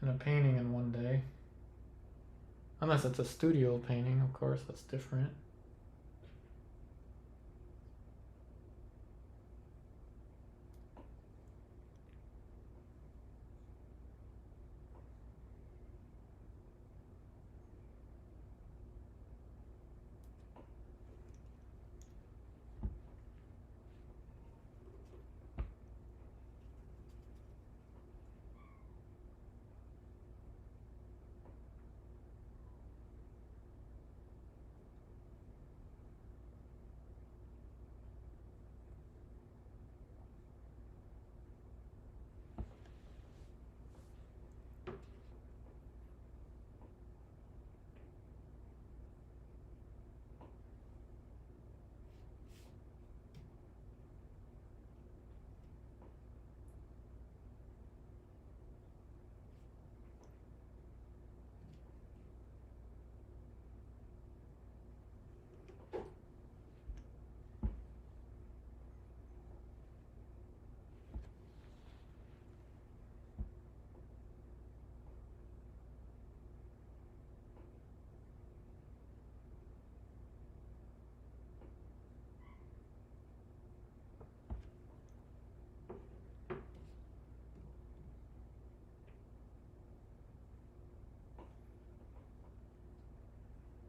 in a painting in one day. Unless it's a studio painting, of course, that's different.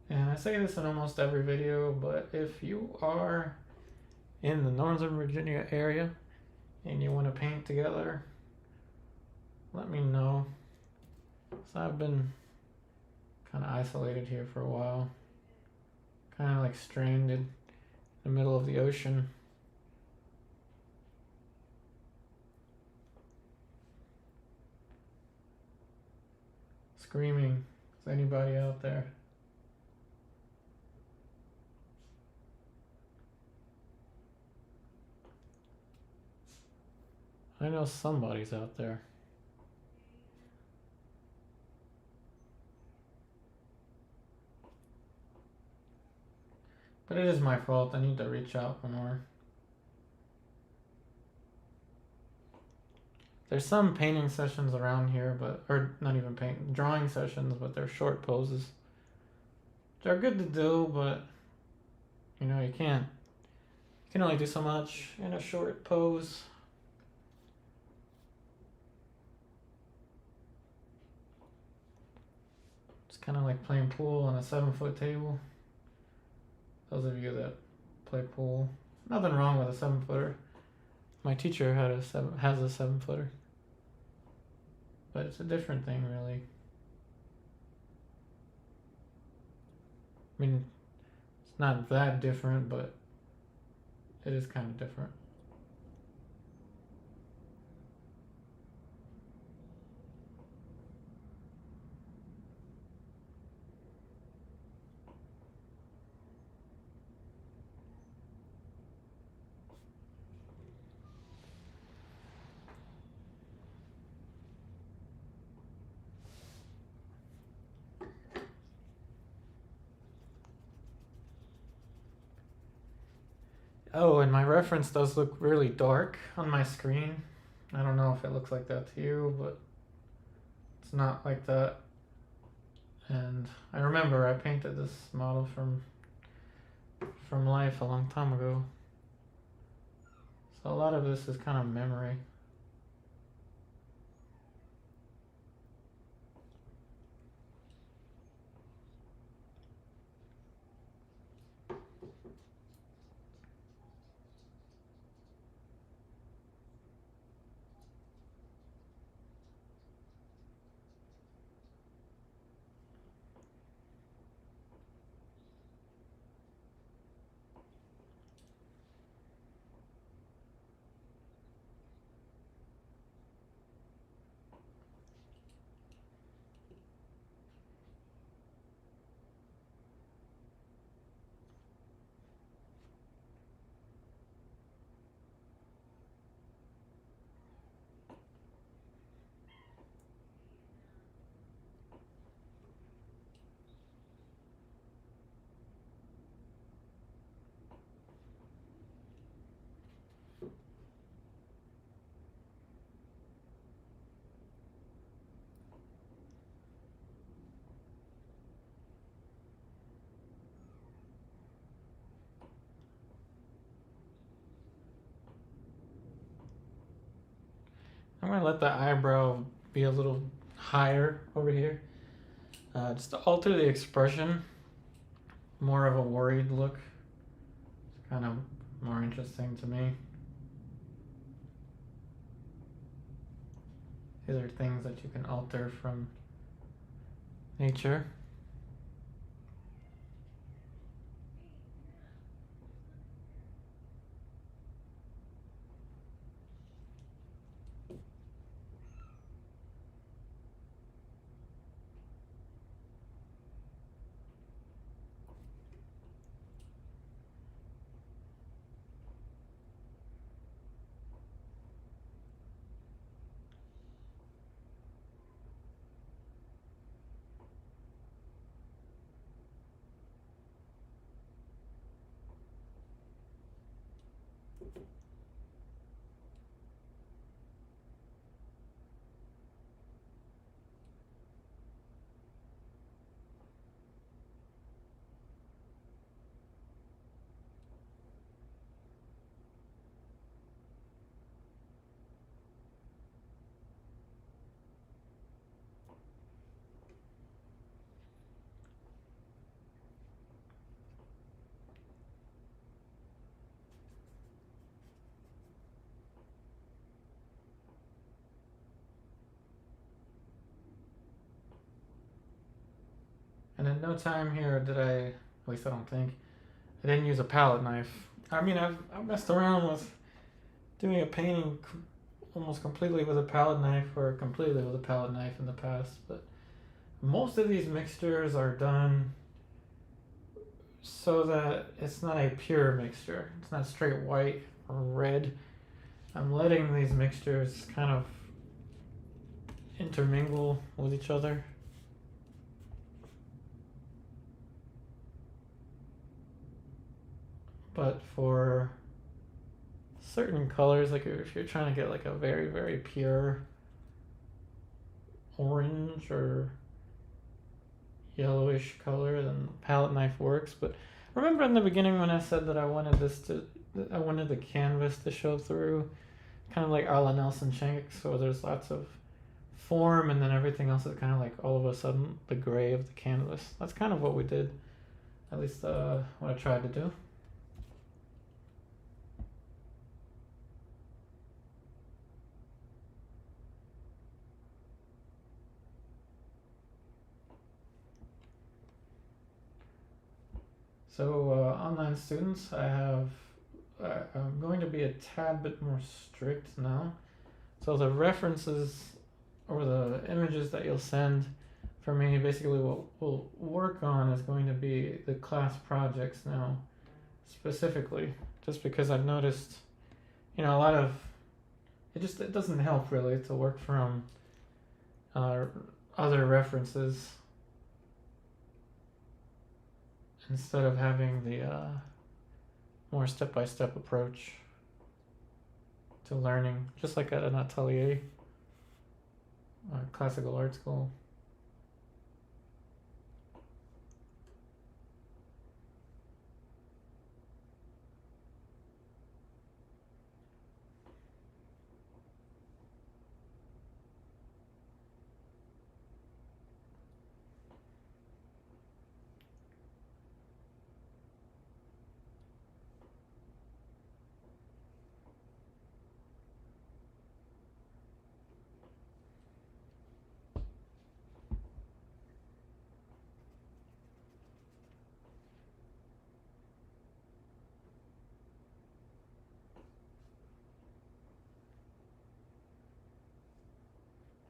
And I say this in almost every video, but if you are in the Northern Virginia area and you want to paint together, let me know. So I've been kind of isolated here for a while, kind of like stranded in the middle of the ocean. Screaming, is anybody out there? I know somebody's out there. But it is my fault. I need to reach out more. There's some painting sessions around here, or not even drawing sessions, but they're short poses. Which are good to do, but you know, you can only do so much in a short pose. It's kind of like playing pool on a 7-foot table. Those of you that play pool, nothing wrong with a 7-footer. My teacher has a 7-footer, but it's a different thing, really. I mean, it's not that different, but it is kind of different. Oh, and my reference does look really dark on my screen. I don't know if it looks like that to you, but it's not like that. And I remember I painted this model from life a long time ago. So a lot of this is kind of memory. I'm gonna let the eyebrow be a little higher over here, just to alter the expression. More of a worried look. It's kind of more interesting to me. These are things that you can alter from nature. at no time here did at least I don't think, I didn't use a palette knife. I mean, I've messed around with doing a painting almost completely with a palette knife or completely with a palette knife in the past, but most of these mixtures are done so that it's not a pure mixture. It's not straight white or red. I'm letting these mixtures kind of intermingle with each other. But for certain colors, like if you're trying to get like a very, very pure orange or yellowish color, then the palette knife works. But remember in the beginning when I said that I wanted the canvas to show through, kind of like a la Nelson Shanks, so there's lots of form and then everything else is kind of like all of a sudden the gray of the canvas. That's kind of what we did, at least what I tried to do. So online students, I'm going to be a tad bit more strict now. So the references or the images that you'll send for me, basically what we'll work on is going to be the class projects now, specifically, just because I've noticed, a lot of, it doesn't help really to work from other references instead of having the more step-by-step approach to learning, just like at an atelier or classical art school.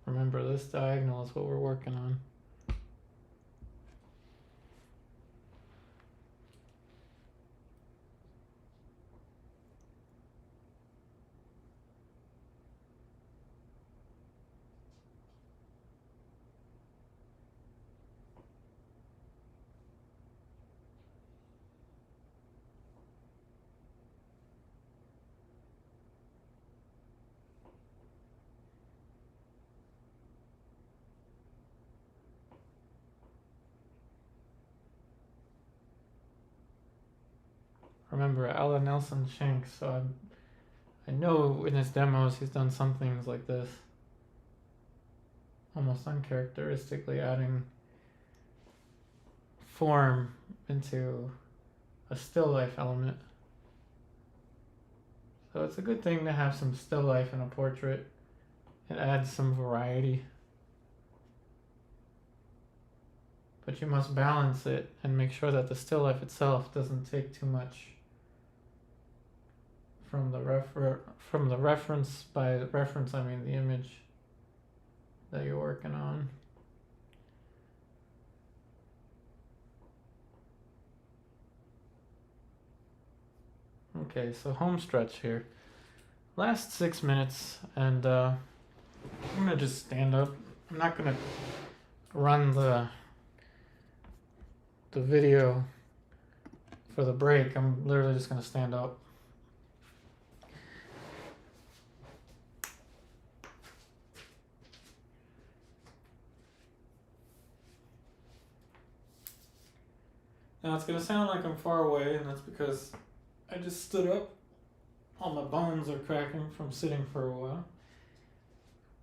Remember, this diagonal is what we're working on. Remember, ALLA Nelson Shanks, so I know in his demos he's done some things like this, almost uncharacteristically adding form into a still life element. So it's a good thing to have some still life in a portrait. It adds some variety. But you must balance it and make sure that the still life itself doesn't take too much from the reference. By reference, I mean the image that you're working on. Okay, so home stretch here. Last 6 minutes, and I'm gonna just stand up. I'm not gonna run the video for the break. I'm literally just gonna stand up. Now it's gonna sound like I'm far away, and that's because I just stood up. All my bones are cracking from sitting for a while.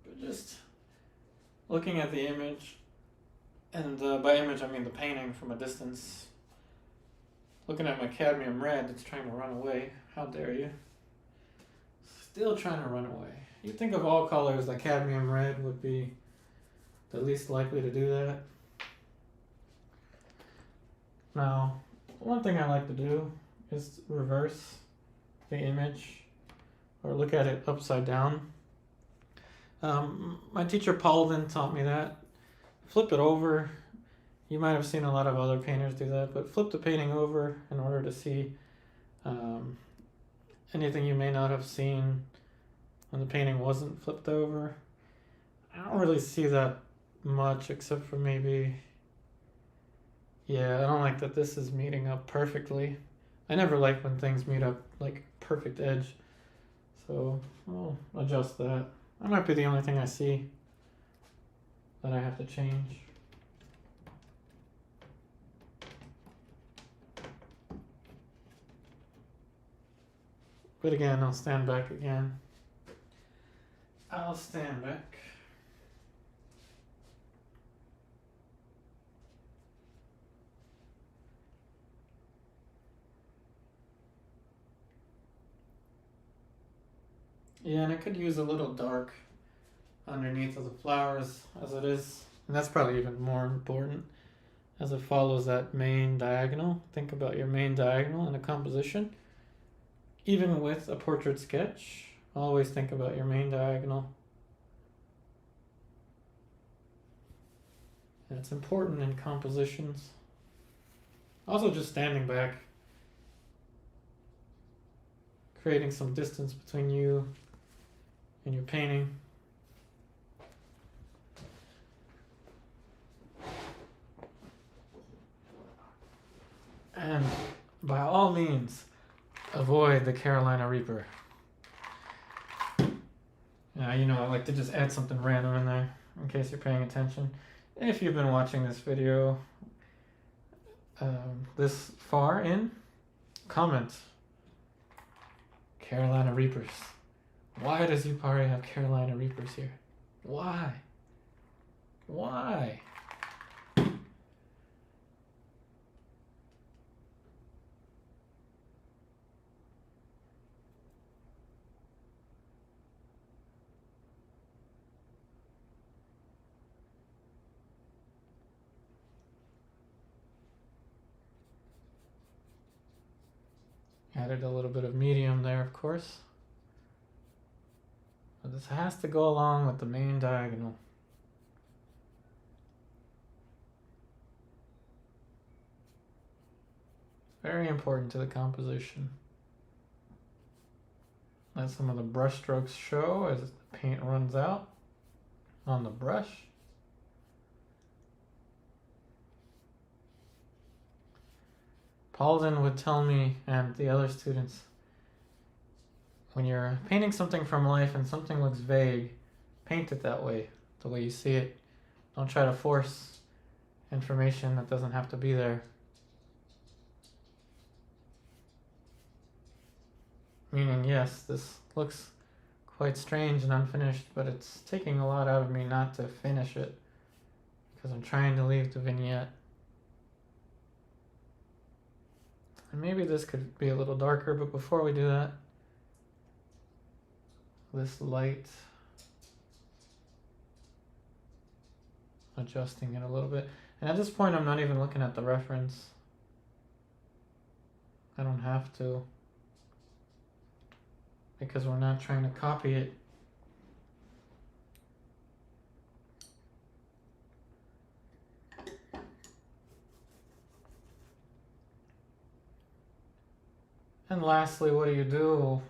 But just looking at the image, and by image I mean the painting from a distance. Looking at my cadmium red that's trying to run away. How dare you? Still trying to run away. You'd think of all colors that cadmium red would be the least likely to do that. Now, one thing I like to do is reverse the image or look at it upside down. My teacher Paulden taught me that. Flip it over. You might have seen a lot of other painters do that, but flip the painting over in order to see anything you may not have seen when the painting wasn't flipped over. I don't really see that much, except for maybe, yeah, I don't like that this is meeting up perfectly. I never like when things meet up like perfect edge, so I'll adjust that. That might be the only thing I see that I have to change. But again, I'll stand back again. I'll stand back. Yeah, and I could use a little dark underneath of the flowers as it is. And that's probably even more important as it follows that main diagonal. Think about your main diagonal in a composition. Even with a portrait sketch, always think about your main diagonal. And it's important in compositions. Also just standing back, creating some distance between you and your painting. And by all means, avoid the Carolina Reaper. You know, I like to just add something random in there in case you're paying attention. If you've been watching this video this far in, comment Carolina Reapers. Why does Yupari have Carolina Reapers here? Why? Why? Added a little bit of medium there, of course. But this has to go along with the main diagonal. Very important to the composition. Let some of the brush strokes show as the paint runs out on the brush. Paulden would tell me, and the other students, when you're painting something from life and something looks vague, paint it that way, the way you see it. Don't try to force information that doesn't have to be there. Meaning, yes, this looks quite strange and unfinished, but it's taking a lot out of me not to finish it because I'm trying to leave the vignette. And maybe this could be a little darker, but before we do that, this light, adjusting it a little bit. And at this point, I'm not even looking at the reference. I don't have to, because we're not trying to copy it. And lastly, what do you do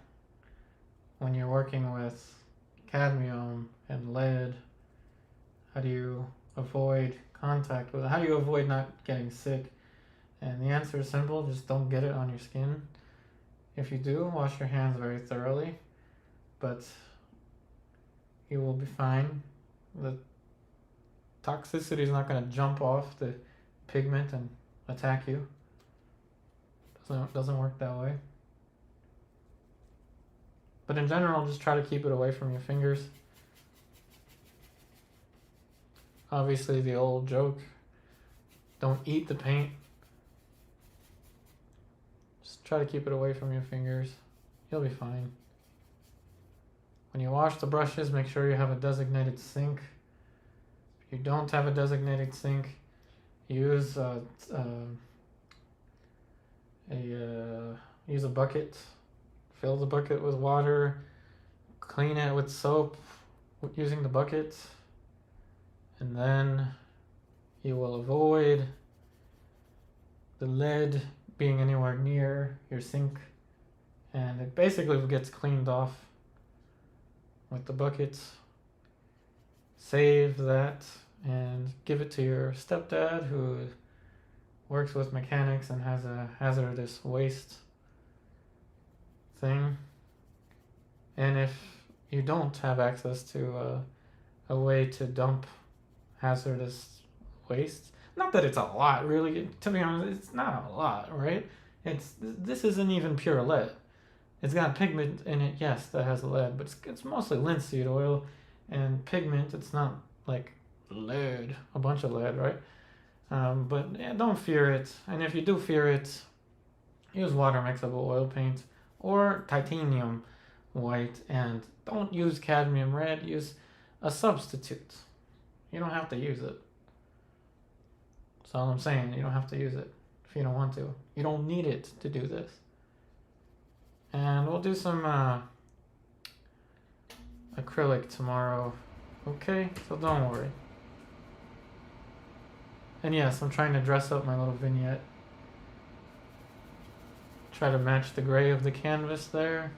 when you're working with cadmium and lead? How do you avoid contact with it? How do you avoid not getting sick? And the answer is simple, just don't get it on your skin. If you do, wash your hands very thoroughly, but you will be fine. The toxicity is not going to jump off the pigment and attack you. Doesn't work that way. But in general, just try to keep it away from your fingers. Obviously, the old joke, don't eat the paint. Just try to keep it away from your fingers. You'll be fine. When you wash the brushes, make sure you have a designated sink. If you don't have a designated sink, use use a bucket, fill the bucket with water, clean it with soap using the bucket, and then you will avoid the lead being anywhere near your sink, and it basically gets cleaned off with the bucket. Save that and give it to your stepdad who works with mechanics and has a hazardous waste thing. And if you don't have access to a way to dump hazardous waste, not that it's a lot really, to be honest, it's not a lot, right? This isn't even pure lead. It's got pigment in it, yes, that has lead, but it's mostly linseed oil and pigment. It's not like lead, a bunch of lead, right? But yeah, don't fear it. And if you do fear it, use water mixable oil paint or titanium white, and don't use cadmium red. Use a substitute. You don't have to use it. That's all I'm saying. You don't have to use it if you don't want to. You don't need it to do this. And we'll do some acrylic tomorrow. Okay, so don't worry. And yes, I'm trying to dress up my little vignette. Try to match the gray of the canvas there.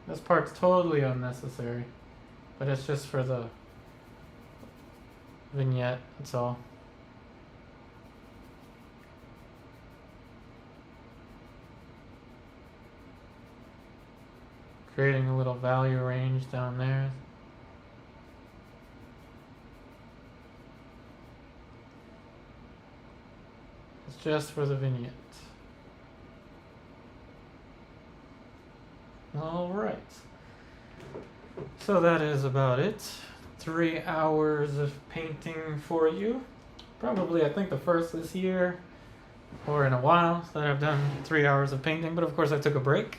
This part's totally unnecessary, but it's just for the vignette, that's all. Creating a little value range down there. It's just for the vignette. All right. So that is about it. 3 hours of painting for you. Probably, I think, the first this year or in a while that I've done 3 hours of painting. But of course, I took a break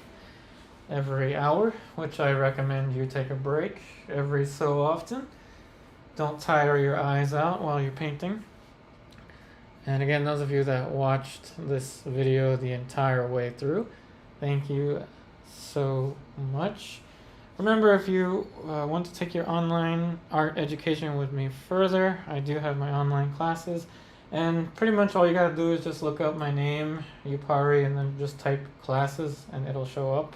every hour, which I recommend you take a break every so often. Don't tire your eyes out while you're painting. And again, those of you that watched this video the entire way through, thank you so much. Remember, if you want to take your online art education with me further, I do have my online classes, and pretty much all you gotta do is just look up my name, Yupari, and then just type classes and it'll show up.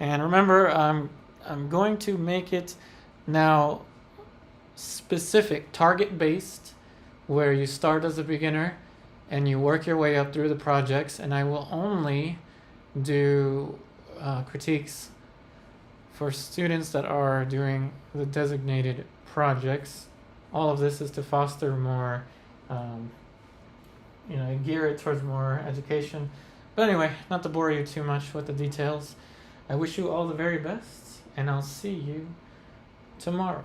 And remember, I'm going to make it now specific, target based, where you start as a beginner and you work your way up through the projects, and I will only do critiques for students that are doing the designated projects. All of this is to foster more, gear it towards more education. But anyway, not to bore you too much with the details, I wish you all the very best, and I'll see you tomorrow.